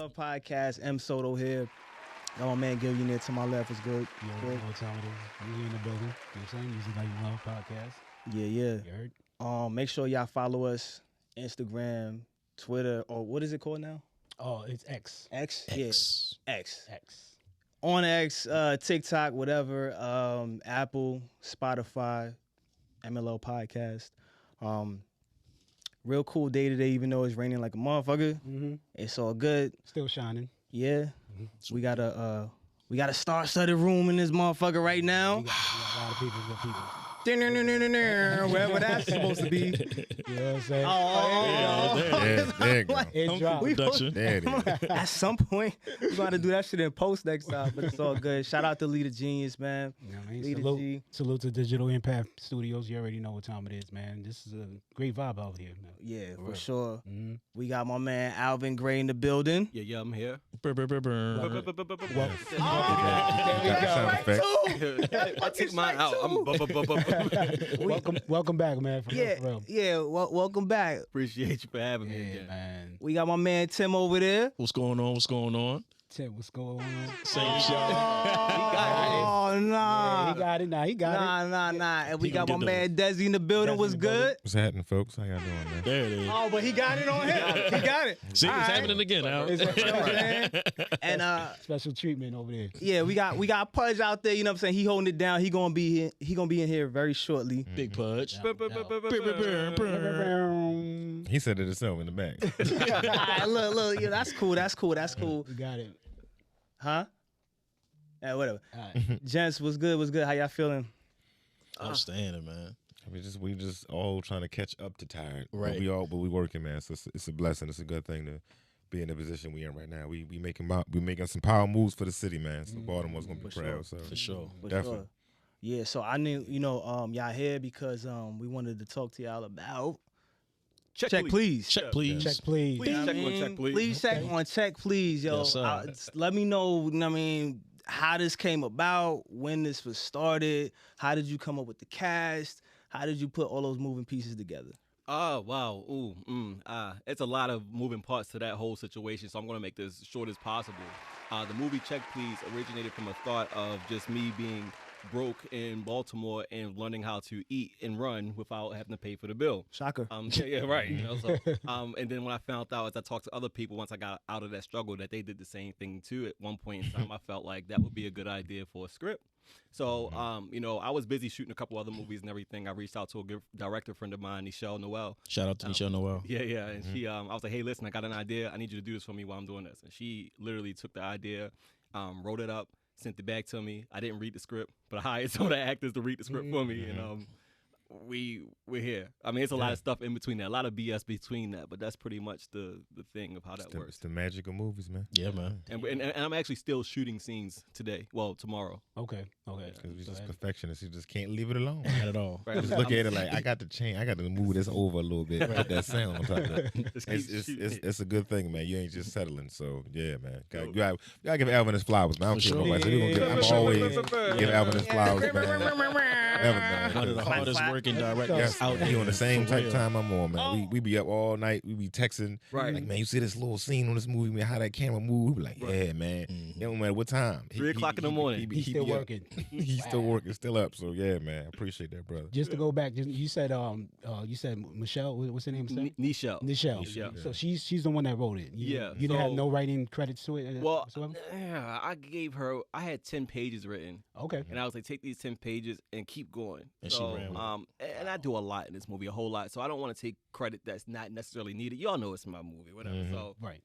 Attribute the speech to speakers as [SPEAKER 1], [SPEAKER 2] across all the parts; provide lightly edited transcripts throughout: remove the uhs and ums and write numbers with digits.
[SPEAKER 1] Love Podcast. M. Soto here. Got my man Gil Unit to my left. Is good.
[SPEAKER 2] Yeah, you know what time it is. We in the building. You know what I'm saying? Music Like Love Podcast.
[SPEAKER 1] Yeah.
[SPEAKER 2] You heard?
[SPEAKER 1] Make sure y'all follow us. Instagram, Twitter, or what is it called now?
[SPEAKER 2] Oh, it's X.
[SPEAKER 1] X?
[SPEAKER 3] X.
[SPEAKER 1] Yeah. X.
[SPEAKER 2] X.
[SPEAKER 1] On X, TikTok, whatever. Apple, Spotify, MLO Podcast. Real cool day today, even though it's raining like a motherfucker.
[SPEAKER 2] Mm-hmm.
[SPEAKER 1] It's all good.
[SPEAKER 2] Still shining.
[SPEAKER 1] Yeah. Mm-hmm. We got a star-studded room in this motherfucker right now.
[SPEAKER 2] We got a lot of people, good people.
[SPEAKER 1] Wherever that's supposed to be.
[SPEAKER 2] You know what I'm saying?
[SPEAKER 3] There you go.
[SPEAKER 2] It dropped.
[SPEAKER 3] Production. There it is.
[SPEAKER 1] At some point, we're going to do that shit in post next time, but it's all good. Shout out to Leader Genius, man.
[SPEAKER 2] You know what I mean?
[SPEAKER 1] Leader G.
[SPEAKER 2] Salute to Digital Impact Studios. You already know what time it is, man. This is a great vibe out here, man.
[SPEAKER 1] Yeah, for
[SPEAKER 2] real.
[SPEAKER 1] sure.
[SPEAKER 2] Mm-hmm.
[SPEAKER 1] We got my man Alvin Gray in the building.
[SPEAKER 4] Yeah, I'm here.
[SPEAKER 2] Well,
[SPEAKER 1] There we
[SPEAKER 3] Sound
[SPEAKER 1] go.
[SPEAKER 3] effect.
[SPEAKER 4] I take mine out.
[SPEAKER 2] welcome back, man. For real.
[SPEAKER 1] Welcome back.
[SPEAKER 4] Appreciate you for having me
[SPEAKER 2] Yeah,
[SPEAKER 4] again.
[SPEAKER 2] man.
[SPEAKER 1] We got my man Tim over there.
[SPEAKER 3] What's going on?
[SPEAKER 2] Tim, what's going on?
[SPEAKER 3] Same shit.
[SPEAKER 1] Oh, nah.
[SPEAKER 2] Yeah, he got it. Nah, he got it.
[SPEAKER 1] Nah. And we
[SPEAKER 3] He
[SPEAKER 1] got my
[SPEAKER 3] gonna
[SPEAKER 1] man Desi in the building.
[SPEAKER 2] Desi
[SPEAKER 1] Was
[SPEAKER 2] in the
[SPEAKER 1] good?
[SPEAKER 3] What's happening, folks? How y'all doing, man? There it is.
[SPEAKER 1] Oh, but he got it on him. He got it.
[SPEAKER 3] See,
[SPEAKER 1] All
[SPEAKER 3] it's
[SPEAKER 1] right.
[SPEAKER 3] happening again, Al.
[SPEAKER 2] It's
[SPEAKER 1] And
[SPEAKER 2] special treatment over there.
[SPEAKER 1] yeah, we got Pudge out there. You know what I'm saying? He holding it down. He gonna be here. He gonna be in here very shortly.
[SPEAKER 3] Big Pudge.
[SPEAKER 2] You
[SPEAKER 3] He said it himself in the back.
[SPEAKER 1] All right, look. Yeah, that's cool.
[SPEAKER 2] got it.
[SPEAKER 1] Huh? Yeah, whatever.
[SPEAKER 2] All right.
[SPEAKER 1] Gents, what's good? How y'all feeling?
[SPEAKER 3] Outstanding, man.
[SPEAKER 2] Mm-hmm.
[SPEAKER 3] We just all trying to catch up to tired.
[SPEAKER 2] Right.
[SPEAKER 3] But we working, man. So it's a blessing. It's a good thing to be in the position we in right now. We making some power moves for the city, man. So Baltimore's gonna be
[SPEAKER 1] For
[SPEAKER 3] proud. So
[SPEAKER 1] sure.
[SPEAKER 3] for sure.
[SPEAKER 1] For
[SPEAKER 3] Definitely.
[SPEAKER 1] sure. Yeah, so I knew, y'all here because we wanted to talk to y'all about check please.
[SPEAKER 3] Check, please.
[SPEAKER 2] Check, please.
[SPEAKER 4] Please check on check, please.
[SPEAKER 1] Please check on check, please, yo.
[SPEAKER 3] Yes, sir.
[SPEAKER 1] Let me know, how this came about, when this was started, how did you come up with the cast, how did you put all those moving pieces together?
[SPEAKER 4] Oh, wow. Ooh, it's a lot of moving parts to that whole situation, so I'm going to make this short as possible. The movie Check Please originated from a thought of just me being broke in Baltimore and learning how to eat and run without having to pay for the bill.
[SPEAKER 1] Shocker.
[SPEAKER 4] Yeah, right. And then when I found out, as I talked to other people, once I got out of that struggle, that they did the same thing too. At one point in time, I felt like that would be a good idea for a script. So, I was busy shooting a couple other movies and everything. I reached out to a good director friend of mine, Nichelle Noel.
[SPEAKER 3] Shout out to Michelle Noel.
[SPEAKER 4] Yeah, and she, I was like, hey, listen, I got an idea. I need you to do this for me while I'm doing this. And she literally took the idea, wrote it up, sent it back to me. I didn't read the script, but I hired some of the actors to read the script for me, and we're here. I mean, it's a lot of stuff in between that, a lot of BS between that, but that's pretty much the thing of how that works.
[SPEAKER 3] It's the magic of movies, man. Yeah, man.
[SPEAKER 4] And I'm actually still shooting scenes today. Well, tomorrow.
[SPEAKER 2] Okay.
[SPEAKER 3] Because we're just perfectionists. You just can't leave it alone.
[SPEAKER 2] Not at all.
[SPEAKER 4] Right.
[SPEAKER 3] Just look at it like, I got to change. I got to move this over a little bit. Put that sound on top of it. It's a good thing, man. You ain't just settling. So, yeah, man. You gotta give Alvin his flowers, man. I don't care nobody. So I'm always give Alvin his flowers, man.
[SPEAKER 2] One
[SPEAKER 3] of
[SPEAKER 2] the
[SPEAKER 3] hardest
[SPEAKER 2] working
[SPEAKER 3] directors out there. On the same type of time I'm on, man. We be up all night. We be texting.
[SPEAKER 4] Right.
[SPEAKER 3] Like, man, you see this little scene on this movie, man, how that camera move? We be like, yeah, man. It don't matter what time.
[SPEAKER 4] 3 o'clock in the morning.
[SPEAKER 2] He's still working.
[SPEAKER 3] He's still working, still up. So yeah, man, I appreciate that, brother.
[SPEAKER 2] Just to go back, you said Michelle. What's her name?
[SPEAKER 4] Nichelle.
[SPEAKER 2] Nichelle. So she's the one that wrote it. You didn't have no writing credits to it.
[SPEAKER 4] Well,
[SPEAKER 2] whatsoever?
[SPEAKER 4] yeah, I had 10 pages written.
[SPEAKER 2] Okay.
[SPEAKER 4] And I was like, take these 10 pages and keep going.
[SPEAKER 3] And she ran with
[SPEAKER 4] and I do a lot in this movie, a whole lot. So I don't want to take credit that's not necessarily needed. Y'all know it's my movie, whatever. So
[SPEAKER 2] right.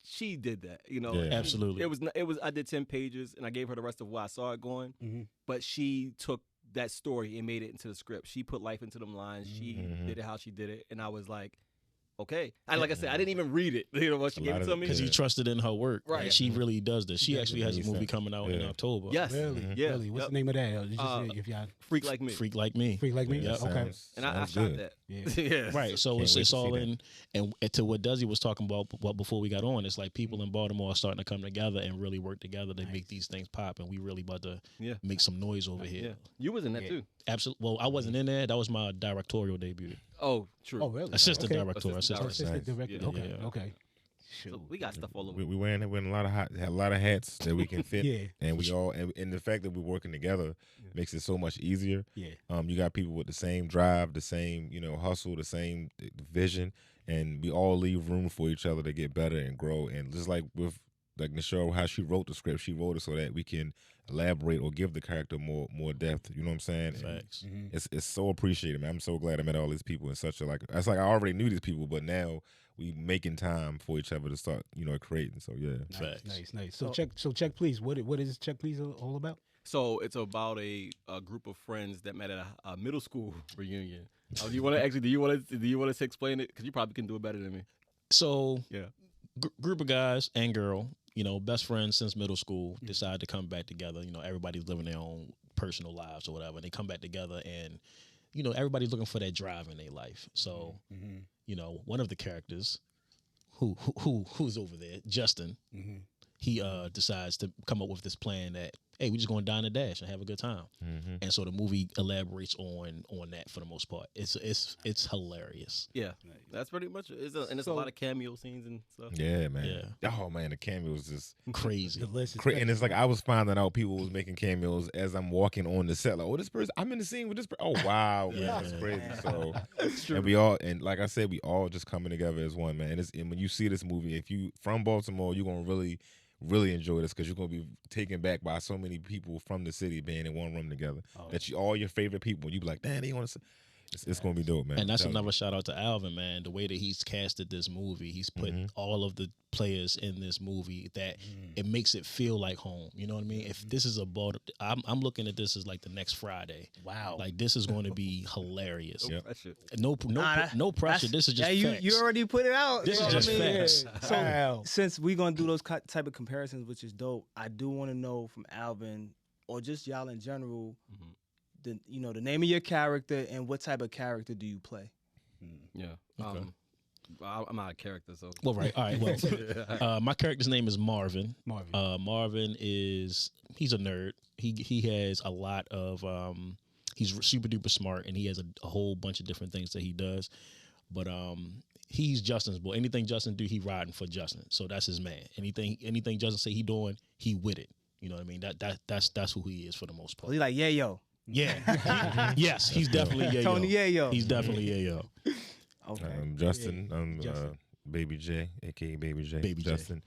[SPEAKER 4] She did that,
[SPEAKER 3] Yeah.
[SPEAKER 4] Absolutely. It was. I did 10 pages, and I gave her the rest of what I saw it going. But she took that story and made it into the script. She put life into them lines. She did it how she did it, and I was like, okay. Like I said, I didn't even read it. When she gave it to me,
[SPEAKER 3] because he trusted in her work.
[SPEAKER 4] Right.
[SPEAKER 3] And she really does this. She actually has a movie coming out in October.
[SPEAKER 4] Yes.
[SPEAKER 2] Really?
[SPEAKER 4] Yeah.
[SPEAKER 2] Really? What's the name of that? If y'all
[SPEAKER 4] Freak Like Me.
[SPEAKER 3] Freak Like Me.
[SPEAKER 2] Freak Like Me.
[SPEAKER 3] Yep.
[SPEAKER 2] Okay.
[SPEAKER 4] And I shot that.
[SPEAKER 2] Yeah.
[SPEAKER 4] Yeah.
[SPEAKER 3] Right, so
[SPEAKER 2] Can't
[SPEAKER 3] it's all in, and to what Desi was talking about before we got on, it's like people in Baltimore are starting to come together and really work together to make these things pop, and we really about to make some noise over here.
[SPEAKER 4] Yeah. You was in that too.
[SPEAKER 3] Absolutely. Well, I wasn't in there. That was my directorial debut.
[SPEAKER 4] Oh, true.
[SPEAKER 2] Oh, really?
[SPEAKER 3] Assistant
[SPEAKER 2] Okay.
[SPEAKER 3] director.
[SPEAKER 4] Assistant
[SPEAKER 2] Assistant director.
[SPEAKER 3] Yeah,
[SPEAKER 2] Okay.
[SPEAKER 3] yeah.
[SPEAKER 2] Okay.
[SPEAKER 4] So we got stuff all over.
[SPEAKER 3] We wearing a lot of hats that we can fit.
[SPEAKER 2] Yeah.
[SPEAKER 3] And we all and the fact that we're working together makes it so much easier.
[SPEAKER 2] Yeah.
[SPEAKER 3] You got people with the same drive, the same, hustle, the same vision, and we all leave room for each other to get better and grow. And just like with Nichelle, how she wrote the script, she wrote it so that we can elaborate or give the character more depth. You know what I'm saying?
[SPEAKER 5] Facts.
[SPEAKER 3] It's so appreciated, man. I'm so glad I met all these people in such a it's like I already knew these people, but now we making time for each other to start, creating. So yeah.
[SPEAKER 2] Nice. So check please. What is Check Please all about?
[SPEAKER 4] So it's about a group of friends that met at a middle school reunion. Do you want to explain it? Because you probably can do it better than me.
[SPEAKER 5] So
[SPEAKER 4] Yeah.
[SPEAKER 5] Group of guys and girl, best friends since middle school, decide to come back together. Everybody's living their own personal lives or whatever. And they come back together and, everybody's looking for that drive in their life. So, one of the characters who's over there, Justin, he decides to come up with this plan that, hey, we just going to dine and dash and have a good time. And so the movie elaborates on that for the most part. It's hilarious.
[SPEAKER 4] Yeah, that's pretty much it. And there's a lot of cameo scenes and stuff.
[SPEAKER 3] Yeah, man. Yeah. Oh man, the cameos just
[SPEAKER 5] crazy.
[SPEAKER 3] And it's like I was finding out people was making cameos as I'm walking on the set. Like, oh, this person, I'm in the scene with this person. Oh wow, man, that's crazy. So and we all, and like I said, we all just coming together as one, man. And when you see this movie, if you from Baltimore, you're gonna really enjoy this because you're going to be taken back by so many people from the city being in one room together. All your favorite people. You be like, damn, they want to. It's going to be dope, man.
[SPEAKER 5] And that's another shout out to Alvin, man. The way that he's casted this movie, he's put all of the players in this movie that it makes it feel like home. You know what I mean? If this is I'm looking at this as like the next Friday.
[SPEAKER 2] Wow.
[SPEAKER 5] Like this is going to be hilarious.
[SPEAKER 4] No pressure.
[SPEAKER 5] No pressure. This is just facts.
[SPEAKER 1] You already put it out.
[SPEAKER 5] This is just facts.
[SPEAKER 1] So since we're going to do those type of comparisons, which is dope, I do want to know from Alvin or just y'all in general, the name of your character and what type of character do you play?
[SPEAKER 4] Yeah. Okay. I'm not a character, so.
[SPEAKER 5] Well, right. All right. Well, my character's name is Marvin. Marvin he's a nerd. He has a lot of he's super duper smart, and he has a whole bunch of different things that he does. But he's Justin's boy. Anything Justin do, he riding for Justin. So that's his man. Anything Justin say he doing, he with it. You know what I mean? That's who he is for the most part.
[SPEAKER 1] He's like, yeah, yo.
[SPEAKER 5] Yeah. Yes, he's definitely Yayo.
[SPEAKER 1] Tony Yayo.
[SPEAKER 5] He's definitely Yayo.
[SPEAKER 3] Okay. Justin, Baby J, a.k.a. Baby J.
[SPEAKER 5] Baby
[SPEAKER 3] Justin.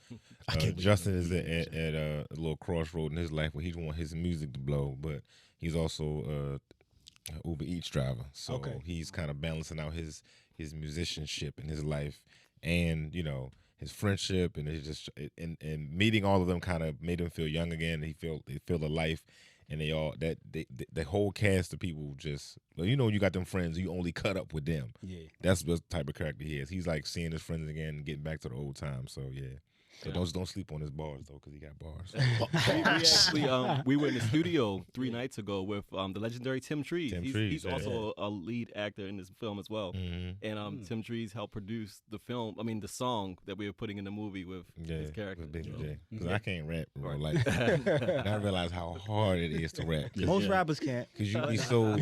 [SPEAKER 5] J.
[SPEAKER 3] Justin is at a little crossroad in his life where he want his music to blow, but he's also an Uber Eats driver. So he's kind of balancing out his musicianship in his life and, his friendship, and it's just and meeting all of them kind of made him feel young again. They feel the life. And the whole cast of people just, you got them friends, you only cut up with them. Yeah. That's the type of character he is. He's like seeing his friends again and getting back to the old times. So, yeah. So don't sleep on his bars, though, because he got bars.
[SPEAKER 4] We were in the studio 3 nights ago with the legendary Tim Trees. He's also a lead actor in this film as well. And Tim Trees helped produce the song that we were putting in the movie with his character.
[SPEAKER 3] With Baby J. Because I can't rap, bro. Like, and I realize how hard it is to rap.
[SPEAKER 1] Most rappers can't.
[SPEAKER 3] Because you be so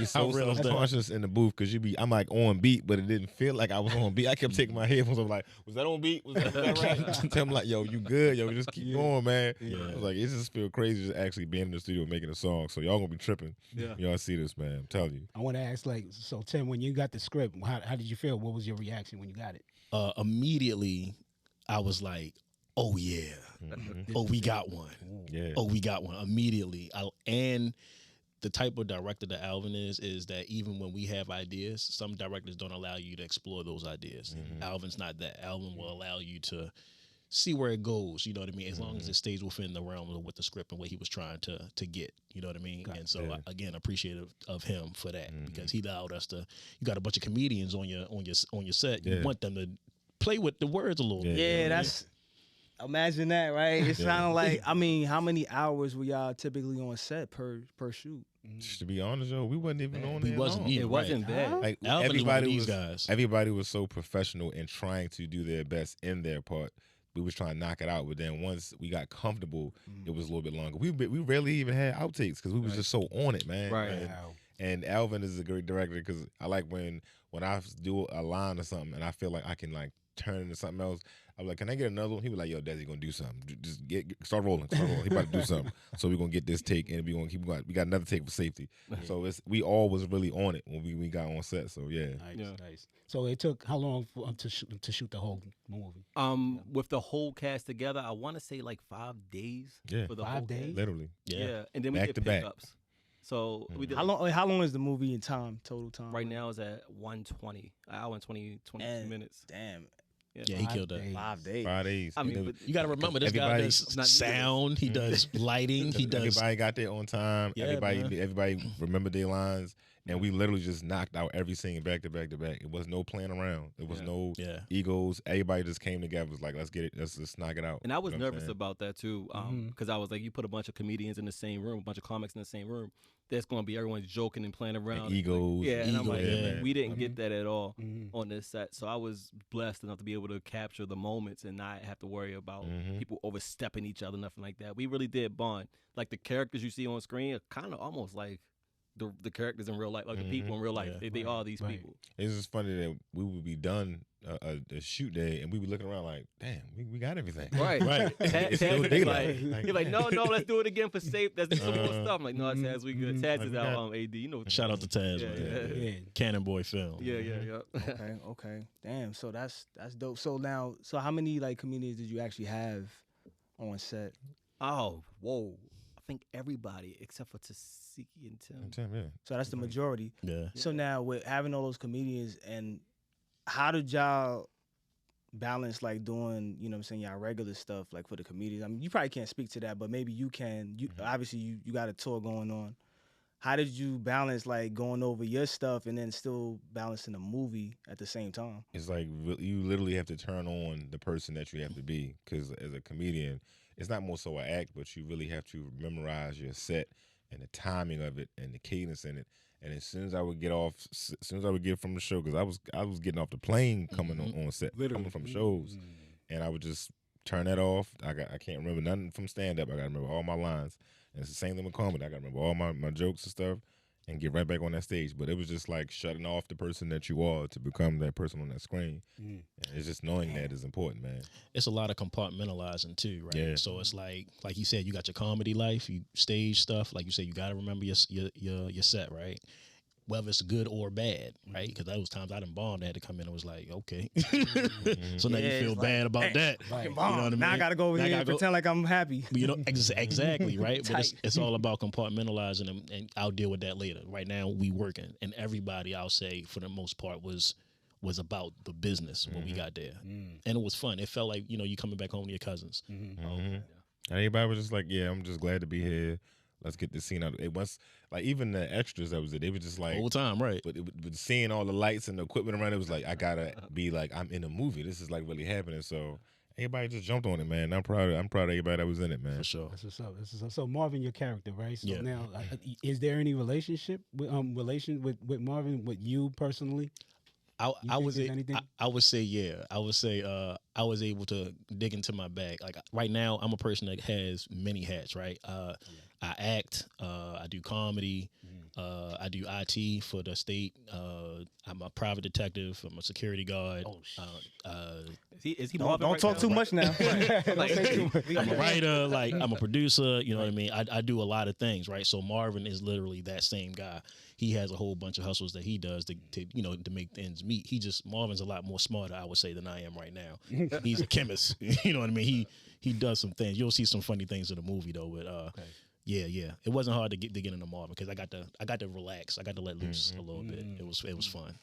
[SPEAKER 3] self-conscious in the booth because I'm like on beat, but it didn't feel like I was on beat. I kept taking my headphones off like, was that on beat? Was that right? Tell him like, yo, you good? Yo, just keep going, man. Yeah. I was like, it just feel crazy just actually being in the studio making a song. So y'all gonna be tripping. Yeah. Y'all see this, man. I'm telling you.
[SPEAKER 2] I want to ask, so Tim, when you got the script, how did you feel? What was your reaction when you got it?
[SPEAKER 5] Immediately, I was like, oh yeah, oh we got one. Yeah. Oh, we got one immediately. And the type of director that Alvin is that even when we have ideas, some directors don't allow you to explore those ideas. Alvin's not that. Alvin will allow you to see where it goes, you know what I mean? As long as it stays within the realm of what the script and what he was trying to get, you know what I mean? And so again, appreciative of him for that because he allowed us to. You got a bunch of comedians on your set. You want them to play with the words a little bit.
[SPEAKER 1] Yeah, that's. Imagine that, right? It sounded like. I mean, how many hours were y'all typically on set per shoot?
[SPEAKER 3] To be honest, though, we wasn't even on there.
[SPEAKER 5] It wasn't bad.
[SPEAKER 3] Like everybody was so professional and trying to do their best in their part. We was trying to knock it out, but then once we got comfortable, it was a little bit longer. We rarely even had outtakes because we was just so on it, man.
[SPEAKER 4] Right.
[SPEAKER 3] And Alvin is a great director because I like when I do a line or something and I feel like I can like turn into something else. I was like, can I get another one? He was like, yo, Desi gonna do something. Just start rolling. He about to do something. So we're gonna get this take, and we got another take for safety. So we all was really on it when we got on set. So yeah,
[SPEAKER 2] nice. So it took how long to shoot the whole movie?
[SPEAKER 4] With the whole cast together, I want to say like 5 days.
[SPEAKER 3] Yeah,
[SPEAKER 4] for the
[SPEAKER 2] 5
[SPEAKER 4] whole
[SPEAKER 2] days,
[SPEAKER 4] cast.
[SPEAKER 3] literally.
[SPEAKER 4] Yeah, and then we
[SPEAKER 3] Back
[SPEAKER 4] did
[SPEAKER 3] to back.
[SPEAKER 4] pickups. So we did.
[SPEAKER 1] How long is the movie in time? Total time.
[SPEAKER 4] Right now is at 1:20, an hour and 22 minutes.
[SPEAKER 1] Damn.
[SPEAKER 5] Yeah, he killed that.
[SPEAKER 1] 5 days.
[SPEAKER 3] 5 days.
[SPEAKER 4] I mean, but
[SPEAKER 5] You got to remember, this guy does sound. He does lighting. He does.
[SPEAKER 3] Everybody got there on time.
[SPEAKER 5] Yeah,
[SPEAKER 3] everybody remembered their lines, and we literally just knocked out every scene back to back to back. It was no playing around. It was no egos. Everybody just came together. Was like, let's get it. Let's just knock it out.
[SPEAKER 4] And I was
[SPEAKER 3] You know what I'm
[SPEAKER 4] nervous
[SPEAKER 3] saying?
[SPEAKER 4] about that too, because I was like, you put a bunch of comedians in the same room, a bunch of comics in the same room. There's going to be everyone joking and playing around.
[SPEAKER 3] And egos.
[SPEAKER 4] Yeah, and I'm like,
[SPEAKER 3] man.
[SPEAKER 4] we didn't get that at all on this set. So I was blessed enough to be able to capture the moments and not have to worry about people overstepping each other, nothing like that. We really did bond. Like the characters you see on screen are kind of almost like the characters in real life, like the people in real life. They are these people.
[SPEAKER 3] It's just funny that we would be done a shoot day and we be looking around like, damn, we got everything.
[SPEAKER 4] Right.
[SPEAKER 3] It's still daylight.
[SPEAKER 4] You're like, no, let's do it again for safe. Let's do some more stuff. I'm like, no, Taz, we good. Taz is out, AD. You know.
[SPEAKER 5] Shout out to Taz, man. Cannon Boy film.
[SPEAKER 4] Yeah.
[SPEAKER 1] Okay. Damn. So that's dope. So now, how many like comedians did you actually have on set?
[SPEAKER 4] Oh, whoa. I think everybody except for Tasiki and Tim.
[SPEAKER 3] Yeah.
[SPEAKER 1] So that's the majority.
[SPEAKER 5] Yeah.
[SPEAKER 1] So now with having all those comedians, and how did y'all balance like doing, you know what I'm saying, y'all regular stuff like for the comedians? I mean, you probably can't speak to that, but maybe you can. You obviously you got a tour going on. How did you balance like going over your stuff and then still balancing a movie at the same time?
[SPEAKER 3] It's like you literally have to turn on the person that you have to be, because as a comedian, it's not more so an act, but you really have to memorize your set and the timing of it and the cadence in it. And as soon as I would get from the show, because I was getting off the plane coming on set, coming from shows, and I would just turn that off. I can't remember nothing from stand up. I got to remember all my lines. And it's the same thing with comedy. I got to remember all my jokes and stuff and get right back on that stage. But it was just like shutting off the person that you are to become that person on that screen. And it's just knowing that is important, man.
[SPEAKER 5] It's a lot of compartmentalizing too, right?
[SPEAKER 3] Yeah.
[SPEAKER 5] So it's like you said, you got your comedy life, you stage stuff. Like you said, you got to remember your set, right? Whether it's good or bad, right? Because those times I done bombed, I had to come in and was like, okay. So now you feel bad about that.
[SPEAKER 1] Right.
[SPEAKER 5] You know what I mean?
[SPEAKER 1] Now I got to go over here and pretend like I'm happy.
[SPEAKER 5] You know, exactly, right? But it's all about compartmentalizing, and I'll deal with that later. Right now, we working, and everybody, I'll say, for the most part, was about the business when we got there. And it was fun. It felt like, you coming back home to your cousins.
[SPEAKER 3] And everybody was just like, yeah, I'm just glad to be here. Let's get this scene out. It was like even the extras that was there, they were just like
[SPEAKER 5] whole time, right?
[SPEAKER 3] But seeing all the lights and the equipment around, it was like I gotta be like I'm in a movie. This is like really happening. So everybody just jumped on it, man. I'm proud of everybody that was in it, man.
[SPEAKER 5] For sure.
[SPEAKER 2] That's what's up. So Marvin, your character, right? So
[SPEAKER 5] Yeah.
[SPEAKER 2] now, is there any relationship with Marvin with you personally?
[SPEAKER 5] I would say yeah. I would say I was able to dig into my bag. Like right now, I'm a person that has many hats. Right. I act. I do comedy. I do IT for the state. I'm a private detective. I'm a security guard.
[SPEAKER 4] Is he
[SPEAKER 1] Don't talk too much now.
[SPEAKER 5] I'm a writer. Like I'm a producer. You know what I mean? I do a lot of things. Right. So Marvin is literally that same guy. He has a whole bunch of hustles that he does to make ends meet. Marvin's a lot more smarter, I would say, than I am right now. He's a chemist. You know what I mean? He does some things. You'll see some funny things in the movie though. But yeah. It wasn't hard to get into Marvin because I got to relax. I got to let loose a little bit. It was fun.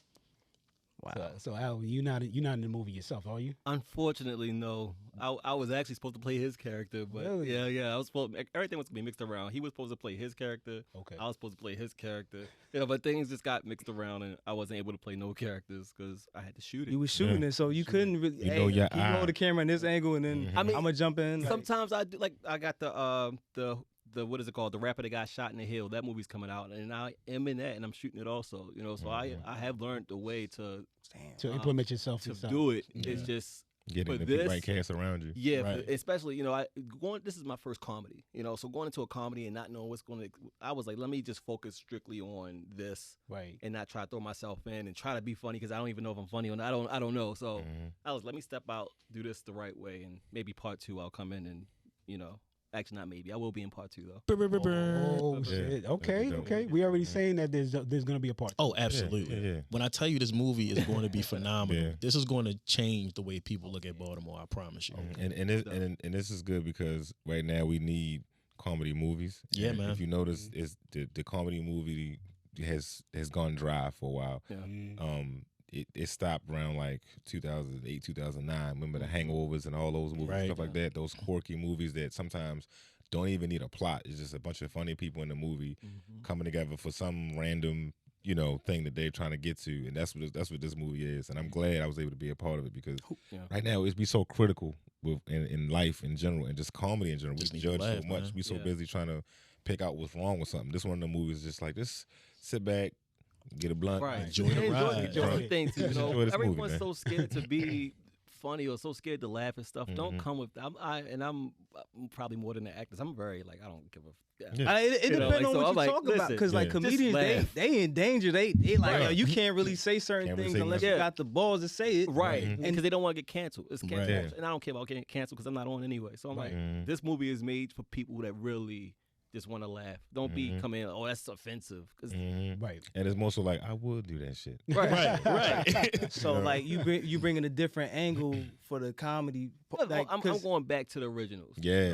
[SPEAKER 1] Wow.
[SPEAKER 2] So Al, you're not in the movie yourself, are you?
[SPEAKER 4] Unfortunately, no. I was actually supposed to play his character, but
[SPEAKER 2] Really?
[SPEAKER 4] yeah. I was everything was gonna be mixed around. He was supposed to play his character.
[SPEAKER 2] Okay.
[SPEAKER 4] I was supposed to play his character. But things just got mixed around, and I wasn't able to play no characters because I had to shoot it.
[SPEAKER 1] You was shooting it, so you couldn't really.
[SPEAKER 3] your
[SPEAKER 1] can you hold the camera in this angle, and then
[SPEAKER 4] I mean,
[SPEAKER 1] I'm gonna jump in.
[SPEAKER 4] Sometimes I do. Like I got the what is it called? The rapper that got shot in the hill. That movie's coming out, and I am in that, and I'm shooting it also. So I have learned the way to
[SPEAKER 2] To implement yourself
[SPEAKER 4] to
[SPEAKER 2] inside.
[SPEAKER 4] do it. It's just
[SPEAKER 3] Getting
[SPEAKER 4] But
[SPEAKER 3] the right cast around you.
[SPEAKER 4] Yeah,
[SPEAKER 5] Right.
[SPEAKER 4] especially, this is my first comedy, so going into a comedy and not knowing what's going to, I was like, let me just focus strictly on this,
[SPEAKER 2] Right.
[SPEAKER 4] and not try to throw myself in and try to be funny because I don't even know if I'm funny or not. I don't know. So let me step out, do this the right way, and maybe part 2 I'll come in and, actually not maybe. I will be in part 2 though.
[SPEAKER 2] Oh shit. Okay. We already saying that there's gonna be a part 2.
[SPEAKER 5] Oh, absolutely.
[SPEAKER 3] Yeah.
[SPEAKER 5] When I tell you this movie is going to be phenomenal, this is going to change the way people look at Baltimore. I promise you.
[SPEAKER 3] And this is good because right now we need comedy movies.
[SPEAKER 5] Yeah,
[SPEAKER 3] and
[SPEAKER 5] man.
[SPEAKER 3] If you notice, is the comedy movie has gone dry for a while.
[SPEAKER 4] Yeah.
[SPEAKER 3] It stopped around like 2008, 2009. Remember the Hangovers and all those movies,
[SPEAKER 5] Right.
[SPEAKER 3] stuff like that. Those quirky movies that sometimes don't even need a plot. It's just a bunch of funny people in the movie coming together for some random, thing that they're trying to get to. And that's what this movie is. And I'm glad I was able to be a part of it because right now it's be so critical in life in general and just comedy in general. We judge so much.
[SPEAKER 5] Man.
[SPEAKER 3] We so busy trying to pick out what's wrong with something. This one of the movies just like just sit back, get a blunt,
[SPEAKER 4] Right.
[SPEAKER 5] Enjoy the ride.
[SPEAKER 4] Enjoy the thing too.
[SPEAKER 3] Enjoy this movie,
[SPEAKER 4] Everyone's
[SPEAKER 3] man.
[SPEAKER 4] so scared to be funny or so scared to laugh and stuff. Don't come with. I'm probably more than the actors. I'm very I don't give a.
[SPEAKER 3] Yeah.
[SPEAKER 1] It depends on what you talk about because like comedians they in danger. They like you can't really say certain
[SPEAKER 3] Can't really
[SPEAKER 1] things
[SPEAKER 3] say
[SPEAKER 1] unless
[SPEAKER 3] nothing.
[SPEAKER 1] you got the balls to say it.
[SPEAKER 4] Right, and because they don't want to get canceled. It's canceled,
[SPEAKER 3] Right.
[SPEAKER 4] and I don't care about getting canceled because I'm not on anyway. So I'm like, this movie is made for people that really just want to laugh. Don't be coming in, oh, that's offensive. 'Cause-
[SPEAKER 2] Right.
[SPEAKER 3] And it's more so like I would do that shit.
[SPEAKER 5] Right.
[SPEAKER 1] So like you bringing a different angle for the comedy. Like,
[SPEAKER 4] I'm going back to the originals.
[SPEAKER 3] Yeah.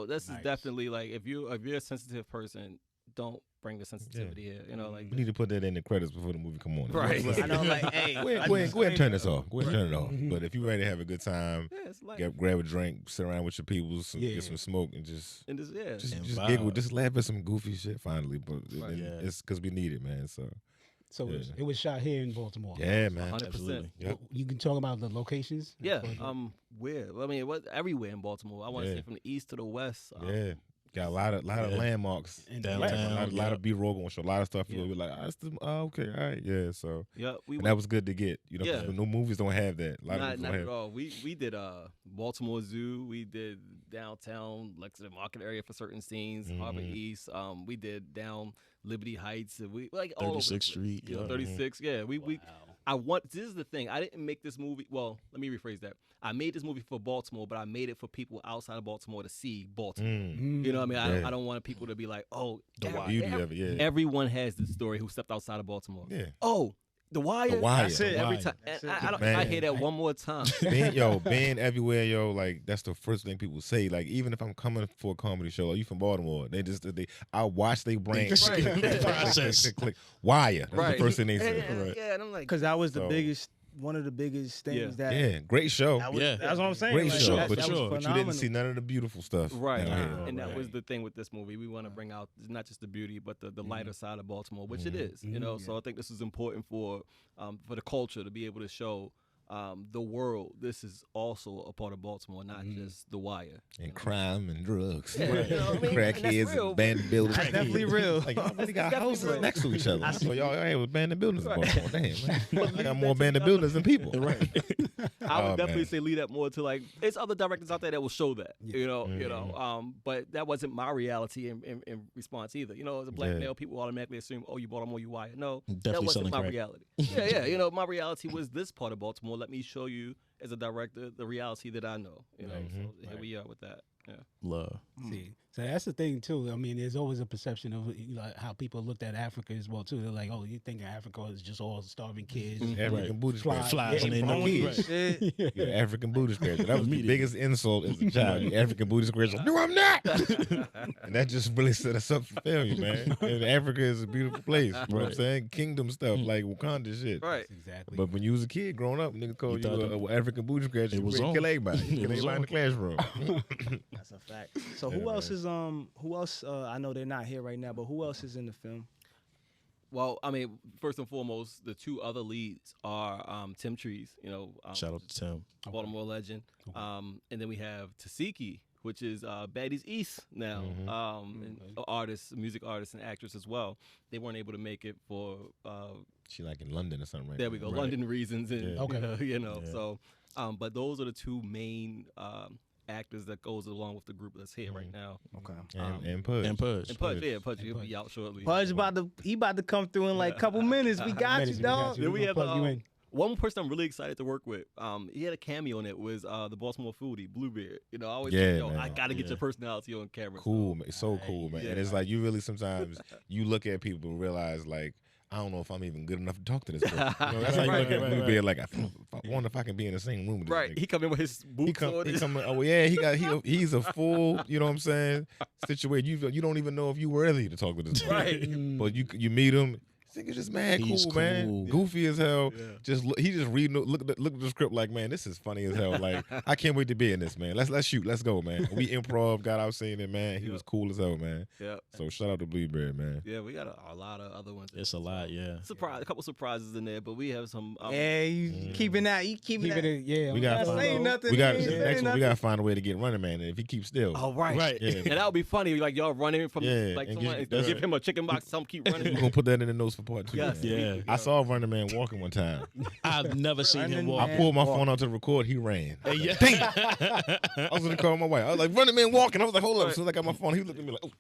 [SPEAKER 4] This is
[SPEAKER 2] Nice.
[SPEAKER 4] definitely like if you're a sensitive person, don't bring the sensitivity here.
[SPEAKER 3] We need to put that in the credits before the movie come on.
[SPEAKER 4] Right.
[SPEAKER 1] I know, like, hey,
[SPEAKER 3] Go ahead and turn this off. Go ahead and turn it off. But if you're ready to have a good time,
[SPEAKER 4] it's like
[SPEAKER 3] grab a drink, sit around with your people, get some smoke, and just
[SPEAKER 4] and just
[SPEAKER 5] And
[SPEAKER 3] just
[SPEAKER 5] vibe.
[SPEAKER 3] giggle, just laugh at some goofy shit finally. But
[SPEAKER 4] Right.
[SPEAKER 3] it's because we need it, man. So
[SPEAKER 2] So it was shot here in Baltimore.
[SPEAKER 3] yeah, man.
[SPEAKER 4] 100%.
[SPEAKER 5] Absolutely.
[SPEAKER 3] Yep.
[SPEAKER 2] You can talk about the locations.
[SPEAKER 4] Yeah. Where? I mean, it was everywhere in Baltimore. I want to say from the east to the west.
[SPEAKER 3] Yeah. Got a lot of landmarks.
[SPEAKER 2] And
[SPEAKER 5] Downtown.
[SPEAKER 3] A lot of B-roll going to show a lot of stuff. You'll be like, okay, all right, yeah. So
[SPEAKER 4] And
[SPEAKER 3] that was good to get. 'Cause no movies don't have that. A lot of
[SPEAKER 4] not
[SPEAKER 3] movies don't
[SPEAKER 4] at
[SPEAKER 3] have.
[SPEAKER 4] all. We did Baltimore Zoo. We did downtown Lexington Market area for certain scenes. Harbor East. We did down Liberty Heights. We like all over the
[SPEAKER 5] 36th
[SPEAKER 4] place.
[SPEAKER 5] Street.
[SPEAKER 4] You know, 36. Yeah. This is the thing. I didn't make this movie. Well, let me rephrase that. I made this movie for Baltimore, but I made it for people outside of Baltimore to see Baltimore. You know what I mean? I don't want people to be like, oh, everyone has this story who stepped outside of Baltimore.
[SPEAKER 3] Yeah.
[SPEAKER 4] Oh, The Wire.
[SPEAKER 3] The Wire.
[SPEAKER 4] That's it.
[SPEAKER 3] The
[SPEAKER 4] Every
[SPEAKER 3] Wire.
[SPEAKER 4] time.
[SPEAKER 3] That's
[SPEAKER 4] And
[SPEAKER 3] it.
[SPEAKER 4] I don't.
[SPEAKER 3] Man.
[SPEAKER 4] I hear that one more time.
[SPEAKER 3] Being everywhere, like that's the first thing people say. Like even if I'm coming for a comedy show, are you from Baltimore? I watch they brain
[SPEAKER 5] Process.
[SPEAKER 3] click. Wire. That's the first thing they say.
[SPEAKER 4] Yeah, and I'm like,
[SPEAKER 1] because that was one of the biggest things that.
[SPEAKER 3] Yeah, great show.
[SPEAKER 1] That's what I'm saying.
[SPEAKER 3] Great
[SPEAKER 1] like,
[SPEAKER 3] show,
[SPEAKER 1] that
[SPEAKER 3] but
[SPEAKER 1] was
[SPEAKER 3] you didn't
[SPEAKER 1] phenomenal.
[SPEAKER 3] see none of the beautiful stuff.
[SPEAKER 4] Right.
[SPEAKER 3] down here.
[SPEAKER 4] And that was the thing with this movie. We want to bring out not just the beauty, but the lighter side of Baltimore, which it is. So I think this is important for the culture to be able to show the world. This is also a part of Baltimore, not just The Wire.
[SPEAKER 3] And crime and drugs.
[SPEAKER 4] Yeah, you know what I mean?
[SPEAKER 3] Crackheads
[SPEAKER 4] And that's
[SPEAKER 3] and bandit buildings.
[SPEAKER 1] That's definitely real.
[SPEAKER 3] Like, y'all really got
[SPEAKER 4] Definitely
[SPEAKER 3] houses
[SPEAKER 4] real.
[SPEAKER 3] next to each other. So y'all had with bandit buildings in
[SPEAKER 4] Right.
[SPEAKER 3] Baltimore. Damn, man. I got more bandit buildings than people.
[SPEAKER 5] Right.
[SPEAKER 4] I would definitely
[SPEAKER 3] man.
[SPEAKER 4] say lead that more to like it's other directors out there that will show that. But that wasn't my reality in response either. As a black male, people automatically assume, oh, you Baltimore, you Wire. No,
[SPEAKER 5] Definitely
[SPEAKER 4] that wasn't
[SPEAKER 5] selling
[SPEAKER 4] my
[SPEAKER 5] crack.
[SPEAKER 4] reality. Yeah. My reality was this part of Baltimore. Let me show you as a director the reality that I know. So here we are with that. Yeah.
[SPEAKER 5] Love.
[SPEAKER 2] See, so that's the thing too. I mean, there's always a perception of how people looked at Africa as well too. They're like, oh, you think Africa is just all starving kids,
[SPEAKER 3] African booty scratcher.
[SPEAKER 5] Flies and they know
[SPEAKER 3] kids.
[SPEAKER 1] Shit.
[SPEAKER 3] You're an African booty scratcher. That was the biggest insult as a child. You African booty scratcher. No, I'm not. And that just really set us up for failure, man. And Africa is a beautiful place. You know what I'm saying? Kingdom stuff like Wakanda shit.
[SPEAKER 4] Right.
[SPEAKER 2] Exactly.
[SPEAKER 3] But when you was a kid growing up, nigga called you an African booty scratcher. You
[SPEAKER 5] was
[SPEAKER 3] ready to
[SPEAKER 5] on.
[SPEAKER 3] kill everybody. Kill
[SPEAKER 5] was
[SPEAKER 3] everybody in the classroom.
[SPEAKER 1] That's a fact. So who else is I know they're not here right now, but who else is in the film?
[SPEAKER 4] Well, I mean, first and foremost, the two other leads are Tim Trees,
[SPEAKER 5] Shout out to Tim.
[SPEAKER 4] Baltimore legend. And then we have Tasiki, which is Baddies East now, and music artist and actress as well. They weren't able to make it for
[SPEAKER 3] she like in London or something, right?
[SPEAKER 4] There we go, right. London reasons, and
[SPEAKER 2] Okay.
[SPEAKER 4] so. But those are the two main actors that goes along with the group that's here right now.
[SPEAKER 1] Okay.
[SPEAKER 3] And Pudge.
[SPEAKER 5] And Pudge.
[SPEAKER 4] Pudge, he'll be out shortly.
[SPEAKER 1] Pudge about to come through in like a couple minutes. We got you, dog.
[SPEAKER 4] Then we have one person I'm really excited to work with. He had a cameo in it. Was the Baltimore foodie Bluebeard. I always think, I gotta get your personality on camera.
[SPEAKER 3] Cool, man. So cool, man. And it's like you really sometimes you look at people and realize like, I don't know if I'm even good enough to talk to this person. That's how you look at Bluebeard. Like, I wonder if I can be in the same room with this nigga.
[SPEAKER 4] He come in with his boots on.
[SPEAKER 3] He's a full, you know what I'm saying, situation. You don't even know if you worthy to talk to this person.
[SPEAKER 4] Right.
[SPEAKER 3] But you meet him. This nigga's just mad cool, man. Goofy as hell. Yeah. He just look at the script like, man, this is funny as hell. Like, I can't wait to be in this, man. Let's shoot. Let's go, man. We improv, got out seeing it, man. He was cool as hell, man.
[SPEAKER 4] Yeah.
[SPEAKER 3] So shout out to Bluebeard, man.
[SPEAKER 4] Yeah, we got a lot of other ones.
[SPEAKER 5] It's a lot, yeah.
[SPEAKER 4] A couple surprises in there, but we have some.
[SPEAKER 1] You keeping that. You keeping that.
[SPEAKER 2] Yeah.
[SPEAKER 3] We got
[SPEAKER 1] nothing.
[SPEAKER 3] We got next one. We got to find a way to get Running Man. If he keeps still.
[SPEAKER 4] Oh right.
[SPEAKER 3] Yeah.
[SPEAKER 4] And that would be funny. Like y'all running from like someone give him a chicken box. Some keep running.
[SPEAKER 3] We're gonna put that in the notes for part 2.
[SPEAKER 4] Yes.
[SPEAKER 5] Yeah.
[SPEAKER 3] I saw Running Man walking one time.
[SPEAKER 5] I've never seen him walk.
[SPEAKER 3] I pulled my phone out to record. He ran. Damn. I was gonna call my wife. I was like, Running Man walking. I was like, hold up. As soon as I got my phone, he looked at me like, oh.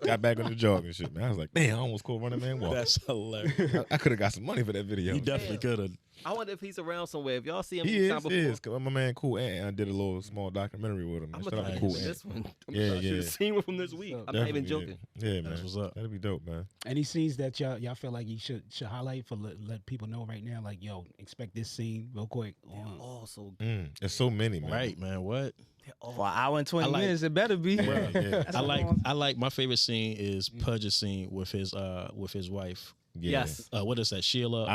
[SPEAKER 3] Got back on the jog and shit, man. I was like, damn, I almost called Running Man walking.
[SPEAKER 5] That's hilarious.
[SPEAKER 3] I could have got some money for that video.
[SPEAKER 5] He definitely could have.
[SPEAKER 4] I wonder if he's around somewhere. If y'all see him,
[SPEAKER 3] He is. Cause my man Cool Ant, I did a little small documentary with him.
[SPEAKER 4] I'm
[SPEAKER 3] Shout out to
[SPEAKER 4] gonna
[SPEAKER 3] Cool
[SPEAKER 4] this
[SPEAKER 3] Ant.
[SPEAKER 4] one.
[SPEAKER 3] Yeah.
[SPEAKER 4] I should have seen one from this week. I'm not even joking.
[SPEAKER 3] Yeah, man.
[SPEAKER 5] That's what's up.
[SPEAKER 3] That'd be dope, man.
[SPEAKER 2] Any scenes that y'all feel like you should highlight for let people know right now? Like, yo, expect this scene real quick.
[SPEAKER 4] Also,
[SPEAKER 3] There's so many, man.
[SPEAKER 5] Right, man. What?
[SPEAKER 1] For an hour and 20 minutes, it better be.
[SPEAKER 3] Yeah.
[SPEAKER 5] I like my favorite scene is Pudge's scene with his wife.
[SPEAKER 3] Yeah.
[SPEAKER 4] yes.
[SPEAKER 5] What is that? Sheila.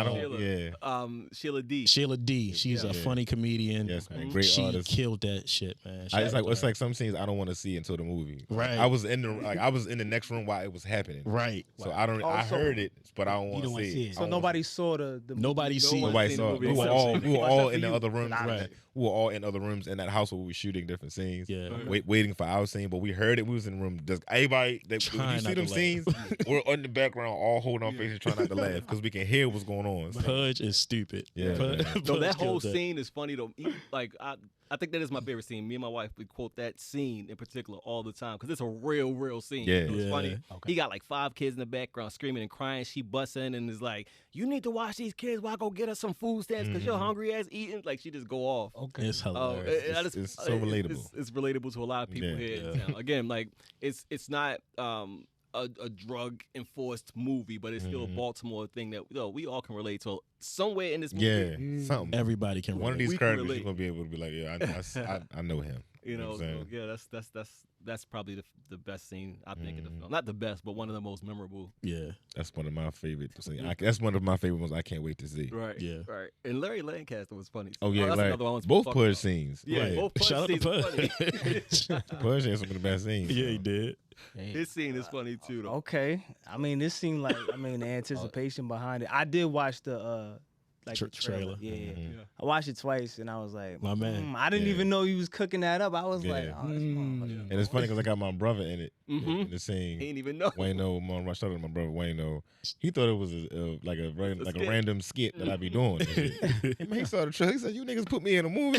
[SPEAKER 4] Sheila D.
[SPEAKER 5] Sheila D. She's a funny comedian.
[SPEAKER 3] Yes, man. Great
[SPEAKER 5] she
[SPEAKER 3] artist.
[SPEAKER 5] killed that shit, man.
[SPEAKER 3] It's like some scenes I don't want to see until the movie.
[SPEAKER 5] Right.
[SPEAKER 3] I was in the next room while it was happening.
[SPEAKER 5] Right.
[SPEAKER 3] So I heard it, but I don't want to see it.
[SPEAKER 1] So nobody saw the
[SPEAKER 5] Nobody seen.
[SPEAKER 3] Nobody saw it. We were all in the other rooms.
[SPEAKER 5] Right.
[SPEAKER 3] We were all in other rooms in that house where we were shooting different scenes.
[SPEAKER 5] Yeah.
[SPEAKER 3] Waiting for our scene, but we heard it. We was in the room. Everybody, when you see them scenes, we're in the background, all holding our faces, trying not to laugh because we can hear what's going on. So.
[SPEAKER 5] Pudge is stupid.
[SPEAKER 3] Yeah.
[SPEAKER 4] So that whole scene is funny though. Like I think that is my favorite scene. Me and my wife, we quote that scene in particular all the time because it's a real scene.
[SPEAKER 3] Yeah.
[SPEAKER 4] It's funny.
[SPEAKER 2] Okay.
[SPEAKER 4] He got like 5 kids in the background screaming and crying. She busts in and is like, "You need to watch these kids while I go get us some food stamps because you're hungry as eating." Like she just go off.
[SPEAKER 2] Okay.
[SPEAKER 5] It's hilarious.
[SPEAKER 3] It's so relatable.
[SPEAKER 4] It's relatable to a lot of people here in town. Again, like it's not a drug enforced movie, but it's still a Baltimore thing that we all can relate to somewhere in this movie.
[SPEAKER 3] Yeah, something.
[SPEAKER 5] Everybody can.
[SPEAKER 3] One of
[SPEAKER 5] relate.
[SPEAKER 3] these characters you're gonna be able to be like, I know him.
[SPEAKER 4] You know,
[SPEAKER 3] what I'm saying?
[SPEAKER 4] so that's probably the best scene I think in the film. Not the best, but one of the most memorable.
[SPEAKER 5] Yeah,
[SPEAKER 3] that's one of my favorite scenes. That's one of my favorite ones. I can't wait to see.
[SPEAKER 4] Right.
[SPEAKER 5] Yeah.
[SPEAKER 4] Right. And Larry Lancaster was funny.
[SPEAKER 3] Oh yeah,
[SPEAKER 4] that's
[SPEAKER 3] like,
[SPEAKER 4] another one
[SPEAKER 3] both Pudge scenes.
[SPEAKER 4] Yeah, both Pudge
[SPEAKER 5] Shout out to
[SPEAKER 4] scenes are funny.
[SPEAKER 3] Pudge had some of the best scenes.
[SPEAKER 5] Yeah, he did.
[SPEAKER 4] His scene is funny too, though.
[SPEAKER 1] Okay. I mean, this seemed like the anticipation behind it. I did watch the the trailer. Yeah. I watched it twice and I was like,
[SPEAKER 5] My man.
[SPEAKER 1] I didn't even know he was cooking that up. I was like, oh, this
[SPEAKER 3] And it's funny because I got my brother in it. In the scene.
[SPEAKER 4] He didn't even know.
[SPEAKER 3] Wayno, shout out to my brother Wayno. He thought it was a random skit that I be doing. He saw the trailer. He said, "You niggas put me in a movie."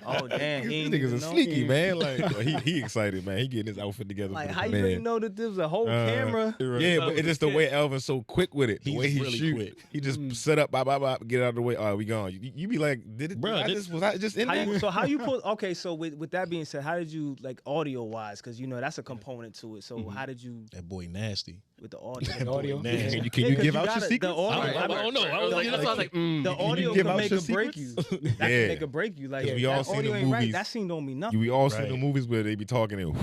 [SPEAKER 1] Oh damn,
[SPEAKER 3] these niggas are sneaky, man. Like he excited, man. He getting his outfit together.
[SPEAKER 1] Like
[SPEAKER 3] for
[SPEAKER 1] how
[SPEAKER 3] the
[SPEAKER 1] you
[SPEAKER 3] man.
[SPEAKER 1] didn't know that there was a whole camera?
[SPEAKER 3] Yeah, but it's just the way Alvin's so quick with it. The
[SPEAKER 5] He's
[SPEAKER 3] way he
[SPEAKER 5] really
[SPEAKER 3] shoot,
[SPEAKER 5] quick.
[SPEAKER 3] he just set up, get out of the way. All right, we gone. You be like, was I just in there?
[SPEAKER 1] So how you put? Okay, so with that being said, how did you like audio wise? Because that's a component to it. So how did you?
[SPEAKER 5] That boy nasty.
[SPEAKER 1] With the audio.
[SPEAKER 2] The audio.
[SPEAKER 5] Nasty.
[SPEAKER 3] Can you give out your secrets?
[SPEAKER 1] The audio.
[SPEAKER 5] I don't know. I was like,
[SPEAKER 1] the audio
[SPEAKER 3] give
[SPEAKER 1] can
[SPEAKER 3] out
[SPEAKER 1] make
[SPEAKER 3] your
[SPEAKER 1] or break you. That can make or break you. Like
[SPEAKER 3] we all
[SPEAKER 1] that
[SPEAKER 3] seen
[SPEAKER 1] audio
[SPEAKER 3] the
[SPEAKER 1] ain't right.
[SPEAKER 3] movies.
[SPEAKER 1] That scene don't mean nothing.
[SPEAKER 3] We all seen the movies where they be talking and.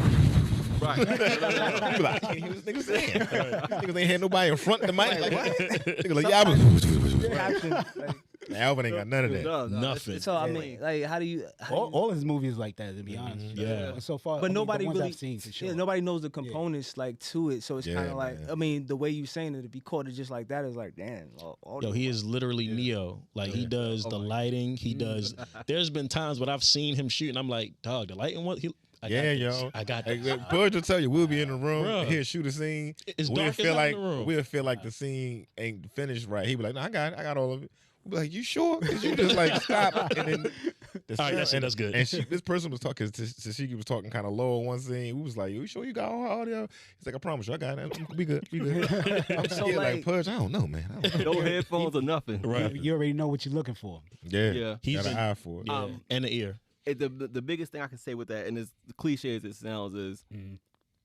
[SPEAKER 4] Right.
[SPEAKER 3] You be like, I can't hear what this nigga saying. These niggas ain't had nobody in front of the mic. Like, what? Niggas like, yeah, I was. Alvin ain't got none of that.
[SPEAKER 4] No,
[SPEAKER 5] Nothing.
[SPEAKER 1] So I mean, like, how do you?
[SPEAKER 2] All his movies like that, to be honest.
[SPEAKER 5] Yeah.
[SPEAKER 2] So far,
[SPEAKER 1] But
[SPEAKER 2] the
[SPEAKER 1] nobody
[SPEAKER 2] ones
[SPEAKER 1] really,
[SPEAKER 2] I've seen for sure.
[SPEAKER 1] yeah, nobody knows the components like to it. So it's
[SPEAKER 3] Yeah,
[SPEAKER 1] kind of like,
[SPEAKER 3] man.
[SPEAKER 1] I mean, the way you saying it, if you caught it just like that, is like, damn.
[SPEAKER 5] Yo, he is literally Neo. Like he does the lighting. He does. There's been times when I've seen him shoot, and I'm like, dog, the lighting. What? I got this.
[SPEAKER 3] Yo.
[SPEAKER 5] I got
[SPEAKER 3] Like,
[SPEAKER 5] this.
[SPEAKER 3] Pudge will tell you, we'll be in the room,
[SPEAKER 5] Bruh.
[SPEAKER 3] and he'll shoot a scene.
[SPEAKER 5] It's
[SPEAKER 3] we'll
[SPEAKER 5] dark as
[SPEAKER 3] feel
[SPEAKER 5] hell in
[SPEAKER 3] like
[SPEAKER 5] the room.
[SPEAKER 3] we'll feel like the scene ain't finished right. He be like, no, I got all of it. We'll be like, you sure? Because you just like stop. And then
[SPEAKER 5] All right, that's good.
[SPEAKER 3] And this person was talking, Tashiki was talking kind of low on one scene. We was like, you sure you got all audio? He's like, I promise you, I got it. Be good. I'm
[SPEAKER 1] So,
[SPEAKER 3] like,
[SPEAKER 1] like,
[SPEAKER 3] Pudge, I don't know, man. I don't know.
[SPEAKER 4] No headphones or nothing.
[SPEAKER 5] Right.
[SPEAKER 2] You already know what you're looking for.
[SPEAKER 3] Yeah.
[SPEAKER 4] Yeah.
[SPEAKER 5] He's
[SPEAKER 3] got an
[SPEAKER 5] in-
[SPEAKER 3] eye for it.
[SPEAKER 5] Yeah. And the ear.
[SPEAKER 4] The biggest thing I can say with that, and as cliche as it sounds, is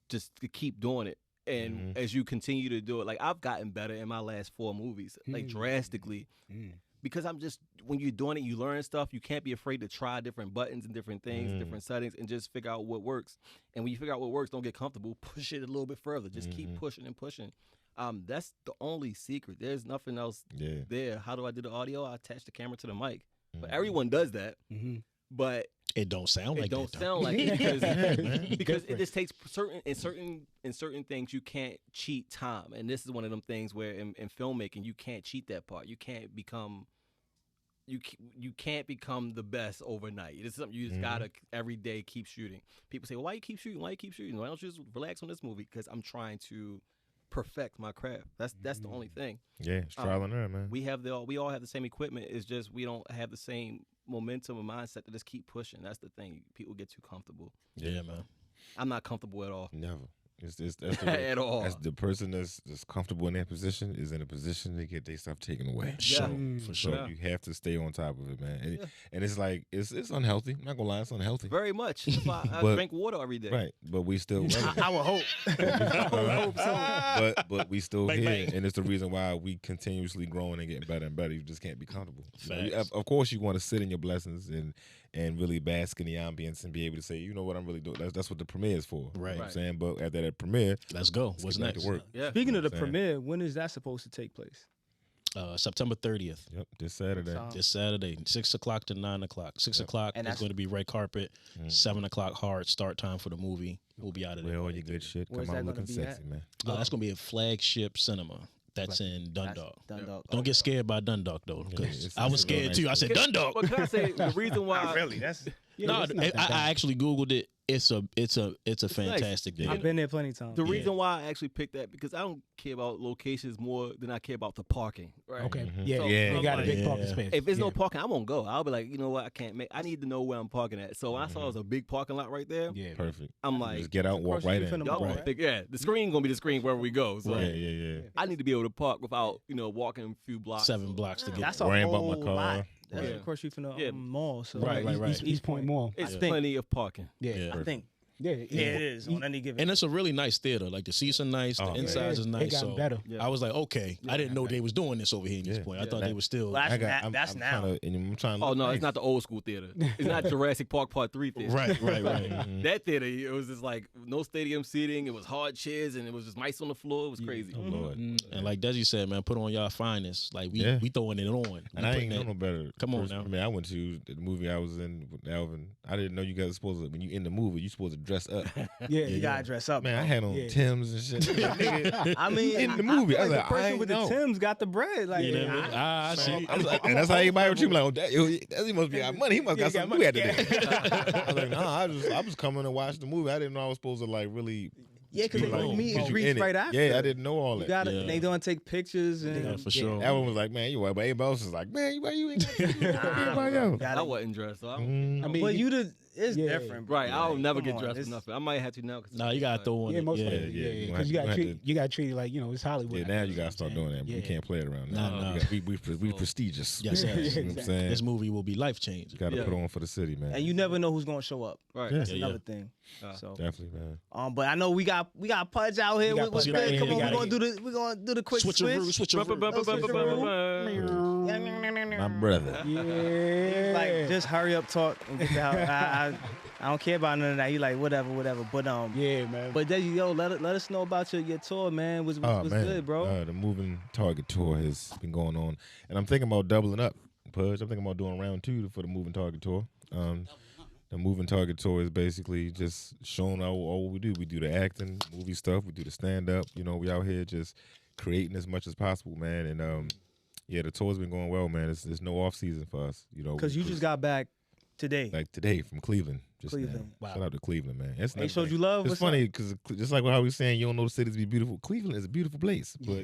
[SPEAKER 4] just to keep doing it. And as you continue to do it, like I've gotten better in my last 4 movies, like drastically. Because I'm just, when you're doing it, you learn stuff. You can't be afraid to try different buttons and different things, different settings, and just figure out what works. And when you figure out what works, don't get comfortable. Push it a little bit further. Just keep pushing and pushing. That's the only secret. There's nothing else there. How do I do the audio? I attach the camera to the mic. But everyone does that. But
[SPEAKER 5] it don't sound like
[SPEAKER 4] it don't
[SPEAKER 5] that.
[SPEAKER 4] sound like it because it just takes certain things you can't cheat time, and this is one of them things where in filmmaking you can't cheat that part. You can't become the best overnight. It's something you just gotta every day keep shooting. People say, well, why you keep shooting? Why don't you just relax on this movie? Because I'm trying to perfect my craft. That's the only thing.
[SPEAKER 3] Yeah, it's trial and error, man.
[SPEAKER 4] We all have the same equipment. It's just we don't have the same momentum or mindset to just keep pushing. That's the thing. People get too comfortable.
[SPEAKER 5] Yeah, man.
[SPEAKER 4] I'm not comfortable at all.
[SPEAKER 3] Never. That's the,
[SPEAKER 4] At all.
[SPEAKER 3] That's the person that's comfortable in that position is in a position to get their stuff taken away.
[SPEAKER 5] Sure, for
[SPEAKER 3] So
[SPEAKER 5] sure.
[SPEAKER 3] you have to stay on top of it, man. And it's like it's unhealthy. I'm not gonna lie, it's unhealthy.
[SPEAKER 4] Very much. That's why I drink water every day.
[SPEAKER 3] Right, but we still.
[SPEAKER 1] I would hope. I would hope so.
[SPEAKER 3] But we still
[SPEAKER 5] Bang,
[SPEAKER 3] here,
[SPEAKER 5] bang.
[SPEAKER 3] and it's the reason why we continuously growing and getting better and better. You just can't be comfortable.
[SPEAKER 5] Facts.
[SPEAKER 3] Of course, you want to sit in your blessings and really bask in the ambience and be able to say, you know what, I'm really doing. That's what the premiere is for.
[SPEAKER 5] Right.
[SPEAKER 3] You know what I'm saying? But after that premiere,
[SPEAKER 5] Let's go.
[SPEAKER 3] let's
[SPEAKER 5] What's
[SPEAKER 3] get back
[SPEAKER 5] next?
[SPEAKER 3] to work.
[SPEAKER 4] Yeah.
[SPEAKER 1] Speaking of the
[SPEAKER 3] Saying.
[SPEAKER 1] premiere, when is that supposed to take place?
[SPEAKER 5] September 30th.
[SPEAKER 3] Yep, this Saturday.
[SPEAKER 1] So-
[SPEAKER 5] This Saturday, 6 o'clock to 9 o'clock. 6 o'clock
[SPEAKER 1] And
[SPEAKER 5] is
[SPEAKER 1] that's-
[SPEAKER 5] going to be red carpet. 7 o'clock hard start time for the movie. We'll be out of
[SPEAKER 3] With
[SPEAKER 5] there.
[SPEAKER 3] all your good shit,
[SPEAKER 1] Where's
[SPEAKER 3] come out
[SPEAKER 1] that gonna
[SPEAKER 3] looking
[SPEAKER 1] be
[SPEAKER 3] sexy, man.
[SPEAKER 5] That's going to be a flagship cinema. That's in Dundalk.
[SPEAKER 1] Dundalk.
[SPEAKER 5] Don't get scared by Dundalk though,
[SPEAKER 3] Yeah,
[SPEAKER 5] because
[SPEAKER 3] it's
[SPEAKER 5] I was
[SPEAKER 3] a real
[SPEAKER 5] scared
[SPEAKER 3] nice
[SPEAKER 5] too. I
[SPEAKER 3] place.
[SPEAKER 5] said Dundalk.
[SPEAKER 4] But can I say the reason why?
[SPEAKER 1] Really? That's.
[SPEAKER 5] No,
[SPEAKER 2] it's not that bad.
[SPEAKER 5] I actually Googled it. It's a fantastic
[SPEAKER 3] Yeah.
[SPEAKER 5] deal.
[SPEAKER 1] I've been there plenty of times.
[SPEAKER 4] The reason why I actually picked that because I don't care about locations more than I care about the parking. Right.
[SPEAKER 2] Okay.
[SPEAKER 3] Mhm.
[SPEAKER 2] Yeah,
[SPEAKER 4] So-
[SPEAKER 2] yeah.
[SPEAKER 4] so
[SPEAKER 2] They got a
[SPEAKER 4] I'm
[SPEAKER 2] big
[SPEAKER 5] like-
[SPEAKER 2] parking
[SPEAKER 5] Yeah.
[SPEAKER 2] space.
[SPEAKER 4] If there's no
[SPEAKER 2] Yeah.
[SPEAKER 4] parking, I won't go. I'll be like, you know what? I need to know where I'm parking at. So when I saw it was a big parking lot right there,
[SPEAKER 2] Yeah.
[SPEAKER 3] Perfect.
[SPEAKER 4] I'm like,
[SPEAKER 3] Just get out, walk
[SPEAKER 1] Across
[SPEAKER 3] right
[SPEAKER 1] the street
[SPEAKER 3] in.
[SPEAKER 1] from
[SPEAKER 4] y'all
[SPEAKER 1] Right.
[SPEAKER 4] gonna pick, the screen gonna be the screen wherever we go. So
[SPEAKER 3] Yeah.
[SPEAKER 4] I need to be able to park without walking a few blocks.
[SPEAKER 5] 7 blocks to get.
[SPEAKER 1] That's a
[SPEAKER 3] Worrying about
[SPEAKER 1] whole
[SPEAKER 3] my car.
[SPEAKER 1] lot. That's
[SPEAKER 4] Yeah.
[SPEAKER 1] across the street from the
[SPEAKER 4] Yeah.
[SPEAKER 1] mall. So
[SPEAKER 5] Right, right.
[SPEAKER 2] East Point Mall.
[SPEAKER 4] It's
[SPEAKER 1] I think-
[SPEAKER 4] plenty of parking.
[SPEAKER 2] Yeah.
[SPEAKER 5] Yeah.
[SPEAKER 1] I think.
[SPEAKER 2] Yeah.
[SPEAKER 1] Yeah, it is on any given.
[SPEAKER 5] And it's a really nice theater. Like the seats are nice,
[SPEAKER 3] Oh,
[SPEAKER 5] the
[SPEAKER 3] man.
[SPEAKER 5] insides is
[SPEAKER 2] They
[SPEAKER 5] nice.
[SPEAKER 2] gotten
[SPEAKER 5] So
[SPEAKER 2] better.
[SPEAKER 4] Yeah.
[SPEAKER 5] I was like, okay. I didn't know they was doing this over here in East
[SPEAKER 3] Yeah.
[SPEAKER 5] Point. I
[SPEAKER 4] Yeah.
[SPEAKER 5] thought they were still.
[SPEAKER 1] Well, that's
[SPEAKER 3] I'm
[SPEAKER 1] now.
[SPEAKER 3] I'm trying to
[SPEAKER 4] Oh
[SPEAKER 3] look
[SPEAKER 4] no,
[SPEAKER 3] nice.
[SPEAKER 4] it's not the old school theater. It's not Jurassic Park Part 3 theater.
[SPEAKER 5] Right.
[SPEAKER 3] Mhm.
[SPEAKER 4] That theater, it was just like no stadium seating. It was hard chairs and it was just mice on the floor. It was crazy.
[SPEAKER 3] Oh, Lord.
[SPEAKER 5] And like Desi said, man, put on y'all finest. Like we
[SPEAKER 3] Yeah.
[SPEAKER 5] throwing it on.
[SPEAKER 3] And I ain't know no better.
[SPEAKER 5] Come on
[SPEAKER 3] First
[SPEAKER 5] now.
[SPEAKER 3] premiere I went to the movie I was in with Alvin. I didn't know you guys were supposed to, when you in the movie, you supposed to dress up.
[SPEAKER 2] Yeah.
[SPEAKER 1] You gotta dress up.
[SPEAKER 3] Man, I
[SPEAKER 1] bro.
[SPEAKER 3] had on
[SPEAKER 2] Yeah.
[SPEAKER 3] Tims and shit. Nigga,
[SPEAKER 1] I mean,
[SPEAKER 3] in the movie,
[SPEAKER 1] I
[SPEAKER 3] I
[SPEAKER 1] feel
[SPEAKER 3] was
[SPEAKER 1] like the
[SPEAKER 3] like, I
[SPEAKER 1] person
[SPEAKER 3] ain't
[SPEAKER 1] with
[SPEAKER 3] know.
[SPEAKER 1] the Tims got the bread. Like,
[SPEAKER 5] You know what I mean? I see.
[SPEAKER 3] I was like, and that's how everybody would treat me like, oh, he must be got money. He must got some money at the day. I was like, nah, I was coming to watch the movie. I didn't know I was supposed to like really.
[SPEAKER 1] yeah, because
[SPEAKER 3] be
[SPEAKER 1] they
[SPEAKER 3] like,
[SPEAKER 1] meet
[SPEAKER 3] you
[SPEAKER 1] and greets
[SPEAKER 3] in it.
[SPEAKER 1] right after.
[SPEAKER 3] Yeah, I didn't know all
[SPEAKER 1] You
[SPEAKER 3] that.
[SPEAKER 1] gotta.
[SPEAKER 5] Yeah.
[SPEAKER 1] They don't take pictures and
[SPEAKER 5] Yeah, for sure.
[SPEAKER 3] Alvin was like, man, you what? But everybody else was like, man, why you ain't got everybody
[SPEAKER 1] Nah,
[SPEAKER 3] else?
[SPEAKER 1] gotta-
[SPEAKER 4] I wasn't dressed. So I don't,
[SPEAKER 3] Mm.
[SPEAKER 2] I mean,
[SPEAKER 1] But you the it's
[SPEAKER 2] Yeah.
[SPEAKER 1] different, bro.
[SPEAKER 4] right. I'll
[SPEAKER 1] Like,
[SPEAKER 4] never
[SPEAKER 1] come
[SPEAKER 4] get
[SPEAKER 1] on,
[SPEAKER 4] dressed for
[SPEAKER 1] it's-
[SPEAKER 4] nothing. I might have to now.
[SPEAKER 5] Nah, you gotta throw on
[SPEAKER 2] yeah,
[SPEAKER 5] it.
[SPEAKER 2] most
[SPEAKER 5] Yeah.
[SPEAKER 2] likely.
[SPEAKER 3] yeah,
[SPEAKER 2] Yeah,
[SPEAKER 3] you
[SPEAKER 2] because
[SPEAKER 3] gonna have to-
[SPEAKER 2] you got to treat it like it's Hollywood.
[SPEAKER 3] Yeah, now you gotta start doing that.
[SPEAKER 2] Yeah.
[SPEAKER 3] We can't play it around.
[SPEAKER 5] Nah,
[SPEAKER 3] Now.
[SPEAKER 5] nah.
[SPEAKER 3] We prestigious.
[SPEAKER 5] Yes,
[SPEAKER 2] Yeah,
[SPEAKER 5] yes.
[SPEAKER 3] You know what I'm saying?
[SPEAKER 5] This movie will be life changing.
[SPEAKER 3] Gotta
[SPEAKER 4] Yeah.
[SPEAKER 3] put on for the city, man.
[SPEAKER 1] And you never know who's gonna show up.
[SPEAKER 4] Right.
[SPEAKER 3] Yeah.
[SPEAKER 1] That's
[SPEAKER 5] Yeah,
[SPEAKER 1] another thing. So,
[SPEAKER 3] Definitely, man.
[SPEAKER 1] but I know we got Pudge out here.
[SPEAKER 2] We got
[SPEAKER 1] What's
[SPEAKER 2] Pudge
[SPEAKER 1] good?
[SPEAKER 2] out here.
[SPEAKER 1] Come
[SPEAKER 2] We
[SPEAKER 1] on,
[SPEAKER 2] got
[SPEAKER 1] we're gonna do the quick
[SPEAKER 5] Switcheroo,
[SPEAKER 1] switch.
[SPEAKER 3] My brother.
[SPEAKER 2] Yeah.
[SPEAKER 1] Like just hurry up, talk, and get the hell. I don't care about none of that. He like whatever. But
[SPEAKER 2] Yeah, man.
[SPEAKER 1] But Desi, yo, let us know about your tour, man. Was
[SPEAKER 3] Oh man,
[SPEAKER 1] good, bro.
[SPEAKER 3] The Moving Target tour has been going on, and I'm thinking about doubling up Pudge. I'm thinking about doing round 2 for the Moving Target tour. The Moving Target tour is basically just showing all what we do. We do the acting, movie stuff. We do the stand-up. You know, we out here just creating as much as possible, man. And yeah, the tour's been going well, man. There's no off season for us, you know.
[SPEAKER 1] Because you just got back today.
[SPEAKER 3] Like today from Cleveland.
[SPEAKER 1] Cleveland.
[SPEAKER 3] Wow. Shout out to Cleveland, man.
[SPEAKER 1] They showed you love.
[SPEAKER 3] It's funny because just like how we saying you don't know the cities be beautiful. Cleveland is a beautiful place, but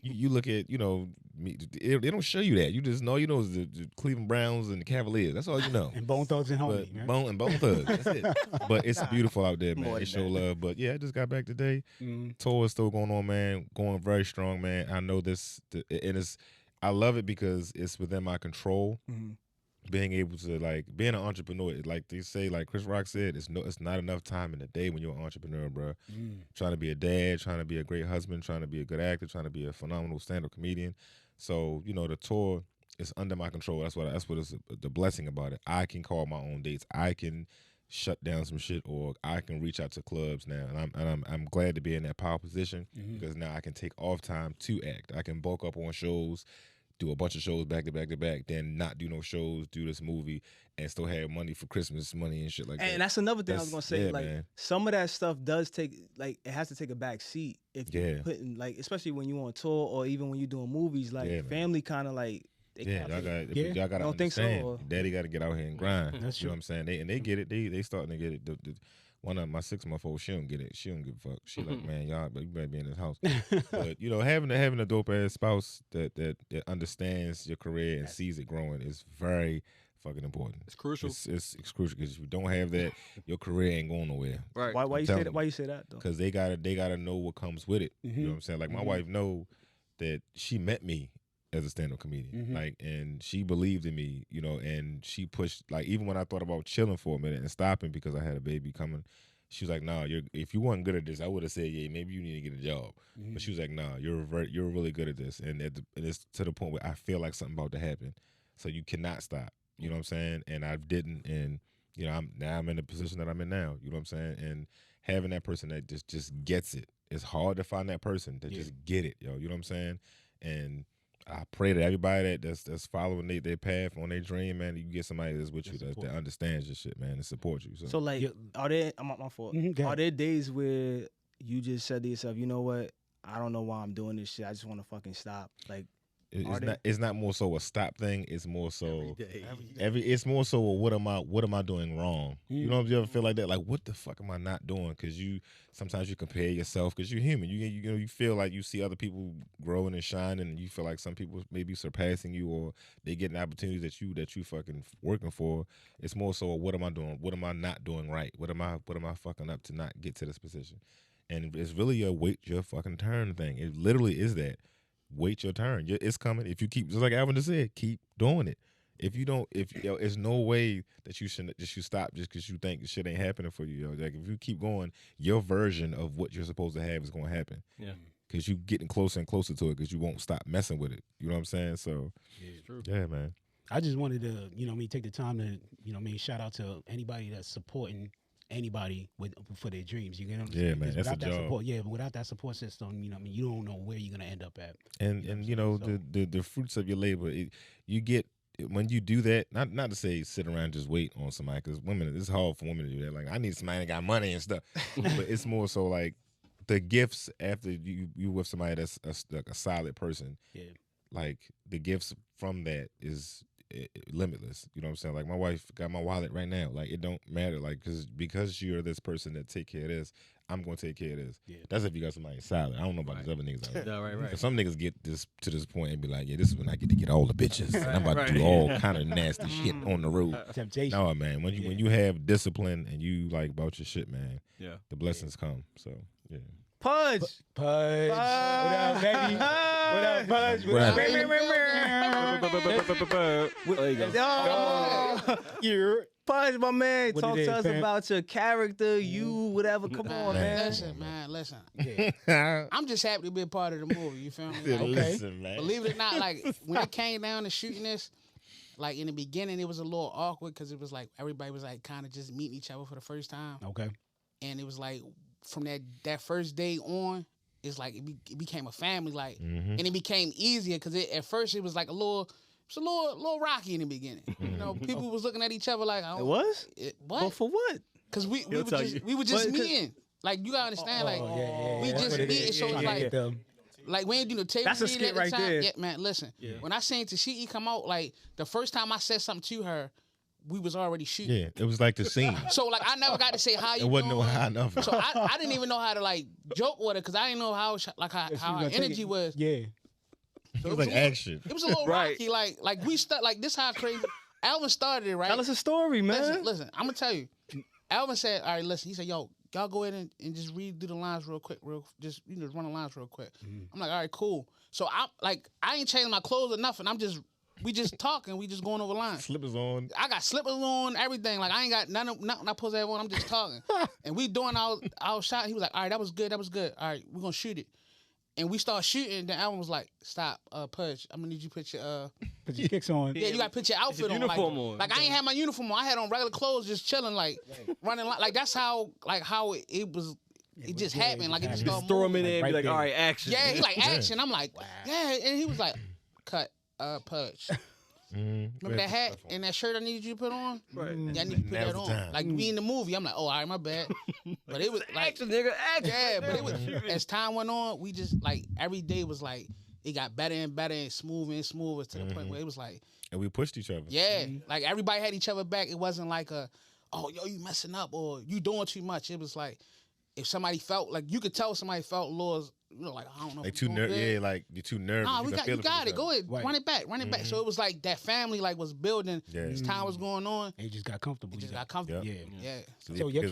[SPEAKER 3] you look at, you know, they don't show you that. You just know, the Cleveland Browns and the Cavaliers. That's all you know.
[SPEAKER 2] And Bone Thugs and Homie.
[SPEAKER 3] Bone Thugs. That's it. But it's beautiful out there, man. They show love. But yeah, I just got back today. Tour is still going on, man. Going very strong, man. I know this, and I love it because it's within my control. Being able to, like, being an entrepreneur, like they say, like Chris Rock said, it's not enough time in the day when you're an entrepreneur, bro. Trying to be a dad, trying to be a great husband, trying to be a good actor, trying to be a phenomenal stand-up comedian. So, you know, the tour is under my control. That's what is the blessing about it. I can call my own dates. I can shut down some shit, or I can reach out to clubs now, and I'm glad to be in that power position because now I can take off time to act. I can bulk up on shows, do a bunch of shows back to back to back, then not do no shows, do this movie, and still have money for Christmas money and shit like that.
[SPEAKER 1] And that's another thing I was gonna say.
[SPEAKER 3] Yeah,
[SPEAKER 1] like,
[SPEAKER 3] man.
[SPEAKER 1] some of that stuff does take, like, it has to take a back seat if you're putting, like, especially when you on tour or even when you're doing movies. Like, family kind of like.
[SPEAKER 3] Y'all got to
[SPEAKER 1] don't think so,
[SPEAKER 3] understand.
[SPEAKER 1] or?
[SPEAKER 3] Daddy got to get out here and grind.
[SPEAKER 2] That's
[SPEAKER 3] you know what I'm saying? They get it. They starting to get it. One of my 6-month-old, she don't get it. She don't give a fuck. She like, man, y'all, but you better be in this house. But, you know, having a dope ass spouse that understands your career and sees it growing is very fucking important.
[SPEAKER 4] It's crucial.
[SPEAKER 3] It's crucial because if you don't have that, your career ain't going nowhere.
[SPEAKER 4] Right.
[SPEAKER 1] Why you say that? Why you say that though?
[SPEAKER 3] Because they gotta know what comes with it. You know what I'm saying? Like my wife know that she met me as a stand-up comedian, like, and she believed in me, you know, and she pushed, like, even when I thought about chilling for a minute and stopping because I had a baby coming, she was like, "Nah, if you weren't good at this, I would have said, yeah, maybe you need to get a job." But she was like, "Nah, you're really good at this," and it's to the point where I feel like something about to happen, so you cannot stop. You know what I'm saying? And I didn't, and you know, I'm in the position that I'm in now. You know what I'm saying? And having that person that just gets it, it's hard to find that person that just get it, yo. You know what I'm saying? And I pray that everybody that's following their path on their dream, man, you get somebody that's with you that understands your shit, man, and supports you. So
[SPEAKER 1] like, are there? I'm not my fault. Are there days where you just said to yourself, you know what? I don't know why I'm doing this shit. I just want to fucking stop. Like,
[SPEAKER 3] it's not more so a stop thing. It's more so it's more so what am I doing wrong? You know, you ever feel like that? Like, what the fuck am I not doing? Because sometimes you compare yourself because you're human. You feel like you see other people growing and shining, and you feel like some people may be surpassing you, or they getting opportunities that you fucking working for. It's more so what am I doing? What am I not doing right? What am I fucking up to not get to this position? And it's really a wait your fucking turn thing. It literally is that. Wait your turn. It's coming. If you keep, just like Alvin just said, keep doing it. If you don't, there's no way that you should stop just because you think shit ain't happening for you. Yo. Like, if you keep going, your version of what you're supposed to have is gonna happen. Yeah. Because you getting closer and closer to it because you won't stop messing with it. You know what I'm saying? So,
[SPEAKER 4] it's true.
[SPEAKER 3] Yeah, man.
[SPEAKER 2] I just wanted to, take the time to, shout out to anybody that's supporting anybody for their dreams. You get
[SPEAKER 3] yeah, man, that's a job.
[SPEAKER 2] Support, but without that support system, you don't know where you're gonna end up at.
[SPEAKER 3] And the fruits of your labor, you get when you do that. Not to say sit around and just wait on somebody, because it's hard for women to do that. Like, I need somebody that got money and stuff, but it's more so like the gifts after you with somebody that's like a solid person. Yeah, like the gifts from that is limitless. You know what I'm saying? Like, my wife got my wallet right now. Like, it don't matter. Like, because you're this person that take care of this, I'm gonna take care of this. Yeah. That's if you got somebody solid. I don't know about these other niggas out there.
[SPEAKER 4] No, right.
[SPEAKER 3] Some niggas get to this point and be like, yeah, this is when I get to get all the bitches. And I'm about to do all kind of nasty shit on the road. Temptation. No, man. When you have discipline and you like about your shit, man, the blessings come. So yeah.
[SPEAKER 1] Pudge.
[SPEAKER 2] What up, baby? What up, Pudge?
[SPEAKER 1] There you go. Pudge, my man, talk to us about your character, whatever. Come on, man.
[SPEAKER 6] Listen. Yeah. I'm just happy to be a part of the movie. You feel me? Like,
[SPEAKER 3] listen, man.
[SPEAKER 6] Believe it or not, like, when it came down to shooting this, like, in the beginning, it was a little awkward because it was like everybody was like kind of just meeting each other for the first time.
[SPEAKER 2] Okay.
[SPEAKER 6] And it was like, from that first day on, it's like it became a family, like, and it became easier because at first it was like a little It's a little rocky in the beginning. You know, people was looking at each other like,
[SPEAKER 1] It was?
[SPEAKER 6] What?
[SPEAKER 1] But for what?
[SPEAKER 6] Because we were just meeting. Like, you gotta understand, we just meeting, so it's like we ain't do no table
[SPEAKER 1] That's a
[SPEAKER 6] reading
[SPEAKER 1] skit
[SPEAKER 6] at the
[SPEAKER 1] right
[SPEAKER 6] time.
[SPEAKER 1] there.
[SPEAKER 6] Yeah, man, listen. Yeah. When I seen Tashiki come out, like, the first time I said something to her, we was already shooting.
[SPEAKER 3] Yeah, it was like the scene.
[SPEAKER 6] So, like, I never got to say how you
[SPEAKER 3] It wasn't
[SPEAKER 6] doing.
[SPEAKER 3] no high enough.
[SPEAKER 6] So I didn't even know how to, like, joke with her because I didn't know how her energy was.
[SPEAKER 2] Yeah.
[SPEAKER 3] It was like action.
[SPEAKER 6] It was a little rocky. Like we like this how crazy. Alvin started it, right?
[SPEAKER 1] Tell us a story, man.
[SPEAKER 6] Listen, I'm gonna tell you. Alvin said, "All right, listen." He said, "Yo, y'all go ahead and just read through the lines real quick, just run the lines real quick." I'm like, "All right, cool." So I ain't changing my clothes or nothing. We just talking. We just going over lines.
[SPEAKER 3] Slippers on.
[SPEAKER 6] I got slippers on, everything. Like, I ain't got nothing I supposed to have on. I'm just talking. And we doing our shot. He was like, "All right, that was good. All right, we're gonna shoot it." And we start shooting. Then Alvin was like, "Stop, Pudge. I'm gonna need you to put your
[SPEAKER 2] kicks on."
[SPEAKER 6] Yeah, you gotta put your outfit on.
[SPEAKER 4] Uniform on.
[SPEAKER 6] Like I ain't had my uniform on. I had on regular clothes, just chilling, like running. Like that's how it was. It just happened. Like it just started
[SPEAKER 4] throw him in
[SPEAKER 6] moving.
[SPEAKER 4] there and be like, all right, action.
[SPEAKER 6] Yeah, he like action. I'm like, yeah, and he was like, cut, Pudge. Remember that hat and that shirt I needed you to put on?
[SPEAKER 4] Right.
[SPEAKER 6] Yeah, I need to put that on.
[SPEAKER 3] Time.
[SPEAKER 6] Like we in the movie, I'm like, oh, all right, my bad. But it was like,
[SPEAKER 4] Action, nigga, action.
[SPEAKER 6] yeah, but it was as time went on, we just like every day was like it got better and better and smoother and smoother to the point where it was like,
[SPEAKER 3] And we pushed each other.
[SPEAKER 6] yeah, like everybody had each other back. It wasn't like oh, yo, you messing up or you doing too much. It was like if somebody felt like you could tell somebody felt a little, like I don't know,
[SPEAKER 3] Like too nervous. Yeah, like you're too nervous.
[SPEAKER 6] Nah,
[SPEAKER 3] you
[SPEAKER 6] you got it. Go ahead, run it back. So it was like that family like was building. As time was going on,
[SPEAKER 2] And you just got comfortable.
[SPEAKER 6] it just got comfortable.
[SPEAKER 2] Yeah.
[SPEAKER 6] Yeah.
[SPEAKER 2] So your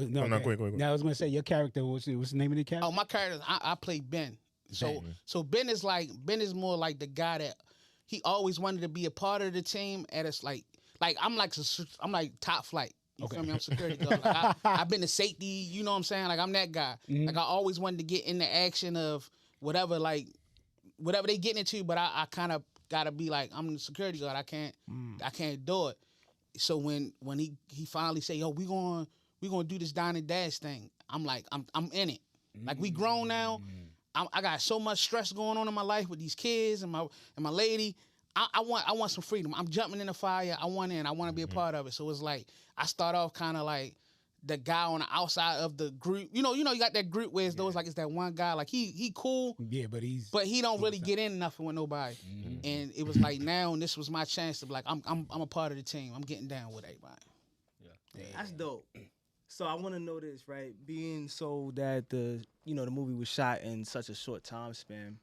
[SPEAKER 2] no,
[SPEAKER 3] go ahead.
[SPEAKER 2] Now I was gonna say your character. What's the name of the character?
[SPEAKER 6] Oh, my character, I play Ben. So Ben is more like the guy that he always wanted to be a part of the team. At us like I'm like top flight. You feel me? I'm security guard. Like I've been a safety. You know what I'm saying? Like I'm that guy. Like I always wanted to get in the action of whatever they getting into. But I kind of gotta be like I'm the security guard. I can't do it. So when he finally say, yo, we gonna do this dine and dash thing. I'm like I'm in it. Like we grown now. I got so much stress going on in my life with these kids and my lady. I want some freedom. I'm jumping in the fire. I want in. I want to be a part of it. So it's like I start off kind of like the guy on the outside of the group. You know, you got that group where it's those like it's that one guy like he cool.
[SPEAKER 2] Yeah, but
[SPEAKER 6] he don't really get in nothing with nobody. And it was like now, and this was my chance to be like I'm a part of the team. I'm getting down with everybody.
[SPEAKER 1] Yeah. That's dope. So I want to know this, right? Being so that the movie was shot in such a short time span,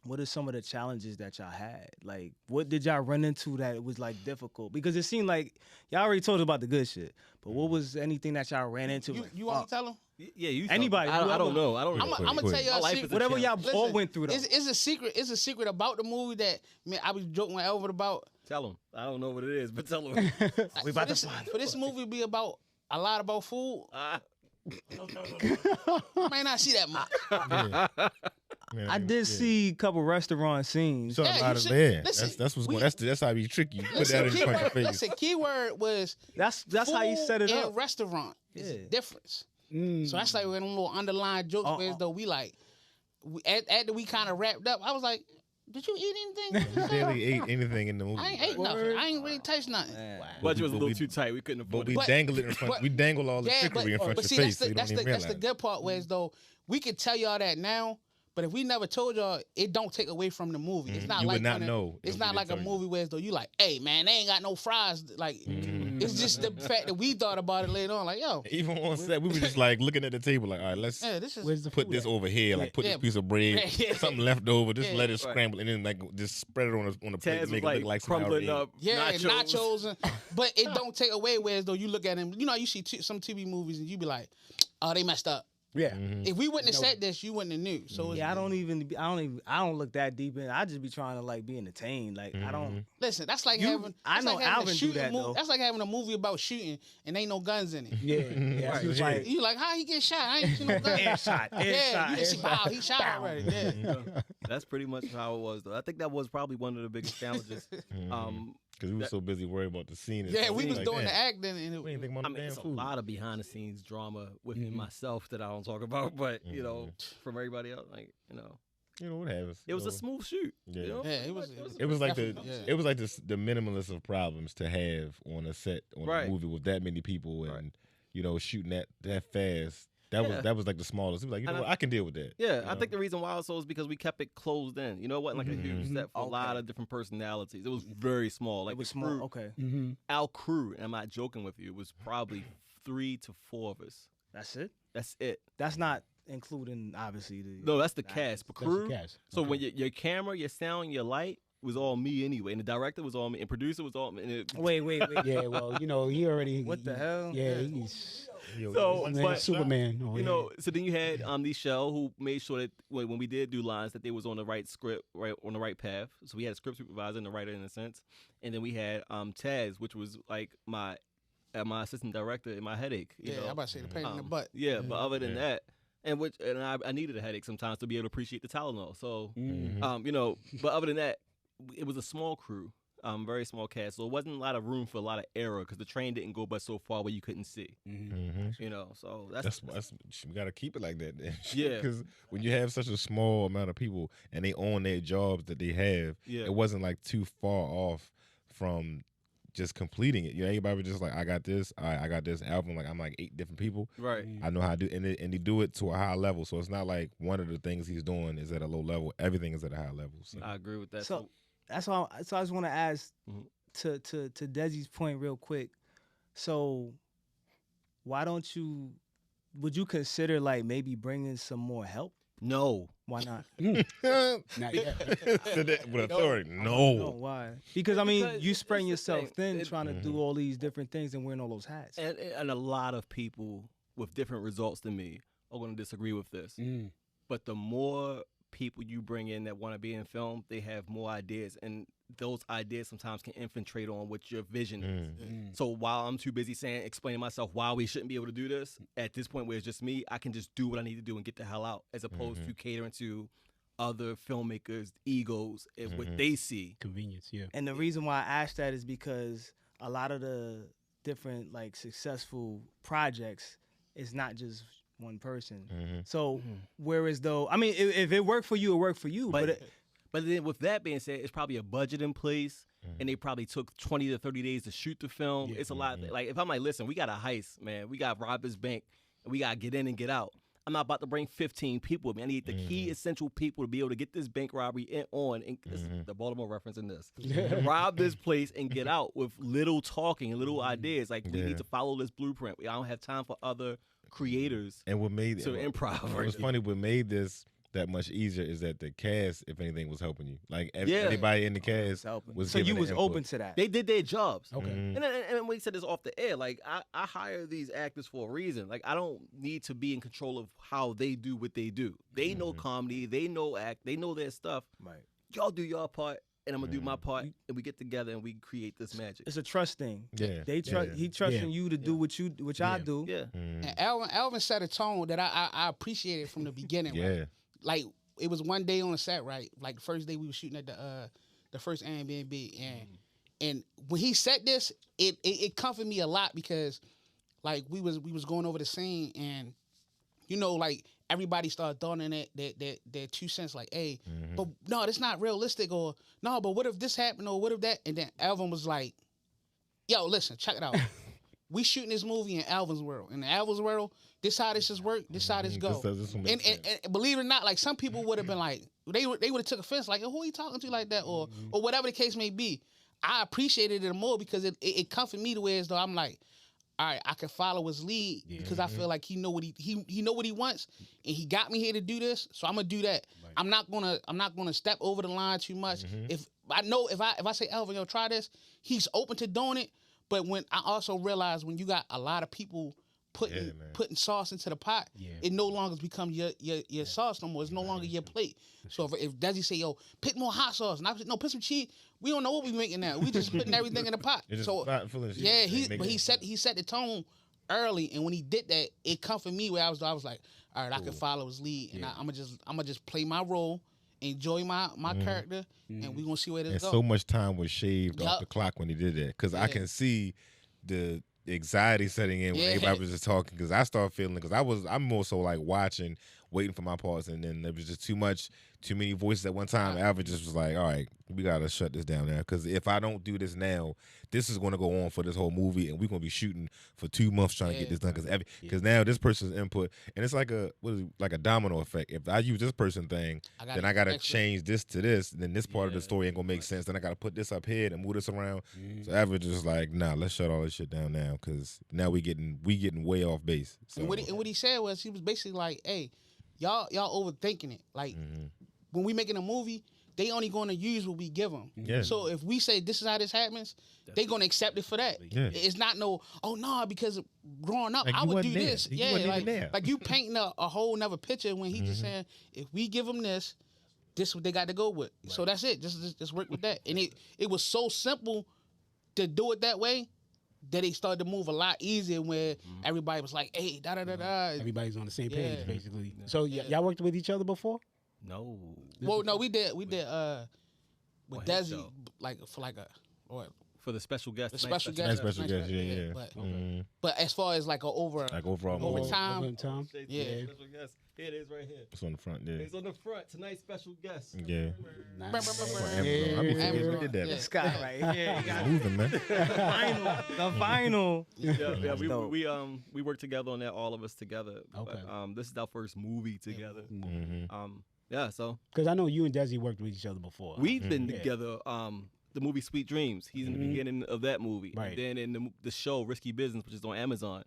[SPEAKER 1] what are some of the challenges that y'all had? Like, what did y'all run into that was like difficult? Because it seemed like y'all already told us about the good shit, but what was anything that y'all ran into?
[SPEAKER 6] You want me to tell them?
[SPEAKER 4] Yeah, you.
[SPEAKER 1] Anybody?
[SPEAKER 4] I don't know. I'm
[SPEAKER 6] gonna tell y'all a secret.
[SPEAKER 1] Whatever y'all all went through. Though.
[SPEAKER 6] It's a secret. It's a secret about the movie that I was joking with Alvin about.
[SPEAKER 4] Tell him. I don't know what it is, but tell him.
[SPEAKER 1] We about to find.
[SPEAKER 6] For this movie, be about a lot about food. May not see that much.
[SPEAKER 1] I did see a couple restaurant scenes.
[SPEAKER 3] So a lot of that's what's going. That's how you trick you. Put that in front of your face.
[SPEAKER 6] Listen, keyword was
[SPEAKER 1] that's how you set it up.
[SPEAKER 6] And restaurant is a difference. So that's like when them little underlying jokes where though we like after we kind of wrapped up, I was like, did you eat anything?
[SPEAKER 3] You barely ate anything in the movie.
[SPEAKER 6] I ain't ate nothing. I ain't really taste nothing.
[SPEAKER 4] Budget was a little too tight. We couldn't afford it.
[SPEAKER 3] But we dangle it in front. We dangle all the trickery in front of your face.
[SPEAKER 6] That's the good part. Whereas though we could tell y'all that now. But if we never told y'all, it don't take away from the movie. It's not
[SPEAKER 3] you
[SPEAKER 6] like
[SPEAKER 3] would not know.
[SPEAKER 6] It's not like a movie where though you like, hey man, they ain't got no fries. Like it's just the fact that we thought about it later on. Like yo,
[SPEAKER 3] even on set, we were just like looking at the table, like, all right, let's put this over here, like put this piece of bread, something left over, just let it scramble, and then like just spread it on a plate,
[SPEAKER 4] Taz
[SPEAKER 3] make it look like
[SPEAKER 4] crumbling up.
[SPEAKER 6] Yeah, nachos. But it don't take away. Whereas though you look at him, you see some TV movies and you be like, oh, they messed up.
[SPEAKER 2] Yeah.
[SPEAKER 6] If we wouldn't have said this, you wouldn't have knew. So
[SPEAKER 1] I don't look that deep in. I just be trying to like be entertained. Like I don't
[SPEAKER 6] listen. That's like having.
[SPEAKER 1] I know Alvin do that though.
[SPEAKER 6] That's like having a movie about shooting and ain't no guns in it.
[SPEAKER 2] Yeah.
[SPEAKER 1] Right.
[SPEAKER 6] Like, you like how he get shot? I ain't seen no guns.
[SPEAKER 1] Air shot.
[SPEAKER 6] Wow, he shot already. Yeah.
[SPEAKER 4] That's pretty much how it was though. I think that was probably one of the biggest challenges.
[SPEAKER 3] Because we were so busy worrying about the scene.
[SPEAKER 6] Yeah, we was doing the acting, and
[SPEAKER 3] we ain't think about
[SPEAKER 4] it's a lot of behind the scenes drama within myself that I don't talk about, but you know, from everybody else, like
[SPEAKER 3] You know what happens.
[SPEAKER 4] It was a smooth shoot.
[SPEAKER 3] Yeah,
[SPEAKER 4] you know?
[SPEAKER 3] It was like the minimalist of problems to have on a set on a movie with that many people and shooting that fast. That was like the smallest. It was like, I can deal with that.
[SPEAKER 4] Yeah, I think the reason why also is because we kept it closed in. You know, it wasn't like a huge set for a lot of different personalities. It was very small. Like
[SPEAKER 1] it was small. Okay.
[SPEAKER 4] Our crew, and I'm not joking with you, it was probably 3 to 4 of us.
[SPEAKER 1] That's it.
[SPEAKER 4] That's it.
[SPEAKER 1] That's not including obviously
[SPEAKER 4] that's the cast. But crew. So
[SPEAKER 2] okay.
[SPEAKER 4] when your camera, your sound, your light was all me anyway, and the director was all me, and producer was all me. And
[SPEAKER 1] wait.
[SPEAKER 2] Yeah, well, he already.
[SPEAKER 1] What the hell?
[SPEAKER 2] Yeah, he's.
[SPEAKER 1] Superman.
[SPEAKER 4] So then you had Nichelle, who made sure that when we did do lines, that they was on the right script, right on the right path. So we had a script supervisor and a writer in a sense, and then we had Taz, which was like my assistant director and my headache. You know?
[SPEAKER 6] I'm about to say the pain in the butt.
[SPEAKER 4] Yeah, but other than that. And I needed a headache sometimes to be able to appreciate the Tylenol. So, but other than that, it was a small crew, very small cast. So it wasn't a lot of room for a lot of error because the train didn't go but so far where you couldn't see. So that's
[SPEAKER 3] we got to keep it like that then.
[SPEAKER 4] Yeah.
[SPEAKER 3] Because when you have such a small amount of people and they own their jobs that they have, it wasn't like too far off from just completing it. Everybody was just like, I got this album. Like I'm like 8 different people.
[SPEAKER 4] Right.
[SPEAKER 3] I know how to do it. And they do it to a high level. So it's not like one of the things he's doing is at a low level. Everything is at a high level. So.
[SPEAKER 4] I agree with that.
[SPEAKER 1] So that's why. So I just want to ask to Desi's point real quick. So why don't you? Would you consider like maybe bringing some more help?
[SPEAKER 4] No.
[SPEAKER 1] Why not?
[SPEAKER 2] Not yet.
[SPEAKER 3] With authority, no.
[SPEAKER 1] Why? Because you spreading yourself thin trying to do all these different things and wearing all those hats.
[SPEAKER 4] And a lot of people with different results than me are going to disagree with this. But the more people you bring in that want to be in film, they have more ideas, and those ideas sometimes can infiltrate on what your vision is. So while I'm too busy explaining myself why we shouldn't be able to do this, at this point where it's just me, I can just do what I need to do and get the hell out, as opposed to catering to other filmmakers' egos and what they see.
[SPEAKER 2] Convenience, yeah.
[SPEAKER 1] And the reason why I asked that is because a lot of the different like successful projects is not just one person. So whereas though, if it worked for you, it worked for you. But
[SPEAKER 4] then with that being said, it's probably a budget in place, and they probably took 20 to 30 days to shoot the film. Yeah. It's a lot. Like if I'm like, listen, we got a heist, man. We got to rob this bank, and we got to get in and get out. I'm not about to bring 15 people with me. I need the key essential people to be able to get this bank robbery on. And this is the Baltimore reference in this. Rob this place and get out with little talking and little ideas. Like we need to follow this blueprint. I don't have time for other creators
[SPEAKER 3] and what made
[SPEAKER 4] to improv.
[SPEAKER 3] It was funny. What made this that much easier is that the cast, if anything, was helping you. Like everybody in the cast was.
[SPEAKER 1] So you was
[SPEAKER 3] input.
[SPEAKER 1] open to that.
[SPEAKER 4] They did their jobs.
[SPEAKER 2] Okay.
[SPEAKER 4] And we said this off the air. Like I hire these actors for a reason. Like I don't need to be in control of how they do what they do. They know comedy. They know act. They know their stuff.
[SPEAKER 1] Right.
[SPEAKER 4] Y'all do your part, and I'm gonna do my part, and we get together and we create this magic.
[SPEAKER 1] It's a trust thing.
[SPEAKER 3] Yeah.
[SPEAKER 1] They trust. He trusting you to do what I do.
[SPEAKER 4] Yeah.
[SPEAKER 6] And Alvin set a tone that I appreciated from the beginning.
[SPEAKER 3] Yeah.
[SPEAKER 6] Right? Like it was one day on the set, right? Like the first day we were shooting at the first Airbnb, and when he said this, it comforted me a lot because like we was going over the scene and like everybody started throwing in their 2 cents, like, hey, but no, that's not realistic, or no, but what if this happened, or what if that? And then Alvin was like, yo, listen, check it out. We shooting this movie in Alvin's world. In Alvin's world, this how this is work, this how this go. And believe it or not, like some people would have been like, they would have took offense, like, who are you talking to like that, or whatever the case may be. I appreciated it more because it comforted me to where as though I'm like, all right, I can follow his lead because I feel like he know what he know what he wants, and he got me here to do this, so I'm gonna do that. Right. I'm not gonna step over the line too much. If I say, Alvin, yo, try this, he's open to doing it. But when I also realize when you got a lot of people putting sauce into the pot, it no longer becomes your sauce no more. It's no longer your plate. So if Desi say, yo, put more hot sauce, and I say, no, put some cheese. We don't know what we making now. We just putting everything in the pot. So he set the tone early, and when he did that, it comforted me where I was like, all right, I can follow his lead, and I'm gonna just play my role, enjoy my character, and we gonna see where this goes.
[SPEAKER 3] And so much time was shaved off the clock when he did that, because I can see the anxiety setting in when everybody was just talking, because I started feeling, because I'm more so like watching waiting for my parts, and then there was just too many voices at one time. Alvin just was like, all right, we gotta shut this down now, because if I don't do this now, this is gonna go on for this whole movie, and we're gonna be shooting for 2 months trying to get this done, because now this person's input, and it's like a domino effect. If I use this person thing, then I gotta change this to this, and then this part of the story ain't gonna make sense. Then I gotta put this up here and move this around. So Alvin just like, nah, let's shut all this shit down now, because now we getting way off base. So.
[SPEAKER 6] And what he said was, he was basically like, hey, y'all overthinking it. Like, when we making a movie, they only going to use what we give them. Yeah. So if we say this is how this happens, they going to accept it for that. Yeah. It's not because growing up, like I would do this. Like you painting a whole nother picture when he just saying, if we give them this is what they got to go with. Right. So that's it. Just work with that. And it was so simple to do it that way that they started to move a lot easier when everybody was like, hey, da-da-da-da.
[SPEAKER 2] Everybody's on the same page, basically. Yeah. So y'all worked with each other before?
[SPEAKER 4] No.
[SPEAKER 6] Well, no, we did with Desi,
[SPEAKER 4] for the special guest.
[SPEAKER 6] The special guest.
[SPEAKER 3] Yeah.
[SPEAKER 6] But as far as like overall time.
[SPEAKER 4] Yeah. Special guest. Here it is right here.
[SPEAKER 3] It's on the front there.
[SPEAKER 4] It's on the front. Tonight's special guest.
[SPEAKER 3] Yeah.
[SPEAKER 6] Nice.
[SPEAKER 3] We did that.
[SPEAKER 1] The sky right here.
[SPEAKER 3] It's moving, man.
[SPEAKER 1] The vinyl.
[SPEAKER 4] Yeah, we worked together on that, all of us together.
[SPEAKER 2] Okay.
[SPEAKER 4] But, this is our first movie together. Yeah, so.
[SPEAKER 2] Because I know you and Desi worked with each other before.
[SPEAKER 4] We've been together. The movie Sweet Dreams. He's in the beginning of that movie. Right. And then in the show Risky Business, which is on Amazon,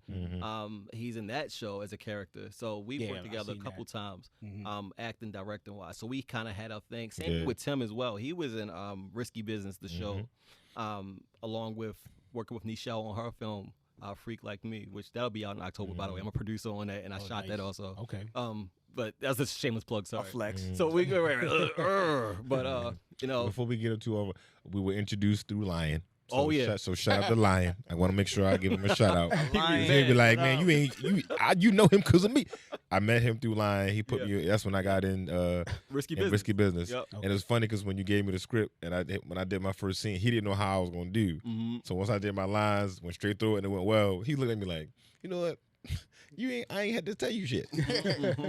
[SPEAKER 4] he's in that show as a character. So we've worked together a couple times, acting, directing wise. So we kind of had our thing. Same thing with Tim as well. He was in Risky Business, the show, along with working with Nichelle on her film Freak Like Me, which that'll be out in October. By the way, I'm a producer on that, and I shot that also.
[SPEAKER 2] Okay.
[SPEAKER 4] But that's a shameless plug. Sorry.
[SPEAKER 1] A flex.
[SPEAKER 4] So we go but
[SPEAKER 3] before we get into we were introduced through Lion.
[SPEAKER 4] So
[SPEAKER 3] so shout out to Lion. I want to make sure I give him a shout out. He'll be like, man, you know him because of me. I met him through Lion. He put me. That's when I got in Risky Business. Yep. And it was funny because when you gave me the script and when I did my first scene, he didn't know how I was gonna do. So once I did my lines, went straight through it and it went well. He looked at me like, you know what? I ain't had to tell you shit.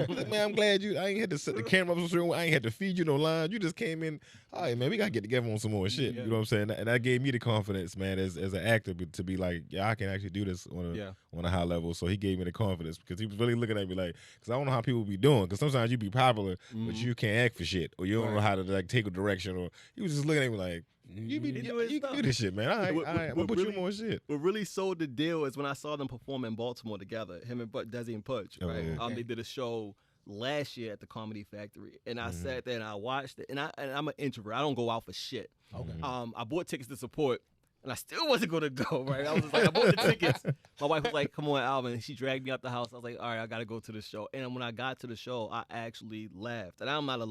[SPEAKER 3] Like, man, I'm glad I ain't had to set the camera up a certain way. I ain't had to feed you no lines. You just came in. All right, man, we gotta get together on some more shit. You know what I'm saying? And that gave me the confidence, man, as an actor to be like, I can actually do this on a high level. So he gave me the confidence because he was really looking at me like, because I don't know how people be doing. Because sometimes you be popular, but you can't act for shit, or you don't know how to like take a direction. Or he was just looking at me like, you can do this shit, man. All right, I'm gonna put you more shit.
[SPEAKER 4] What really sold the deal is when I saw them perform in Baltimore together, him and Desi and Pudge. Right? They did a show last year at the Comedy Factory, and I sat there and I watched it. And I'm an introvert. I don't go out for shit. Okay. I bought tickets to support, and I still wasn't gonna go. Right? I was just like, I bought the tickets. My wife was like, "Come on, Alvin." And she dragged me out the house. I was like, "All right, I gotta go to the show." And when I got to the show, I actually laughed, and I'm not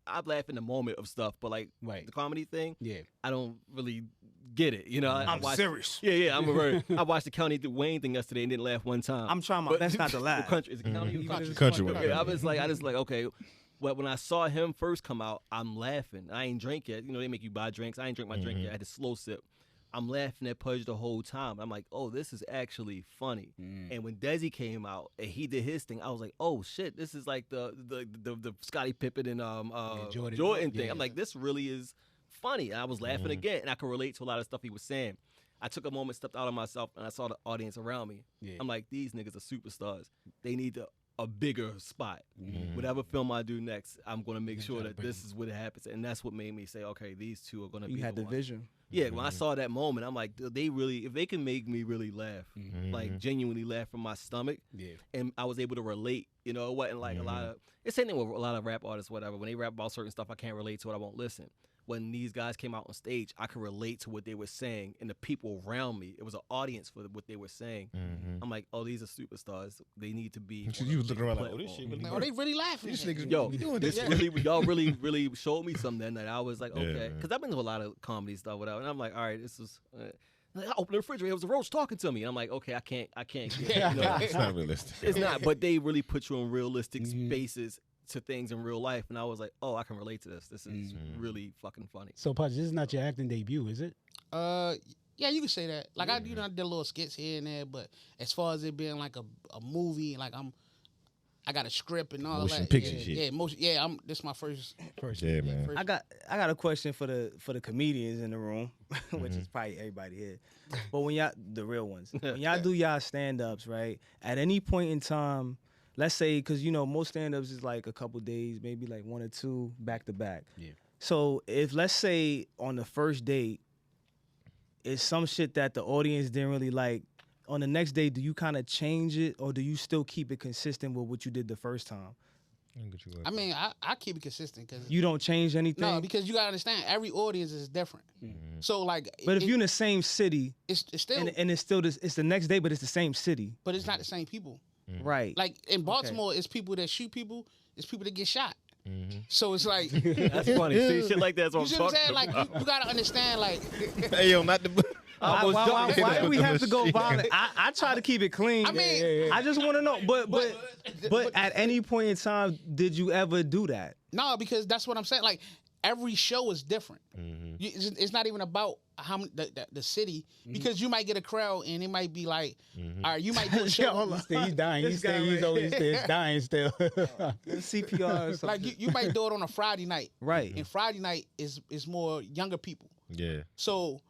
[SPEAKER 4] I laugh in the moment of stuff, but the comedy thing, I don't really get it. You know,
[SPEAKER 1] I'm serious.
[SPEAKER 4] Yeah, I watched the County Wayne thing yesterday and didn't laugh one time.
[SPEAKER 1] I'm trying my best not to laugh.
[SPEAKER 4] Country, is it County?
[SPEAKER 3] Country.
[SPEAKER 4] Yeah, I just like, okay. But when I saw him first come out, I'm laughing. I ain't drink yet. You know, they make you buy drinks. I ain't drink my drink yet. I had a slow sip. I'm laughing at Pudge the whole time. I'm like, oh, this is actually funny. And when Desi came out and he did his thing, I was like, oh shit, this is like the Scottie Pippen and Jordan thing. I'm like, this really is funny. And I was laughing again, and I could relate to a lot of stuff he was saying. I took a moment, stepped out of myself, and I saw the audience around me. I'm like, these niggas are superstars. They need a bigger spot. Whatever film I do next, I'm going to make sure that this is what happens. And that's what made me say, okay, these two are going to be.
[SPEAKER 1] You had the vision.
[SPEAKER 4] Yeah, when I saw that moment, I'm like, if they can make me really laugh, like genuinely laugh from my stomach, and I was able to relate, you know, it wasn't like a lot of, it's the same thing with a lot of rap artists, whatever. When they rap about certain stuff, I can't relate to it, I won't listen. When these guys came out on stage, I could relate to what they were saying, and the people around me, it was an audience for what they were saying. I'm like, oh, these are superstars. They need to be.
[SPEAKER 3] You was looking around like, oh, this shit really.
[SPEAKER 6] Oh, they really laughing.
[SPEAKER 3] These niggas
[SPEAKER 4] yo,
[SPEAKER 3] doing
[SPEAKER 4] this y'all really showed me something that night. I was like, okay, because I've been to a lot of comedy stuff, whatever, and I'm like, all right, this is. I opened the refrigerator. It was a roach talking to me. And I'm like, okay, I can't. You know,
[SPEAKER 3] it's not realistic.
[SPEAKER 4] It's not, but they really put you in realistic spaces to things in real life, and I was like, oh, I can relate to this. This is really fucking funny.
[SPEAKER 2] So, Pudge, this is not your acting debut, is it?
[SPEAKER 6] Yeah, you can say that. Like I did little skits here and there, but as far as it being like a movie, like I got a script and all
[SPEAKER 3] motion
[SPEAKER 6] that.
[SPEAKER 3] Picture shit.
[SPEAKER 6] Yeah, motion. Yeah, this is my first.
[SPEAKER 3] Yeah, man.
[SPEAKER 1] I got a question for the comedians in the room, which is probably everybody here. But when y'all, the real ones, when y'all do y'all stand-ups, right? At any point in time, let's say, because most stand-ups is like a couple days, maybe like 1 or 2 back to back.
[SPEAKER 2] Yeah.
[SPEAKER 1] So if let's say on the first date, it's some shit that the audience didn't really like. On the next day, do you kind of change it, or do you still keep it consistent with what you did the first time?
[SPEAKER 6] I mean, I keep it consistent because
[SPEAKER 1] you don't change anything.
[SPEAKER 6] No, because you gotta understand every audience is different. So like,
[SPEAKER 1] but if you're in the same city,
[SPEAKER 6] it's still
[SPEAKER 1] and it's still it's the next day, but it's the same city.
[SPEAKER 6] But it's not the same people,
[SPEAKER 1] right?
[SPEAKER 6] Like in Baltimore, it's people that shoot people, it's people that get shot. So it's like
[SPEAKER 4] that's funny. See, shit like that's what
[SPEAKER 6] I'm
[SPEAKER 4] talking
[SPEAKER 6] saying.
[SPEAKER 4] about.
[SPEAKER 6] Like you gotta understand. Like,
[SPEAKER 3] hey yo, not the.
[SPEAKER 1] Why do we have to go violent? I try to keep it clean.
[SPEAKER 6] I mean,
[SPEAKER 1] I just want to know. But at any point in time, did you ever do that?
[SPEAKER 6] No, because that's what I'm saying. Like every show is different. It's not even about how the city, because you might get a crowd and it might be like, all right, you might do a show.
[SPEAKER 2] He's dying. He's dying still.
[SPEAKER 1] CPR or something.
[SPEAKER 6] Like you might do it on a Friday night,
[SPEAKER 1] right?
[SPEAKER 6] And Friday night is more younger people.
[SPEAKER 3] Yeah.
[SPEAKER 6] So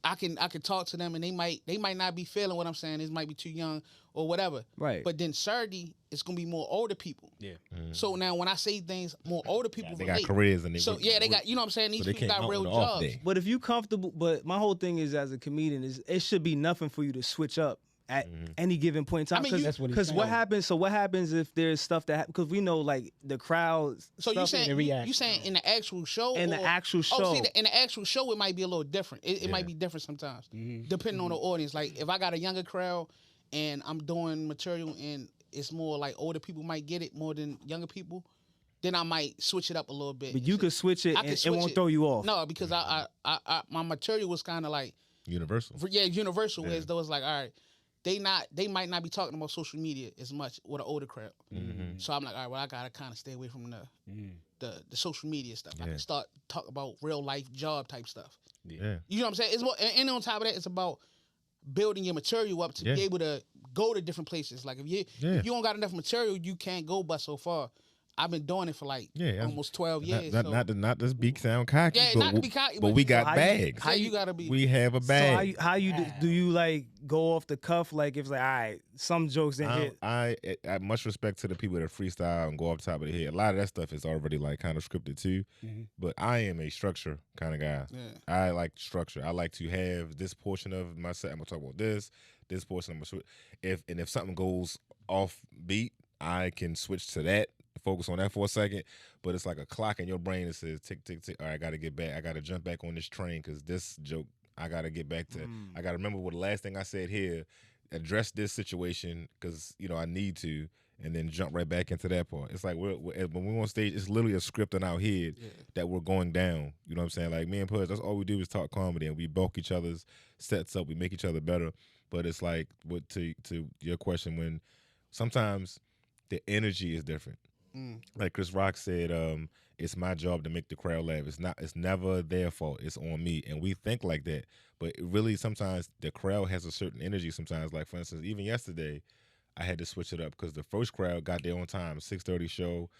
[SPEAKER 6] I can talk to them and they might not be feeling what I'm saying. It might be too young or whatever.
[SPEAKER 1] Right.
[SPEAKER 6] But then Saturday it's gonna be more older people.
[SPEAKER 2] Yeah.
[SPEAKER 6] So now when I say things, more older people
[SPEAKER 3] they got careers and
[SPEAKER 6] they got what I'm saying. These people got real jobs.
[SPEAKER 1] But if you comfortable, but my whole thing is as a comedian is it should be nothing for you to switch up at any given point in time.
[SPEAKER 6] I mean,
[SPEAKER 1] because what happens? So what happens if there's stuff that because we know like the crowds.
[SPEAKER 6] So you saying in the actual show?
[SPEAKER 1] In the actual show.
[SPEAKER 6] Oh, see, in the actual show it might be a little different. It might be different sometimes depending on the audience. Like if I got a younger crowd and I'm doing material and it's more like older people might get it more than younger people, then I might switch it up a little bit.
[SPEAKER 1] But you could switch it and it won't throw you off.
[SPEAKER 6] No, because I my material was kind of like
[SPEAKER 3] universal.
[SPEAKER 6] Yeah, universal. Whereas though it's like, all right, they might not be talking about social media as much with an older crowd. So I'm like, all right, well, I gotta kind of stay away from the social media stuff. I can start talk about real life job type stuff.
[SPEAKER 3] Yeah,
[SPEAKER 6] you know what I'm saying? It's more, and on top of that, it's about building your material up to be able to go to different places. Like if you don't got enough material, you can't go but so far. I've been doing it for like almost 12 years.
[SPEAKER 3] Not this big sound cocky.
[SPEAKER 6] Yeah, not to be cocky.
[SPEAKER 3] But we got bags.
[SPEAKER 6] How you gotta be?
[SPEAKER 3] We have a bag.
[SPEAKER 1] So how you do you like go off the cuff? Like if it's like, all right, some jokes in here.
[SPEAKER 3] I much respect to the people that freestyle and go off the top of the head. A lot of that stuff is already like kind of scripted too. But I am a structure kind of guy. Yeah. I like structure. I like to have this portion of my set. I'm gonna talk about this portion. I'm gonna if something goes off beat, I can switch to that. Focus on that for a second, but it's like a clock in your brain that says tick, tick, tick. All right, I got to get back. I got to jump back on this train because this joke, I got to get back to. I got to remember what the last thing I said here, address this situation because, I need to, and then jump right back into that part. It's like when we're on stage, it's literally a script in our head that we're going down. You know what I'm saying? Like me and Pudge, that's all we do is talk comedy and we bulk each other's sets up. We make each other better. But it's like, to your question, when sometimes the energy is different. Like Chris Rock said, it's my job to make the crowd laugh. It's never their fault. It's on me. And we think like that. But really sometimes the crowd has a certain energy sometimes. Like for instance, even yesterday, I had to switch it up because the first crowd got there on time, 6:30 show.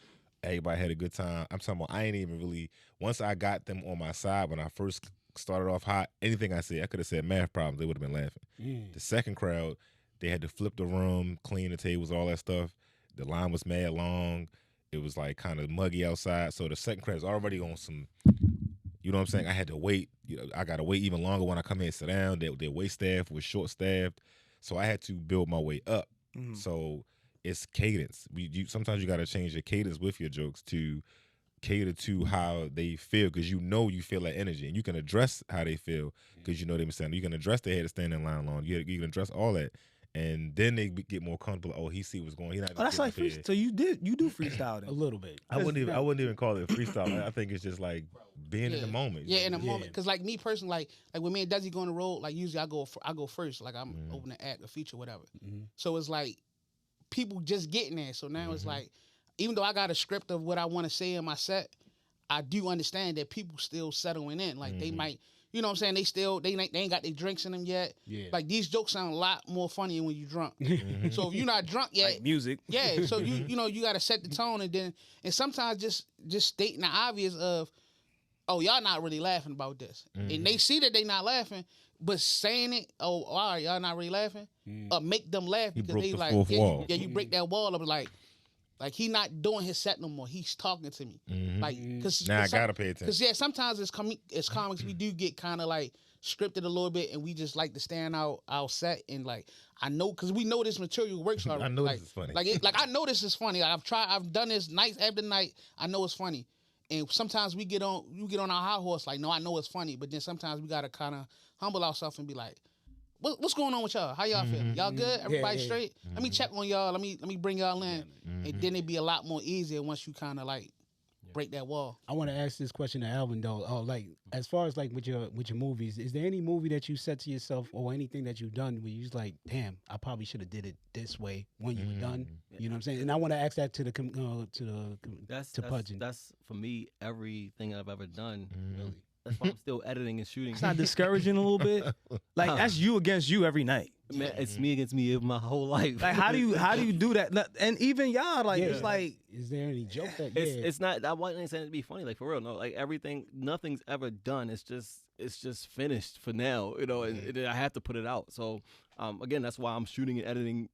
[SPEAKER 3] Everybody had a good time. I'm talking about I ain't even really, once I got them on my side when I first started off hot, anything I said, I could have said math problems, they would have been laughing. The second crowd, they had to flip the room, clean the tables, all that stuff. The line was mad long. It was like kind of muggy outside. So the second crowd is already on some, you know what I'm saying? I had to wait. I got to wait even longer when I come here and sit down. Their wait staff was short-staffed. So I had to build my way up. So it's cadence. Sometimes you got to change your cadence with your jokes to cater to how they feel because you feel that energy. And you can address how they feel because they've been standing. You can address they had to stand in line long. You can address all that. And then they get more comfortable. Oh, he see what's going.
[SPEAKER 1] That's like freestyle. So you do freestyle then.
[SPEAKER 2] A little bit.
[SPEAKER 3] I wouldn't even call it freestyle. I think it's just like being in the moment.
[SPEAKER 6] Yeah, in the moment. Because like me personally, like when me and Desi go on the road, like usually I go first. Like I'm opening an act, a feature, whatever. So it's like people just getting there. So now it's like even though I got a script of what I want to say in my set, I do understand that people still settling in. Like they might you know what I'm saying, they ain't got their drinks in them yet. Yeah. Like these jokes sound a lot more funny when you drunk. So if you're not drunk yet,
[SPEAKER 1] like music.
[SPEAKER 6] Yeah. So you know you got to set the tone, and sometimes just stating the obvious of, oh, y'all not really laughing about this, and they see that they not laughing, but saying it, oh, all right, y'all not really laughing, make them laugh because they like, yeah, you break that wall up like he not doing his set no more. He's talking to me. Like, cause
[SPEAKER 3] I gotta pay attention.
[SPEAKER 6] Cause yeah, sometimes as comics, we do get kind of like scripted a little bit, and we just like to stand out our set and like I know cause we know this material works already.
[SPEAKER 3] I know
[SPEAKER 6] like,
[SPEAKER 3] this is funny.
[SPEAKER 6] Like I know this is funny. Like, I've done this night after night. I know it's funny. And sometimes you get on our high horse like, no, I know it's funny, but then sometimes we gotta kind of humble ourselves and be like, what's going on with y'all? How y'all feel? Y'all good? Everybody straight? Let me check on y'all. Let me bring y'all in, and then it'd be a lot more easier once you kind of like break that wall.
[SPEAKER 2] I want to ask this question to Alvin though. Like as far as like with your movies, is there any movie that you said to yourself or anything that you've done where you was like, damn, I probably should have did it this way when you were done? You know what I'm saying? And I want to ask that to Pudge.
[SPEAKER 4] That's for me everything I've ever done. Really. That's why I'm still editing and shooting.
[SPEAKER 1] It's not discouraging a little bit. Like that's you against you every night.
[SPEAKER 4] Man, it's me against me my whole life.
[SPEAKER 1] Like how do you do that? And even y'all, like it's like,
[SPEAKER 2] is there any joke that?
[SPEAKER 4] It's not. I wasn't saying it to be funny. Like for real, no. Like nothing's ever done. It's just finished for now. You know, and I have to put it out. So again, that's why I'm shooting and editing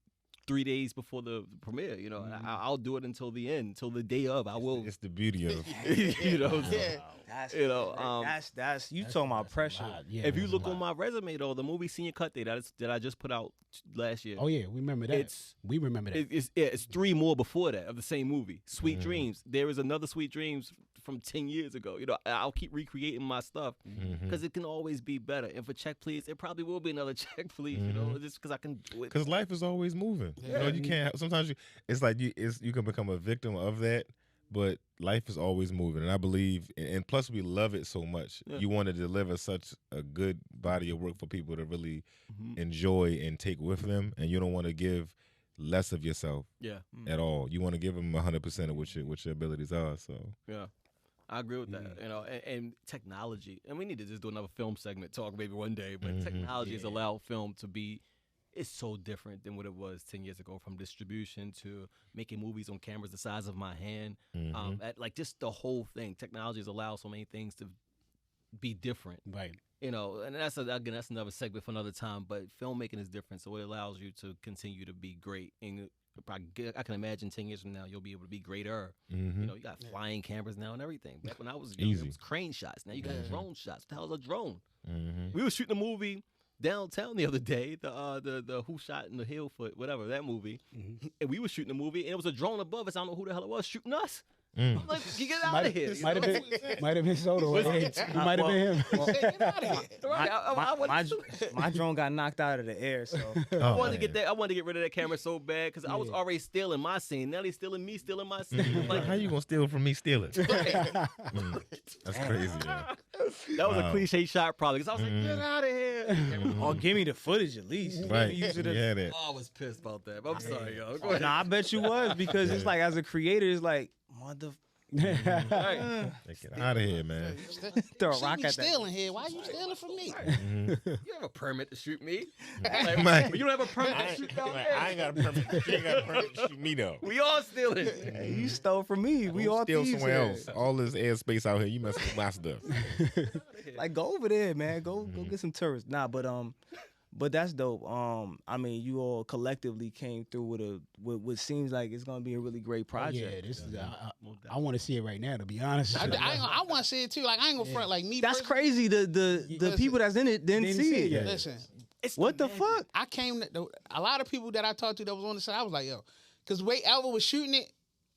[SPEAKER 4] 3 days before the premiere, you know, I'll do it until the end, till the day of. I will.
[SPEAKER 3] It's the beauty of,
[SPEAKER 4] you know.
[SPEAKER 1] That's you talking about pressure.
[SPEAKER 4] If you look on my resume though, the movie Senior Cut Day that I just put out last year.
[SPEAKER 2] Oh yeah, we remember that. We remember that.
[SPEAKER 4] It's 3 more before that of the same movie. Sweet Dreams. There is another Sweet Dreams from 10 years ago. You know, I'll keep recreating my stuff because it can always be better. And for Check Please, it probably will be another Check Please. You know, just because I can do it.
[SPEAKER 3] Because life is always moving. You know, you can't. Sometimes it's like you can become a victim of that. But life is always moving, and I believe, and plus we love it so much. Yeah. You want to deliver such a good body of work for people to really enjoy and take with them, and you don't want to give less of yourself at all. You want to give them 100% of what your abilities are. So
[SPEAKER 4] yeah, I agree with that. You know, and technology, and we need to just do another film segment talk maybe one day. But technology has allowed film to be. It's so different than what it was 10 years ago, from distribution to making movies on cameras the size of my hand. Like just the whole thing. Technology has allowed so many things to be different.
[SPEAKER 2] Right.
[SPEAKER 4] You know, and that's another segment for another time. But filmmaking is different, so it allows you to continue to be great. And I can imagine 10 years from now you'll be able to be greater. You know, you got flying cameras now and everything. Back when I was young, it was crane shots. Now you got drone shots. What the hell is a drone? We were shooting a movie downtown the other day, the Who Shot in the Hill Foot, whatever, that movie. And we were shooting a movie, and it was a drone above us. I don't know who the hell it was shooting us. I'm like, you get out of here.
[SPEAKER 2] Might have been Soto. It might have been him.
[SPEAKER 6] Get out of here.
[SPEAKER 1] My drone got knocked out of the air, so
[SPEAKER 4] I wanted to get that. I wanted to get rid of that camera so bad because I was already stealing my scene. Now he's stealing me, stealing my scene.
[SPEAKER 3] Like, how you gonna steal from me stealing? That's crazy. Yeah.
[SPEAKER 4] That was a cliche shot, probably, because I was like, get out of here.
[SPEAKER 1] Or give me the footage at least.
[SPEAKER 3] Right. I
[SPEAKER 4] was pissed about that. But I'm sorry, yo. Go ahead.
[SPEAKER 1] Nah, I bet you was, because it's like, as a creator, it's like, mother.
[SPEAKER 3] Get out of here, man.
[SPEAKER 1] Throw a rock at that.
[SPEAKER 6] Stealing here. Why are you stealing from me?
[SPEAKER 4] You have a permit to shoot me. Like, you don't have a permit to shoot down there.
[SPEAKER 3] I ain't got a permit. You ain't got a permit to shoot me though.
[SPEAKER 4] We all stealing.
[SPEAKER 1] Hey, you stole from me. We all
[SPEAKER 3] steal somewhere else. All this airspace out here, you messing with my stuff.
[SPEAKER 1] Like, go over there, man. Go get some tourists. Nah, but that's dope. I mean, you all collectively came through with what seems like it's gonna be a really great project.
[SPEAKER 2] Yeah, this is. I want to see it right now. To be honest,
[SPEAKER 6] I want to see it too. Like, I ain't gonna front. Like me.
[SPEAKER 1] That's crazy. The people that's in it didn't see it yet.
[SPEAKER 6] Listen,
[SPEAKER 1] what the fuck?
[SPEAKER 6] I came. A lot of people that I talked to that was on the side, I was like, yo, because the way Alvin was shooting it,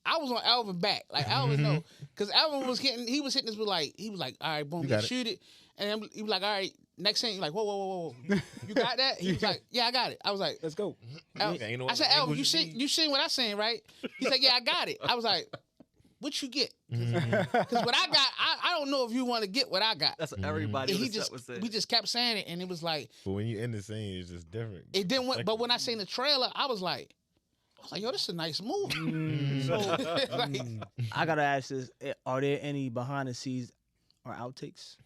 [SPEAKER 6] I was on Alvin back. Like, Alvin know, because Alvin was hitting. He was hitting this with like, he was like, all right, boom, shoot it, and he was like, all right. Next thing, like, whoa. You got that? He was like, yeah, I got it. I was like,
[SPEAKER 2] let's go.
[SPEAKER 6] I said, Alvin, you seen what I seen, right? He's like, yeah, I got it. I was like, what you get? Because what I got, I don't know if you want to get what I got.
[SPEAKER 4] That's what everybody was saying.
[SPEAKER 6] We just kept saying it, and it was like.
[SPEAKER 3] But when you end the scene, it's just different.
[SPEAKER 6] It didn't went, but when I seen the trailer, I was like, yo, this is a nice movie.
[SPEAKER 1] I gotta ask this: are there any behind the scenes or outtakes?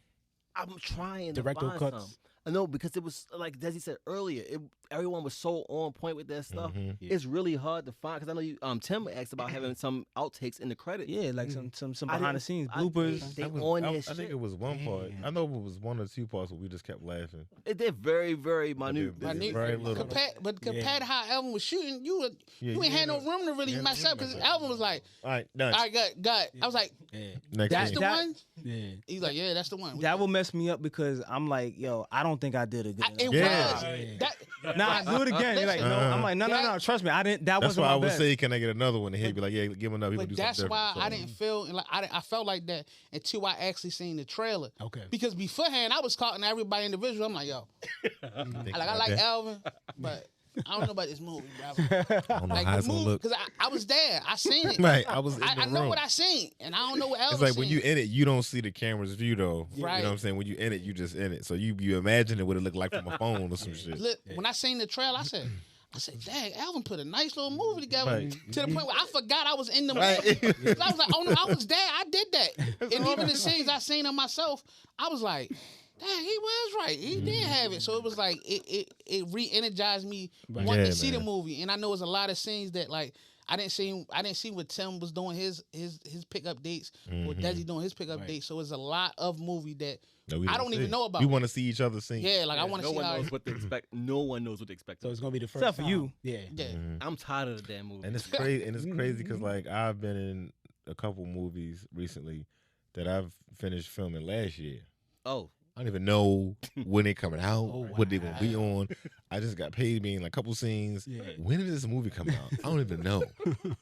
[SPEAKER 4] I'm trying
[SPEAKER 2] Director
[SPEAKER 4] to find
[SPEAKER 2] cuts?
[SPEAKER 4] some. I know, because it was like Desi said earlier. Everyone was so on point with that stuff.
[SPEAKER 3] Mm-hmm.
[SPEAKER 2] Yeah.
[SPEAKER 4] It's really hard to find, because I know you. Tim asked about having some outtakes in the credits.
[SPEAKER 1] Yeah, like some
[SPEAKER 4] I
[SPEAKER 1] behind the
[SPEAKER 4] didn't-
[SPEAKER 1] sceons,
[SPEAKER 4] I-
[SPEAKER 1] bloopers.
[SPEAKER 4] They
[SPEAKER 3] I
[SPEAKER 4] on that
[SPEAKER 3] I
[SPEAKER 4] shit.
[SPEAKER 3] think it was one part. I know it was one or two parts where we just kept laughing.
[SPEAKER 4] They're very, very minute.
[SPEAKER 3] But
[SPEAKER 6] Minute.
[SPEAKER 3] very little.
[SPEAKER 6] Compared to how Alvin was shooting, you ain't had no room to really
[SPEAKER 3] Yeah,
[SPEAKER 6] mess
[SPEAKER 3] no
[SPEAKER 6] up,
[SPEAKER 3] room
[SPEAKER 6] because
[SPEAKER 3] to
[SPEAKER 6] Alvin was like,
[SPEAKER 3] All right, done.
[SPEAKER 6] "I got." I was like,
[SPEAKER 2] Yeah.
[SPEAKER 3] Next
[SPEAKER 6] "That's
[SPEAKER 3] scene.
[SPEAKER 6] the one."
[SPEAKER 2] Yeah.
[SPEAKER 6] He's like, "Yeah, that's the one."
[SPEAKER 1] That will mess me up because I'm like, yo, I don't think I did a good enough
[SPEAKER 6] It
[SPEAKER 3] Yeah.
[SPEAKER 6] was.
[SPEAKER 2] Yeah.
[SPEAKER 1] Nah, do it again. You're like, no. I'm like, no. Trust me, I didn't. That
[SPEAKER 3] That's
[SPEAKER 1] wasn't
[SPEAKER 3] why
[SPEAKER 1] my
[SPEAKER 3] I would
[SPEAKER 1] best.
[SPEAKER 3] say, can I get another one? And he'd be like, yeah, give him another. He
[SPEAKER 6] But
[SPEAKER 3] would do
[SPEAKER 6] that's
[SPEAKER 3] something
[SPEAKER 6] why
[SPEAKER 3] different.
[SPEAKER 6] I didn't feel like I felt like that until I actually seen the trailer.
[SPEAKER 2] Okay.
[SPEAKER 6] Because beforehand, I was talking to everybody individually. I'm like, yo, I like Alvin, but I don't know about this movie, bro.
[SPEAKER 3] I don't know
[SPEAKER 6] Like
[SPEAKER 3] how
[SPEAKER 6] the
[SPEAKER 3] it's gonna
[SPEAKER 6] movie,
[SPEAKER 3] look.
[SPEAKER 6] because I was there. I seen it.
[SPEAKER 3] Right, I was in the
[SPEAKER 6] I know
[SPEAKER 3] room.
[SPEAKER 6] what I seen, and I don't know what Alvin
[SPEAKER 3] It's like when
[SPEAKER 6] seen.
[SPEAKER 3] you in it, you don't see the camera's view though.
[SPEAKER 6] Right.
[SPEAKER 3] You know what I'm saying? When you in it, you just in it. So you imagine it what it looked like from a phone or some shit.
[SPEAKER 6] Look, when I seen the trailer, I said, dang, Alvin put a nice little movie together
[SPEAKER 3] Right.
[SPEAKER 6] to the point where I forgot I was in the
[SPEAKER 3] Right.
[SPEAKER 6] movie. 'Cause I was like, oh no, I was there. I did that. And even the scenes I seen of myself, I was like, dang, he was right. He did have it. So it was like, it re-energized me wanting
[SPEAKER 3] Yeah,
[SPEAKER 6] to see the
[SPEAKER 3] man.
[SPEAKER 6] movie. And I know there's a lot of scenes that like, I didn't see what Tim was doing his pickup dates or Desi doing his pickup dates. So it's a lot of movie that
[SPEAKER 3] No, we
[SPEAKER 6] I
[SPEAKER 3] didn't
[SPEAKER 6] don't
[SPEAKER 3] see
[SPEAKER 6] even
[SPEAKER 3] it.
[SPEAKER 6] know about.
[SPEAKER 3] We want to see each other sing.
[SPEAKER 6] Yeah, like I want to
[SPEAKER 4] no
[SPEAKER 6] see
[SPEAKER 4] one
[SPEAKER 6] how.
[SPEAKER 4] knows what to expect. No one knows what to expect.
[SPEAKER 2] So it's gonna be the first
[SPEAKER 1] Except for
[SPEAKER 2] time.
[SPEAKER 1] you.
[SPEAKER 2] Yeah.
[SPEAKER 6] Yeah.
[SPEAKER 4] I'm tired of the damn movie.
[SPEAKER 3] And it's crazy. And it's crazy because like I've been in a couple movies recently that I've finished filming last year.
[SPEAKER 4] Oh,
[SPEAKER 3] I don't even know when they coming out,
[SPEAKER 2] Oh,
[SPEAKER 3] what they gonna be on. I just got paid to be in like a couple scenes.
[SPEAKER 2] Yeah.
[SPEAKER 3] When did this movie come out? I don't even know.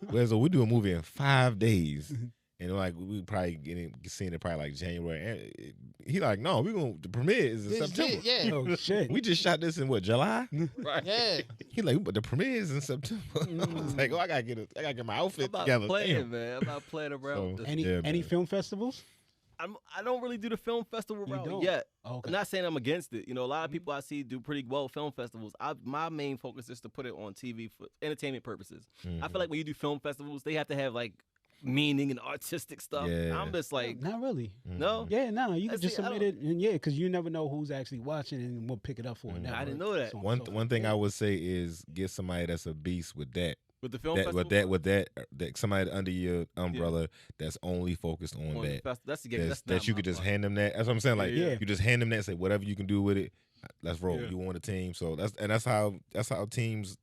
[SPEAKER 3] Whereas we do a movie in 5 days, and like we probably seeing it probably like January. And he like, no, we gonna the premiere is in
[SPEAKER 6] This
[SPEAKER 3] September.
[SPEAKER 6] shit, yeah.
[SPEAKER 2] Oh shit.
[SPEAKER 3] We just shot this in what, July?
[SPEAKER 4] right.
[SPEAKER 6] Yeah.
[SPEAKER 3] He like, but the premiere is in September. I was like, oh, I gotta get my
[SPEAKER 4] I'm
[SPEAKER 3] outfit
[SPEAKER 4] not
[SPEAKER 3] together.
[SPEAKER 4] playing,
[SPEAKER 3] Damn.
[SPEAKER 4] man. I'm not playing around.
[SPEAKER 3] So-
[SPEAKER 4] This.
[SPEAKER 2] Any
[SPEAKER 3] Yeah,
[SPEAKER 2] any
[SPEAKER 3] man.
[SPEAKER 2] film festivals?
[SPEAKER 4] I don't really do the film festival
[SPEAKER 2] You
[SPEAKER 4] route
[SPEAKER 2] don't?
[SPEAKER 4] yet.
[SPEAKER 2] Oh, okay.
[SPEAKER 4] I'm not saying I'm against it. You know, a lot of people I see do pretty well film festivals. My main focus is to put it on TV for entertainment purposes. I feel like when you do film festivals, they have to have like meaning and artistic stuff.
[SPEAKER 3] Yeah.
[SPEAKER 4] I'm just like,
[SPEAKER 2] Not really.
[SPEAKER 4] no.
[SPEAKER 2] Yeah, no, you
[SPEAKER 4] I
[SPEAKER 2] can just
[SPEAKER 4] see, I
[SPEAKER 2] submit it, and yeah, because you never know who's actually watching and will pick it up for it.
[SPEAKER 4] I didn't know that.
[SPEAKER 2] So on
[SPEAKER 3] One
[SPEAKER 2] and so
[SPEAKER 3] one
[SPEAKER 2] forth.
[SPEAKER 3] thing I would say is get somebody that's a beast with that.
[SPEAKER 4] With the film
[SPEAKER 3] That
[SPEAKER 4] festival.
[SPEAKER 3] with that somebody under your umbrella that's only focused on
[SPEAKER 4] on the
[SPEAKER 3] that.
[SPEAKER 4] that's
[SPEAKER 3] That you could just hand them that. That's what I'm saying. Like
[SPEAKER 2] Yeah.
[SPEAKER 3] you just hand them that and say whatever you can do with it. Let's roll.
[SPEAKER 4] Yeah.
[SPEAKER 3] You want a team, so that's how teams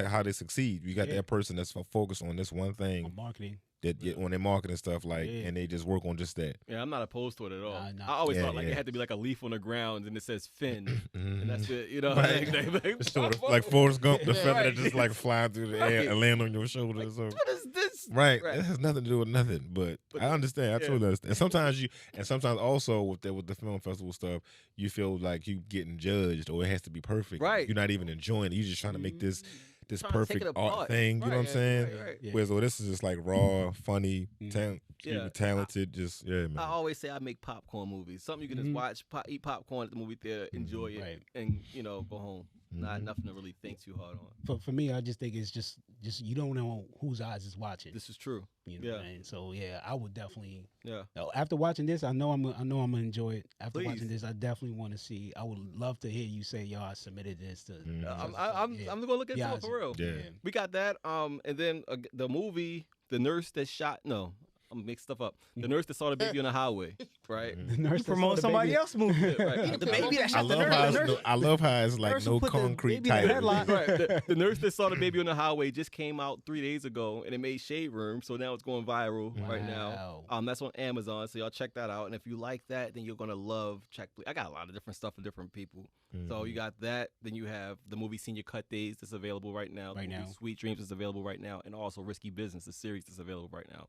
[SPEAKER 3] how they succeed. You got
[SPEAKER 2] Yeah.
[SPEAKER 3] that person that's focused on this one thing
[SPEAKER 2] On marketing.
[SPEAKER 3] that on their marketing stuff, like,
[SPEAKER 2] Yeah.
[SPEAKER 3] and they just work on just that.
[SPEAKER 4] Yeah, I'm not opposed to it at all.
[SPEAKER 2] Nah, nah.
[SPEAKER 4] I always
[SPEAKER 3] Yeah,
[SPEAKER 4] thought like
[SPEAKER 3] yeah.
[SPEAKER 4] it had to be like a leaf on the ground and it says Finn, and
[SPEAKER 3] Mhm.
[SPEAKER 4] that's it. You know,
[SPEAKER 3] Right.
[SPEAKER 4] like,
[SPEAKER 3] Just sort of like Forrest Gump, the
[SPEAKER 6] Yeah.
[SPEAKER 3] feather that
[SPEAKER 4] Right.
[SPEAKER 3] just like flying through the air and land on your shoulder. So.
[SPEAKER 4] what is this?
[SPEAKER 3] Right.
[SPEAKER 4] Right.
[SPEAKER 3] It has nothing to do with nothing. But I understand. I
[SPEAKER 4] yeah.
[SPEAKER 3] totally understand. And sometimes also with the film festival stuff, you feel like you getting judged or it has to be perfect.
[SPEAKER 4] Right.
[SPEAKER 3] You're not even enjoying it. You're just trying to make this
[SPEAKER 4] Trying to take
[SPEAKER 3] perfect
[SPEAKER 4] it
[SPEAKER 3] art
[SPEAKER 4] apart.
[SPEAKER 3] thing. You know what I'm
[SPEAKER 4] Right,
[SPEAKER 3] saying?
[SPEAKER 4] right.
[SPEAKER 2] Yeah.
[SPEAKER 3] Whereas this is just like raw, funny,
[SPEAKER 4] Yeah.
[SPEAKER 3] talented. Just man.
[SPEAKER 4] I always say I make popcorn movies. Something you can just watch, eat popcorn at the movie theater, enjoy it,
[SPEAKER 2] Right.
[SPEAKER 4] and go home. Not nothing to really think too hard on.
[SPEAKER 2] For me, I just think it's just you don't know whose eyes is watching.
[SPEAKER 4] This is true.
[SPEAKER 2] You know
[SPEAKER 4] yeah.
[SPEAKER 2] what I mean? So yeah, I would definitely.
[SPEAKER 4] Yeah.
[SPEAKER 2] After watching this, I know I'm gonna enjoy it. After
[SPEAKER 4] Please.
[SPEAKER 2] watching this, I definitely want to see. I would love to hear you say, "Yo, I submitted this to."
[SPEAKER 4] I'm gonna look into
[SPEAKER 2] Yeah,
[SPEAKER 4] it for real.
[SPEAKER 3] Yeah.
[SPEAKER 4] We got that. And then the movie, the nurse that shot. No, I'm gonna mix stuff up. The nurse that saw the baby on the highway, right?
[SPEAKER 2] The nurse that
[SPEAKER 1] Promote
[SPEAKER 2] saw the
[SPEAKER 1] somebody
[SPEAKER 2] baby.
[SPEAKER 1] else's movie.
[SPEAKER 4] Right.
[SPEAKER 1] The baby that
[SPEAKER 3] I
[SPEAKER 1] shot the
[SPEAKER 3] love
[SPEAKER 1] nurse.
[SPEAKER 3] how
[SPEAKER 1] The
[SPEAKER 3] it's
[SPEAKER 1] nurse-
[SPEAKER 3] I love how it's like
[SPEAKER 1] nurse who
[SPEAKER 3] no
[SPEAKER 1] put the
[SPEAKER 3] concrete
[SPEAKER 1] baby in the
[SPEAKER 3] title.
[SPEAKER 1] headlock.
[SPEAKER 4] Right. The nurse that saw the baby on the highway just came out 3 days ago, and it made Shade Room, so now it's going viral right now.
[SPEAKER 2] Wow.
[SPEAKER 4] That's on Amazon, so y'all check that out. And if you like that, then you're gonna love Check Please. I got a lot of different stuff for different people. So you got that. Then you have the movie Senior Cut Days that's available right now. The
[SPEAKER 2] Right
[SPEAKER 4] movie
[SPEAKER 2] now.
[SPEAKER 4] Sweet Dreams is available right now, and also Risky Business, the series that's available right now.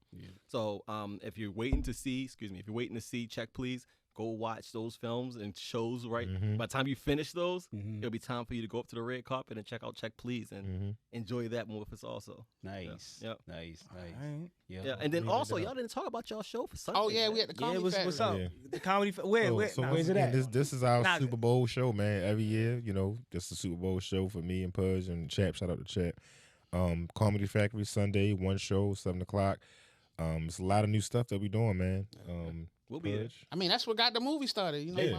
[SPEAKER 4] So if you're waiting to see, Check Please, go watch those films and shows right. By the time you finish those, it'll be time for you to go up to the red carpet and check out Check Please and enjoy that more with us also.
[SPEAKER 2] Nice.
[SPEAKER 4] Yep.
[SPEAKER 2] Nice.
[SPEAKER 1] Alright.
[SPEAKER 4] Yeah, and then also y'all didn't talk about y'all show for Sunday.
[SPEAKER 6] Oh yeah, we had the
[SPEAKER 1] Yeah,
[SPEAKER 6] comedy
[SPEAKER 1] what's
[SPEAKER 6] Factory.
[SPEAKER 1] up?
[SPEAKER 3] Yeah.
[SPEAKER 1] The comedy. Where?
[SPEAKER 3] So
[SPEAKER 1] Nah,
[SPEAKER 3] once
[SPEAKER 2] it
[SPEAKER 3] again,
[SPEAKER 2] at?
[SPEAKER 3] this is our
[SPEAKER 1] Nah.
[SPEAKER 3] Super Bowl show, man. Every year, this is the Super Bowl show for me and Pudge and Chap. Shout out to Chap. Comedy Factory Sunday, one show, 7 o'clock. It's a lot of new stuff that we doing, man.
[SPEAKER 4] We'll be there.
[SPEAKER 6] I mean, that's what got the movie started. You know,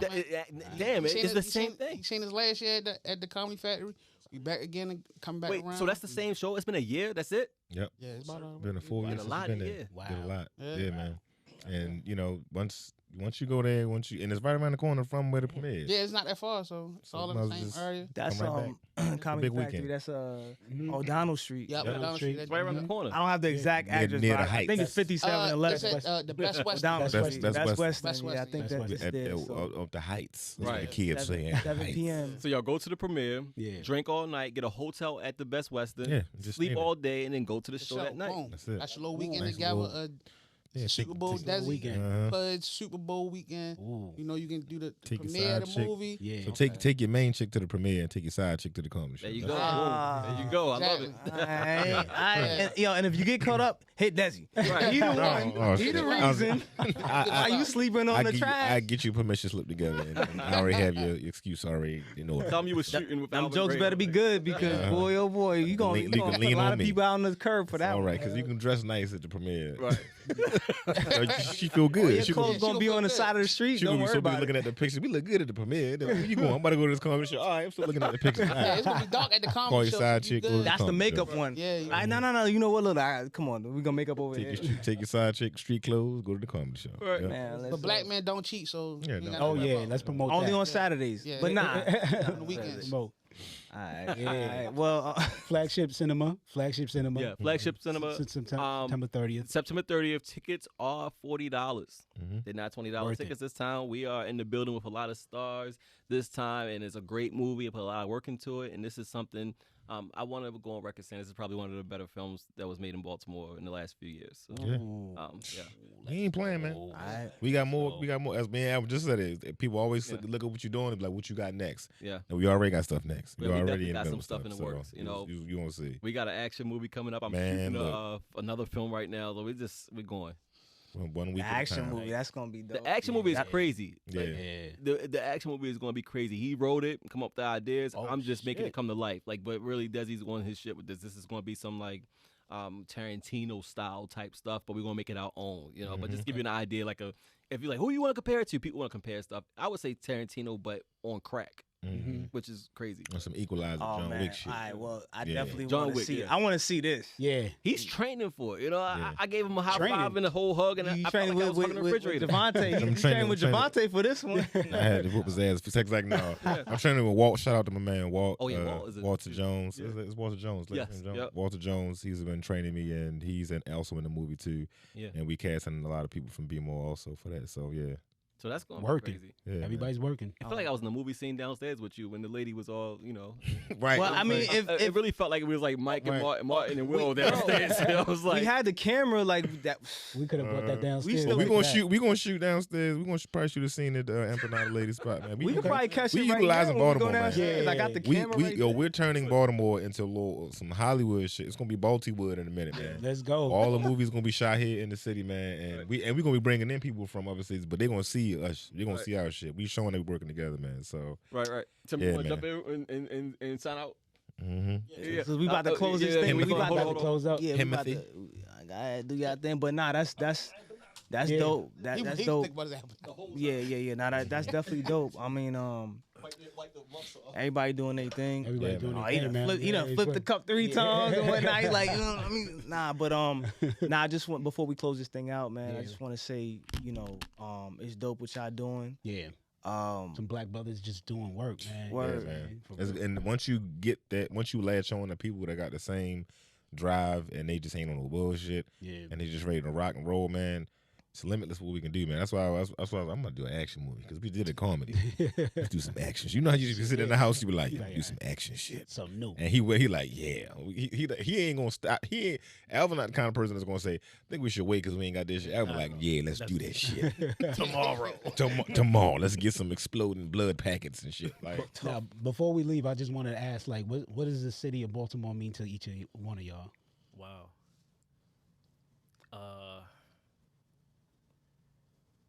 [SPEAKER 4] damn it, it's the same thing.
[SPEAKER 6] You seen us last year at the Comedy Factory. We back again and come back around.
[SPEAKER 4] So that's the same show? It's been a year? That's it?
[SPEAKER 3] Yep.
[SPEAKER 6] Yeah, it's about
[SPEAKER 3] been a 4 years.
[SPEAKER 4] A lot,
[SPEAKER 3] yeah.
[SPEAKER 2] Wow.
[SPEAKER 3] Been a lot.
[SPEAKER 6] Yeah.
[SPEAKER 3] Man. And you know, once you go there, and it's right around the corner from where the premiere is.
[SPEAKER 6] Yeah, it's not that far, so it's all in the same area.
[SPEAKER 1] That's
[SPEAKER 3] right
[SPEAKER 1] Comedy
[SPEAKER 3] big
[SPEAKER 1] Factory.
[SPEAKER 3] weekend.
[SPEAKER 1] That's O'Donnell Street.
[SPEAKER 6] Yep, O'Donnell Street.
[SPEAKER 4] It's right around the corner.
[SPEAKER 1] I don't have the exact address.
[SPEAKER 3] near
[SPEAKER 1] but
[SPEAKER 3] the
[SPEAKER 1] I think
[SPEAKER 3] Heights.
[SPEAKER 1] it's 5711.
[SPEAKER 6] It's at the Best Western.
[SPEAKER 1] O'Donnell
[SPEAKER 3] Best
[SPEAKER 1] Street.
[SPEAKER 3] Western.
[SPEAKER 1] Best Western.
[SPEAKER 6] Best
[SPEAKER 1] Yeah, I
[SPEAKER 6] Western,
[SPEAKER 1] think
[SPEAKER 2] yeah.
[SPEAKER 1] that's
[SPEAKER 3] At
[SPEAKER 1] there.
[SPEAKER 3] of the Heights. That's what the
[SPEAKER 4] Right.
[SPEAKER 3] kids saying.
[SPEAKER 1] 7 p.m.
[SPEAKER 4] So y'all go to the premiere,
[SPEAKER 2] Yeah.
[SPEAKER 4] drink all night, get a hotel at the Best Western,
[SPEAKER 3] Yeah, just
[SPEAKER 4] sleep
[SPEAKER 3] stay there.
[SPEAKER 4] all day, and then go to the show
[SPEAKER 6] So,
[SPEAKER 4] that night.
[SPEAKER 6] boom.
[SPEAKER 3] That's it.
[SPEAKER 6] That's your little weekend
[SPEAKER 3] Nice
[SPEAKER 6] together.
[SPEAKER 3] little- Yeah,
[SPEAKER 6] Super Bowl,
[SPEAKER 3] take
[SPEAKER 6] Desi,
[SPEAKER 2] weekend.
[SPEAKER 6] Pudge, Super Bowl weekend.
[SPEAKER 2] Ooh.
[SPEAKER 6] You know, you can do the
[SPEAKER 3] Take your
[SPEAKER 6] premiere of
[SPEAKER 3] side
[SPEAKER 6] the
[SPEAKER 3] chick.
[SPEAKER 6] movie.
[SPEAKER 2] Yeah.
[SPEAKER 3] So take your main chick to the premiere and take your side chick to the comedy show.
[SPEAKER 4] There you
[SPEAKER 3] That's
[SPEAKER 4] go.
[SPEAKER 1] Ah.
[SPEAKER 4] There you go. I love it.
[SPEAKER 1] And if you get caught up, hit Desi.
[SPEAKER 4] Right.
[SPEAKER 1] He the
[SPEAKER 3] Oh,
[SPEAKER 1] one. He
[SPEAKER 3] shit.
[SPEAKER 1] the
[SPEAKER 3] I was-
[SPEAKER 1] reason. Why you sleeping on the trash?
[SPEAKER 3] I get you permission slip together, and I already have your excuse already in order.
[SPEAKER 4] Tell me you was shooting with
[SPEAKER 1] Them
[SPEAKER 4] Alvin
[SPEAKER 1] jokes
[SPEAKER 4] Gray.
[SPEAKER 1] better be good because boy, oh boy, you gonna
[SPEAKER 3] Lean-
[SPEAKER 1] put
[SPEAKER 3] lean
[SPEAKER 1] a lot
[SPEAKER 3] on
[SPEAKER 1] of
[SPEAKER 3] me.
[SPEAKER 1] people out on the curb for that.
[SPEAKER 3] All
[SPEAKER 1] one.
[SPEAKER 3] right, because you can dress nice at the premiere.
[SPEAKER 4] Right.
[SPEAKER 3] She feel good.
[SPEAKER 1] Your
[SPEAKER 3] She
[SPEAKER 1] clothes
[SPEAKER 3] gonna,
[SPEAKER 1] gonna be on the side of the street.
[SPEAKER 3] she
[SPEAKER 1] Don't
[SPEAKER 3] gonna be
[SPEAKER 1] worry
[SPEAKER 3] so busy
[SPEAKER 1] about
[SPEAKER 3] looking
[SPEAKER 1] it.
[SPEAKER 3] at the picture. We look good at the premiere. Then where you going? I'm about to go to this comedy show. All right, I'm still looking at the picture. All
[SPEAKER 6] Yeah,
[SPEAKER 3] right.
[SPEAKER 6] it's gonna be dark at the
[SPEAKER 3] Call
[SPEAKER 6] comedy
[SPEAKER 3] your
[SPEAKER 6] show.
[SPEAKER 3] side
[SPEAKER 6] so you
[SPEAKER 3] chick,
[SPEAKER 6] good.
[SPEAKER 3] go
[SPEAKER 1] That's the
[SPEAKER 3] Comedy
[SPEAKER 1] makeup
[SPEAKER 3] show.
[SPEAKER 1] one.
[SPEAKER 6] Yeah, yeah.
[SPEAKER 1] All right, no. You know what? Look, come on. We gonna make up over here.
[SPEAKER 3] Take your side chick, street clothes, go to the comedy show.
[SPEAKER 4] Right.
[SPEAKER 3] Yep.
[SPEAKER 1] Man, let's
[SPEAKER 6] But black men don't cheat, so
[SPEAKER 3] Yeah,
[SPEAKER 6] you
[SPEAKER 3] no.
[SPEAKER 6] gotta
[SPEAKER 2] Oh
[SPEAKER 6] worry
[SPEAKER 2] yeah,
[SPEAKER 6] about
[SPEAKER 2] let's promote
[SPEAKER 1] only
[SPEAKER 2] that.
[SPEAKER 1] on Saturdays,
[SPEAKER 6] Yeah.
[SPEAKER 1] but nah.
[SPEAKER 6] on the weekends.
[SPEAKER 2] Promote.
[SPEAKER 1] All right. Well,
[SPEAKER 2] Flagship Cinema.
[SPEAKER 4] Yeah, Flagship Cinema.
[SPEAKER 2] September 30th.
[SPEAKER 4] September 30th. Tickets are $40.
[SPEAKER 3] Mhm.
[SPEAKER 4] They're not $20
[SPEAKER 2] Worth
[SPEAKER 4] tickets this time. We are in the building with a lot of stars this time, and it's a great movie. I put a lot of work into it, and this is something I want to go on record saying this is probably one of the better films that was made in Baltimore in the last few years. So,
[SPEAKER 3] Yeah.
[SPEAKER 4] yeah.
[SPEAKER 3] He ain't playing, man.
[SPEAKER 1] Alright.
[SPEAKER 3] We got more. As me and Al just said it. People always look at what you're doing and be like, "What you got next?"
[SPEAKER 4] Yeah.
[SPEAKER 3] And we already got stuff next.
[SPEAKER 4] Yeah,
[SPEAKER 3] We
[SPEAKER 4] we
[SPEAKER 3] already
[SPEAKER 4] definitely got
[SPEAKER 3] the
[SPEAKER 4] some stuff in the
[SPEAKER 3] so
[SPEAKER 4] works, you know.
[SPEAKER 3] you won't see.
[SPEAKER 4] We got an action movie coming up. I'm
[SPEAKER 3] Man,
[SPEAKER 4] shooting another film right now. So we're going.
[SPEAKER 3] One week.
[SPEAKER 1] the
[SPEAKER 3] at a
[SPEAKER 1] action
[SPEAKER 3] time.
[SPEAKER 1] movie. That's gonna be dope.
[SPEAKER 4] The action movie is crazy.
[SPEAKER 3] Yeah.
[SPEAKER 4] Like, the action movie is going to be crazy. He wrote it, come up with the ideas.
[SPEAKER 2] Oh,
[SPEAKER 4] I'm just making
[SPEAKER 2] shit.
[SPEAKER 4] it come to life. Like, but really, Desi's on his shit with this. This is going to be some like Tarantino style type stuff, but we're going to make it our own, you know. But just give you an idea, like if you're like, who you want to compare it to? People want to compare stuff. I would say Tarantino, but on crack, which is crazy.
[SPEAKER 3] On some Equalizer,
[SPEAKER 1] Oh
[SPEAKER 3] John
[SPEAKER 1] man.
[SPEAKER 3] Wick shit.
[SPEAKER 1] All right. Well, I
[SPEAKER 3] Yeah.
[SPEAKER 1] definitely
[SPEAKER 4] John
[SPEAKER 1] want to
[SPEAKER 4] Wick,
[SPEAKER 1] see.
[SPEAKER 4] yeah.
[SPEAKER 1] I want to see this.
[SPEAKER 2] Yeah.
[SPEAKER 4] He's training for it. You know,
[SPEAKER 3] Yeah.
[SPEAKER 4] I gave him a high
[SPEAKER 2] Training.
[SPEAKER 4] five and a whole hug, and
[SPEAKER 1] You
[SPEAKER 4] I felt
[SPEAKER 1] training
[SPEAKER 4] like I
[SPEAKER 1] with
[SPEAKER 4] was hugging a refrigerator.
[SPEAKER 1] Javante.
[SPEAKER 3] I'm
[SPEAKER 1] You
[SPEAKER 3] training-
[SPEAKER 1] training with
[SPEAKER 3] I'm training.
[SPEAKER 1] Javante for this one.
[SPEAKER 3] I had to whoop his ass. It's like no. I'm training with Walt. Shout out to my man Walt.
[SPEAKER 4] Oh, yeah, Walt is a-
[SPEAKER 3] Walter Jones.
[SPEAKER 4] Yeah.
[SPEAKER 3] It's Walter Jones. ladies
[SPEAKER 4] Yes,
[SPEAKER 3] and gentlemen.
[SPEAKER 4] yep.
[SPEAKER 3] Walter Jones. He's been training me, and he's also in the movie too.
[SPEAKER 4] Yeah.
[SPEAKER 3] And we casting a lot of people from B-More also for that. So yeah,
[SPEAKER 4] So that's going to
[SPEAKER 2] Working.
[SPEAKER 4] be crazy.
[SPEAKER 3] yeah.
[SPEAKER 2] Everybody's working.
[SPEAKER 4] I feel like I was in the movie scene downstairs with you when the lady was all, you know.
[SPEAKER 3] man. right.
[SPEAKER 1] Well, I mean,
[SPEAKER 3] Like,
[SPEAKER 1] if
[SPEAKER 4] it really felt like it was like Mike and
[SPEAKER 3] Right.
[SPEAKER 4] Martin and Will downstairs. I was like,
[SPEAKER 1] we had the camera like that.
[SPEAKER 2] We could have brought that downstairs.
[SPEAKER 1] still-
[SPEAKER 3] we
[SPEAKER 2] like
[SPEAKER 3] gonna
[SPEAKER 2] that.
[SPEAKER 3] shoot. We gonna shoot downstairs. We gonna probably shoot a scene at the Empanada Lady spot, man.
[SPEAKER 1] We could probably catch
[SPEAKER 3] we
[SPEAKER 1] it right
[SPEAKER 3] utilizing
[SPEAKER 1] now when we go
[SPEAKER 3] Baltimore, man.
[SPEAKER 1] downstairs. I got the camera right there.
[SPEAKER 3] we're turning Baltimore into a little some Hollywood shit. It's gonna be Ballywood in a minute, man.
[SPEAKER 2] Let's go.
[SPEAKER 3] All the movies gonna be shot here in the city, man, and we gonna be bringing in people from other cities, but they're gonna see us. They're gonna see our shit. We showing that we're working together, man. So
[SPEAKER 4] right. Tim,
[SPEAKER 3] Yeah,
[SPEAKER 4] you want to
[SPEAKER 3] man.
[SPEAKER 4] jump in and sign out?
[SPEAKER 1] Yeah. So we about to close this thing.
[SPEAKER 3] yeah,
[SPEAKER 1] We about
[SPEAKER 2] About
[SPEAKER 1] to
[SPEAKER 2] to close up.
[SPEAKER 1] Yeah, we about
[SPEAKER 3] Timothy.
[SPEAKER 1] to go ahead, do your thing. But nah, that's
[SPEAKER 2] Yeah.
[SPEAKER 1] dope. That's
[SPEAKER 6] He
[SPEAKER 1] dope.
[SPEAKER 6] think about his appetite.
[SPEAKER 1] Yeah. Nah, that's definitely dope. I mean, everybody doing their thing.
[SPEAKER 2] Everybody
[SPEAKER 3] Yeah,
[SPEAKER 2] doing
[SPEAKER 3] man.
[SPEAKER 1] Oh,
[SPEAKER 2] their
[SPEAKER 1] he
[SPEAKER 2] thing,
[SPEAKER 1] done
[SPEAKER 2] man.
[SPEAKER 1] flipped, he
[SPEAKER 2] Yeah,
[SPEAKER 1] done
[SPEAKER 2] it's
[SPEAKER 1] flipped the
[SPEAKER 2] fun.
[SPEAKER 1] cup 3
[SPEAKER 2] Yeah.
[SPEAKER 1] times and whatnot. He like, you know what I mean? Nah, but I just want before we close this thing out, man. I
[SPEAKER 2] Yeah.
[SPEAKER 1] just want to say, you know, it's dope what y'all doing.
[SPEAKER 2] Yeah. Some black brothers just doing work, man.
[SPEAKER 1] Word.
[SPEAKER 3] yeah, man.
[SPEAKER 2] For real.
[SPEAKER 3] And once you get that, once you latch on to people that got the same drive and they just ain't on no bullshit
[SPEAKER 2] Yeah.
[SPEAKER 3] and they just ready to rock and roll, man. It's limitless what we can do, man. That's why I'm gonna do an action movie because we did a comedy. Let's do some actions. You know how you just sit in the house, you be like, do some action shit.
[SPEAKER 2] Something new.
[SPEAKER 3] And he like, yeah, he ain't gonna stop. Alvin not the kind of person that's gonna say, I think we should wait because we ain't got this shit. Alvin like, yeah, let's do that shit tomorrow. Tomorrow, let's get some exploding blood packets and shit. Like,
[SPEAKER 2] Now, before we leave, I just wanted to ask, like, what does the city of Baltimore mean to each and one of y'all?
[SPEAKER 5] Wow.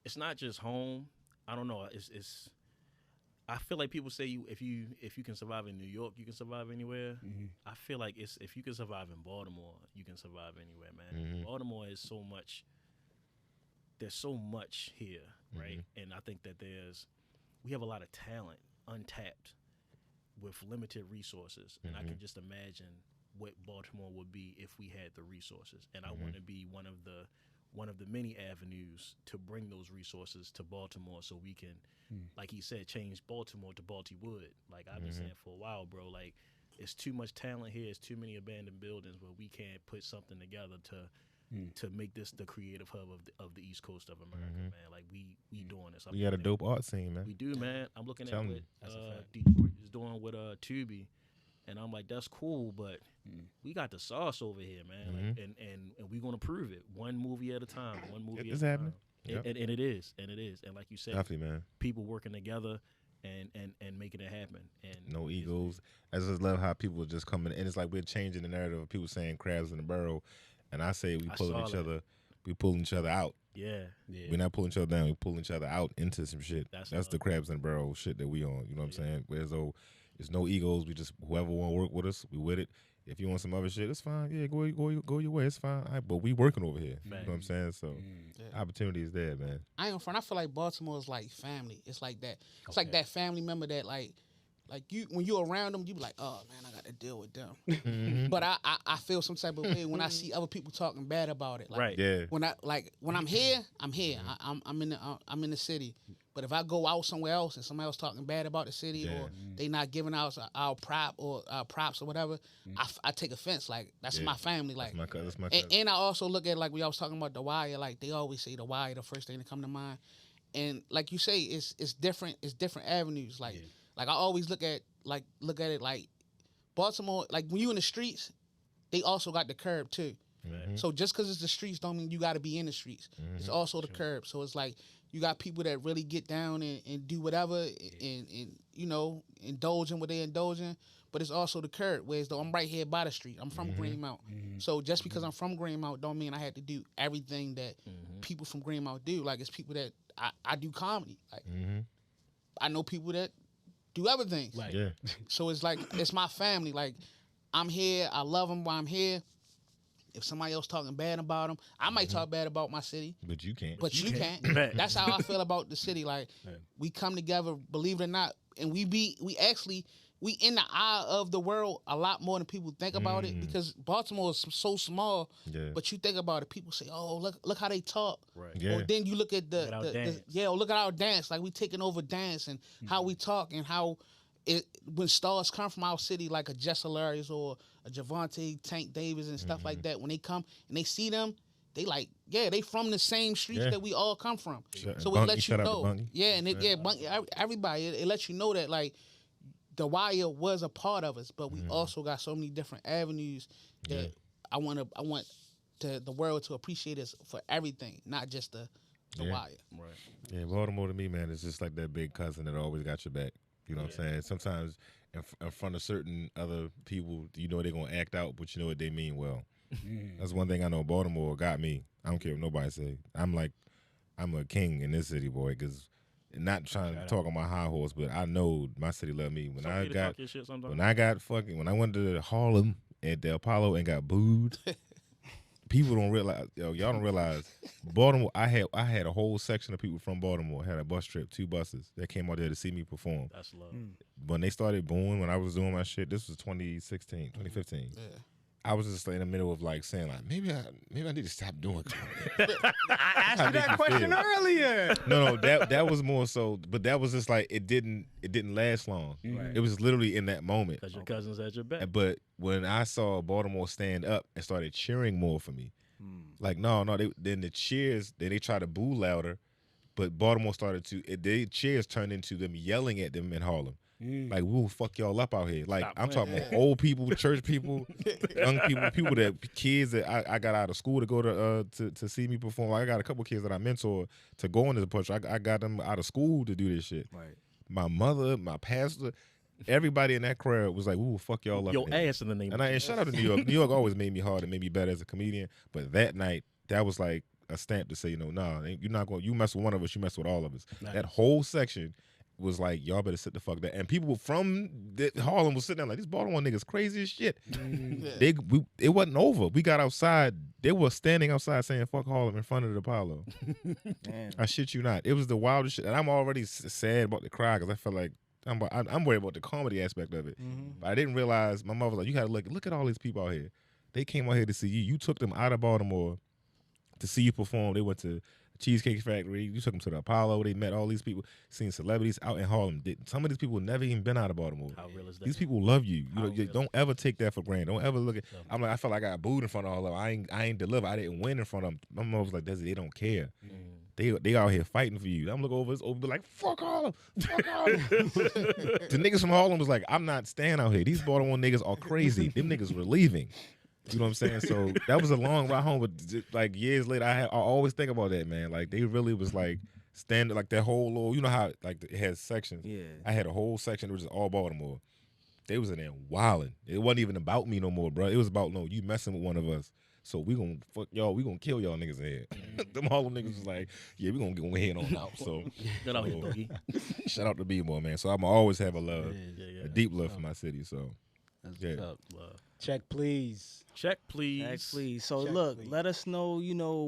[SPEAKER 5] It's not just home. I don't know. It's. I feel like people say if you can survive in New York, you can survive anywhere. I feel like it's if you can survive in Baltimore, you can survive anywhere, man. Baltimore is so much there's so much here, right? And I think that we have a lot of talent untapped with limited resources, and I can just imagine what Baltimore would be if we had the resources. And I want to be one of the many avenues to bring those resources to Baltimore, so we can, like he said, change Baltimore to Baltywood. Like I've been saying for a while, bro. Like it's too much talent here. It's too many abandoned buildings where we can't put something together to make this the creative hub of the East Coast of America, man. Like we doing this.
[SPEAKER 3] We got a dope art scene, man.
[SPEAKER 5] We do, man. I'm looking at
[SPEAKER 3] Tell
[SPEAKER 5] what
[SPEAKER 3] me.
[SPEAKER 5] Detroit is doing with Tubi, and I'm like, that's cool, but we got the sauce over here, man. Like, and we gonna prove it one movie at a time. One movie
[SPEAKER 3] It's
[SPEAKER 5] at a
[SPEAKER 3] happening.
[SPEAKER 5] time.
[SPEAKER 3] Yep.
[SPEAKER 5] And it is, and like you said,
[SPEAKER 3] Definitely, man.
[SPEAKER 5] people working together and making it happen. And
[SPEAKER 3] No egos. I just love how people just coming, and it's like we're changing the narrative of people saying crabs in the barrel, and I say we pulling each other. We pulling each other out.
[SPEAKER 5] Yeah.
[SPEAKER 3] We're not pulling each other down. We're pulling each other out into some shit. That's the crabs in the barrel shit that we on. You know what I'm saying? Whereas though, there's no egos. We just whoever want to work with us, we with it. If you want some other shit, it's fine. Yeah, go your way. It's fine. But we working over here. You know what I'm saying? So opportunity is there, man.
[SPEAKER 6] I ain't front. I feel like Baltimore is like family. It's like that. It's like that family member that like you when you're around them, you be like, oh man, I got to deal with them. But I feel some type of way when I see other people talking bad about it. Like,
[SPEAKER 5] Right.
[SPEAKER 3] Yeah.
[SPEAKER 6] When I'm here, I'm here. I'm in the city. But if I go out somewhere else and somebody else talking bad about the city or they not giving out our props or whatever, I take offense. Like that's my family. Like
[SPEAKER 3] That's my cousin.
[SPEAKER 6] and I also look at like when I was talking about The Wire. Like they always say The Wire, the first thing that come to mind. And like you say, it's different. It's different avenues. Like I always look at it like Baltimore. Like when you in the streets, they also got the curb too. So just because it's the streets don't mean you got to be in the streets. It's also the curb. So it's like you got people that really get down and do whatever and you know indulge in what they indulge in. But it's also the curb. Whereas though I'm right here by the street. I'm from Greenmount. So just because I'm from Greenmount don't mean I had to do everything that people from Greenmount do. Like it's people that I do comedy. Like I know people that do other things.
[SPEAKER 2] Right.
[SPEAKER 3] Yeah.
[SPEAKER 6] So it's like it's my family. Like I'm here. I love them while I'm here. If somebody else talking bad about them, I might talk bad about my city.
[SPEAKER 3] But you can't.
[SPEAKER 6] But you can't. That's how I feel about the city. Like we come together, believe it or not, and we in the eye of the world a lot more than people think about it because Baltimore is so small.
[SPEAKER 3] Yeah.
[SPEAKER 6] But you think about it, people say, "Oh, look how they talk."
[SPEAKER 5] Right.
[SPEAKER 3] Yeah.
[SPEAKER 6] Or then you look at
[SPEAKER 5] Look at our dance.
[SPEAKER 6] look at our dance. Like we taking over dance and how we talk and how when stars come from our city, like a Jess Hilarious or a Javante Tank Davis and stuff like that, when they come and they see them, they like, they from the same streets that we all come from. So it lets you know. Bunky, everybody, it lets you know that like The Wire was a part of us, but we also got so many different avenues that I want the world to appreciate us for everything, not just the Wire.
[SPEAKER 5] Right.
[SPEAKER 3] Yeah, Baltimore to me, man, is just like that big cousin that always got your back. You know what I'm saying? Sometimes in front of certain other people, you know they're going to act out, but you know what they mean well. That's one thing I know. Baltimore got me. I don't care what nobody say. I'm a king in this city, boy, because not trying to talk on my high horse, but I know my city love me. When I went to Harlem at the Apollo and got booed, people don't realize, y'all don't realize, Baltimore, I had a whole section of people from Baltimore, had a bus trip, 2 buses, that came out there to see me perform.
[SPEAKER 5] That's love.
[SPEAKER 3] When they started booing, when I was doing my shit, this was 2015. I was just in the middle of like saying like maybe I need to stop doing comedy.
[SPEAKER 1] I asked you that question earlier.
[SPEAKER 3] No, that was more so, but that was just like it didn't last long.
[SPEAKER 5] Right.
[SPEAKER 3] It was literally in that moment.
[SPEAKER 5] Because your cousins had your back.
[SPEAKER 3] But when I saw Baltimore stand up and started cheering more for me, like then the cheers, then they tried to boo louder, but Baltimore started they cheers turned into them yelling at them in Harlem. Like, we'll fuck y'all up out here. Like, I'm talking about old people, church people, young people kids that I got out of school to go to see me perform. Like, I got a couple kids that I mentor to go into the push. I got them out of school to do this shit.
[SPEAKER 1] Right.
[SPEAKER 3] My mother, my pastor, everybody in that crowd was like, we will fuck y'all up.
[SPEAKER 5] Your ass in the name.
[SPEAKER 3] And shout out to New York. New York always made me hard and made me better as a comedian. But that night, that was like a stamp to say, you're not going. You mess with one of us, you mess with all of us. Nice. That whole section was like, y'all better sit the fuck down. And people from Harlem was sitting there like, these Baltimore niggas crazy as shit. It wasn't over. We got outside. They were standing outside saying fuck Harlem in front of the Apollo. I shit you not. It was the wildest shit. And I'm already sad about the cry because I felt like I'm worried about the comedy aspect of it. But I didn't realize, my mother was like, you got to look at all these people out here. They came out here to see you. You took them out of Baltimore to see you perform. They went to Cheesecake Factory. You took them to the Apollo. They met all these people, seen celebrities out in Harlem. Some of these people never even been out of Baltimore.
[SPEAKER 5] How real is that?
[SPEAKER 3] These people love you. You don't ever take that for granted. Don't ever look at. I'm like, I felt like I got booed in front of all of them. I ain't deliver. I didn't win in front of them. My mom was like, Desi, they don't care. They out here fighting for you. I'm looking over this be like, fuck Harlem. Fuck Harlem. The niggas from Harlem was like, I'm not staying out here. These Baltimore niggas are crazy. Them niggas were leaving. You know what I'm saying? So that was a long ride home, but like years later, I always think about that, man. Like they really was like standing, like that whole little, you know how like it has sections. Yeah. I had a whole section that was just all Baltimore. They was in there wilding. It wasn't even about me no more, bro. It was about no, you messing with one of us. So we gonna fuck y'all. We gonna kill y'all niggas in here. Them Harlem niggas was like, yeah, we gonna go ahead on out. So
[SPEAKER 5] get out here, doggy.
[SPEAKER 3] Shout out to B-Boy, man. So I'm always have a love, a deep love for my city. So
[SPEAKER 2] that's what's up. Check, please.
[SPEAKER 5] Check, please.
[SPEAKER 1] Check, please. So
[SPEAKER 2] Check,
[SPEAKER 1] look,
[SPEAKER 2] please.
[SPEAKER 1] let us know,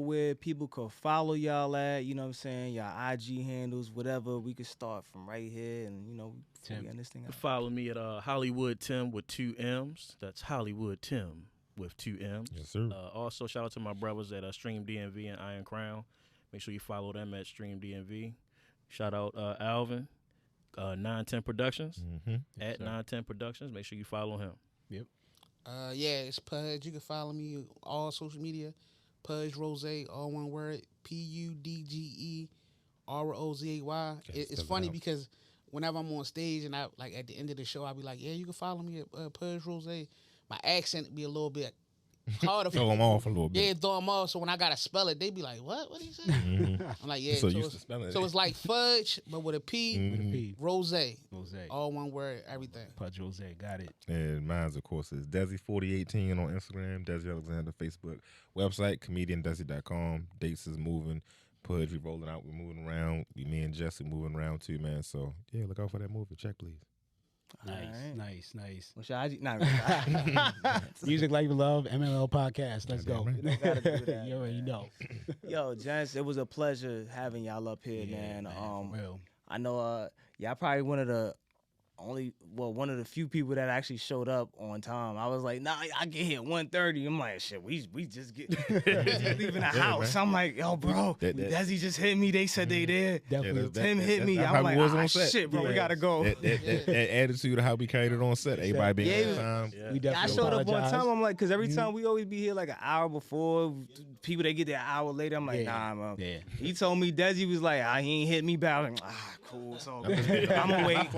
[SPEAKER 1] where people could follow y'all at, you know what I'm saying, your IG handles, whatever. We could start from right here and, we end this thing out.
[SPEAKER 5] Follow me at Hollywood Tim with 2 M's. That's Hollywood Tim with 2 M's.
[SPEAKER 3] Yes, sir.
[SPEAKER 5] Also, shout out to my brothers at Stream DMV and Iron Crown. Make sure you follow them at Stream DMV. Shout out Alvin, 910 Productions, at 910 Productions. Make sure you follow him.
[SPEAKER 2] Yep.
[SPEAKER 6] It's Pudge. You can follow me on all social media. Pudge Rozay, all one word. PUDGE ROZAY. It's funny because whenever I'm on stage and I like at the end of the show, I'll be like, yeah, you can follow me at Pudge Rozay. My accent be a little bit harder for
[SPEAKER 3] throw them off a little bit.
[SPEAKER 6] Yeah, throw them off. So when I gotta spell it, they be like, "What? What do you say?" I'm like, "Yeah."
[SPEAKER 3] So used to spelling it.
[SPEAKER 6] So it's like fudge, but with a P.
[SPEAKER 2] With a P.
[SPEAKER 6] Rozay.
[SPEAKER 2] Rozay.
[SPEAKER 6] All one word, everything.
[SPEAKER 2] Pudge Rozay. Got it.
[SPEAKER 3] And mine's, of course, is Desi4018 on Instagram, Desi Alexander Facebook, website, comediandesi.com. Dates is moving. Pudge, we rolling out. We're moving around. Me and Jesse moving around too, man. So, yeah, look out for that movie. Check, please.
[SPEAKER 2] Nice.
[SPEAKER 1] What's your IG? Not really.
[SPEAKER 2] Music Life and Love, MLL Podcast. Let's go.
[SPEAKER 1] Right. Gotta do that,
[SPEAKER 2] you already know.
[SPEAKER 1] Yo, gents, it was a pleasure having y'all up here, man.
[SPEAKER 2] Real.
[SPEAKER 1] I know y'all probably one of the few people that actually showed up on time. I was like, nah, I get here at 1:30. I'm like, shit, we just leaving the house. Man. I'm like, yo, bro, Desi just hit me. They said they there.
[SPEAKER 2] Definitely.
[SPEAKER 1] Tim hit me. I'm like, shit, bro, we gotta go.
[SPEAKER 3] That attitude of how we carried it on set. Everybody being on time.
[SPEAKER 2] We definitely
[SPEAKER 1] I showed up on time. I'm like, because every time we always be here like an hour before. People, they get there an hour later. I'm like, nah, man. Yeah. He told me, Desi was like, he ain't hit me back. I'm like, cool. So I'm gonna wait.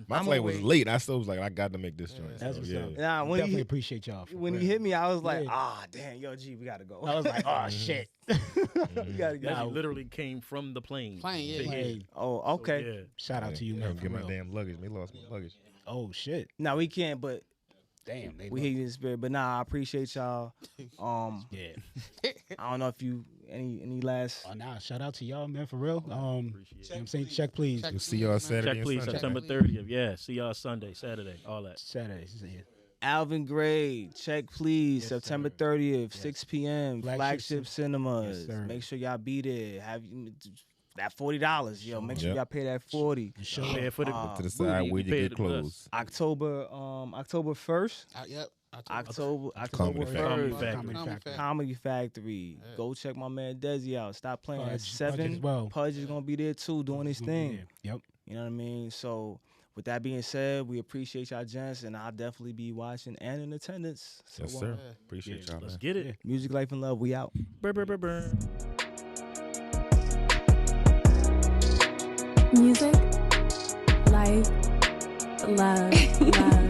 [SPEAKER 3] My flight was late. I still was like, I got to make this joint.
[SPEAKER 2] That's what's up.
[SPEAKER 1] Nah, when
[SPEAKER 2] definitely appreciate y'all.
[SPEAKER 1] When he hit me, I was like, damn, yo, G, we gotta go.
[SPEAKER 2] I was like, shit.
[SPEAKER 1] We gotta go.
[SPEAKER 5] He literally came from the plane.
[SPEAKER 6] Plane.
[SPEAKER 1] Oh, okay.
[SPEAKER 5] So, yeah.
[SPEAKER 2] Shout out to you, man.
[SPEAKER 3] Get my damn luggage. They lost my luggage.
[SPEAKER 2] Oh shit.
[SPEAKER 1] No, we can't. But
[SPEAKER 2] damn,
[SPEAKER 1] we hear you in spirit. But I appreciate y'all.
[SPEAKER 2] Yeah.
[SPEAKER 1] I don't know if you any last.
[SPEAKER 2] Shout out to y'all, man, for real. You know what I'm saying? Check, please.
[SPEAKER 3] We'll see y'all Saturday.
[SPEAKER 5] Check, please.
[SPEAKER 3] Sunday.
[SPEAKER 5] September 30th. Yeah. See y'all Sunday, Saturday, all that.
[SPEAKER 2] Saturday. Yeah.
[SPEAKER 1] Alvin Gray, check please. Yes, September 30th, 6 p.m. Flagship Cinemas.
[SPEAKER 2] Yes,
[SPEAKER 1] make sure y'all be there. Have that $40. Yo, make sure y'all pay that $40.
[SPEAKER 5] Pay for the
[SPEAKER 3] to the side where you get clothes.
[SPEAKER 1] October 1st.
[SPEAKER 6] Yep.
[SPEAKER 1] October
[SPEAKER 3] Comedy
[SPEAKER 1] 1st. Comedy Factory.
[SPEAKER 6] Yeah.
[SPEAKER 1] Go check my man Desi out. Stop playing at 7.
[SPEAKER 2] Pudge as well.
[SPEAKER 1] Pudge is gonna be there too, doing his thing.
[SPEAKER 2] Yep.
[SPEAKER 1] You know what I mean? So with that being said, we appreciate y'all gents, and I'll definitely be watching and in attendance. So,
[SPEAKER 3] yes, sir. Appreciate y'all.
[SPEAKER 5] Let's get it.
[SPEAKER 1] Music, Life, and Love. We out.
[SPEAKER 7] Music, life, love.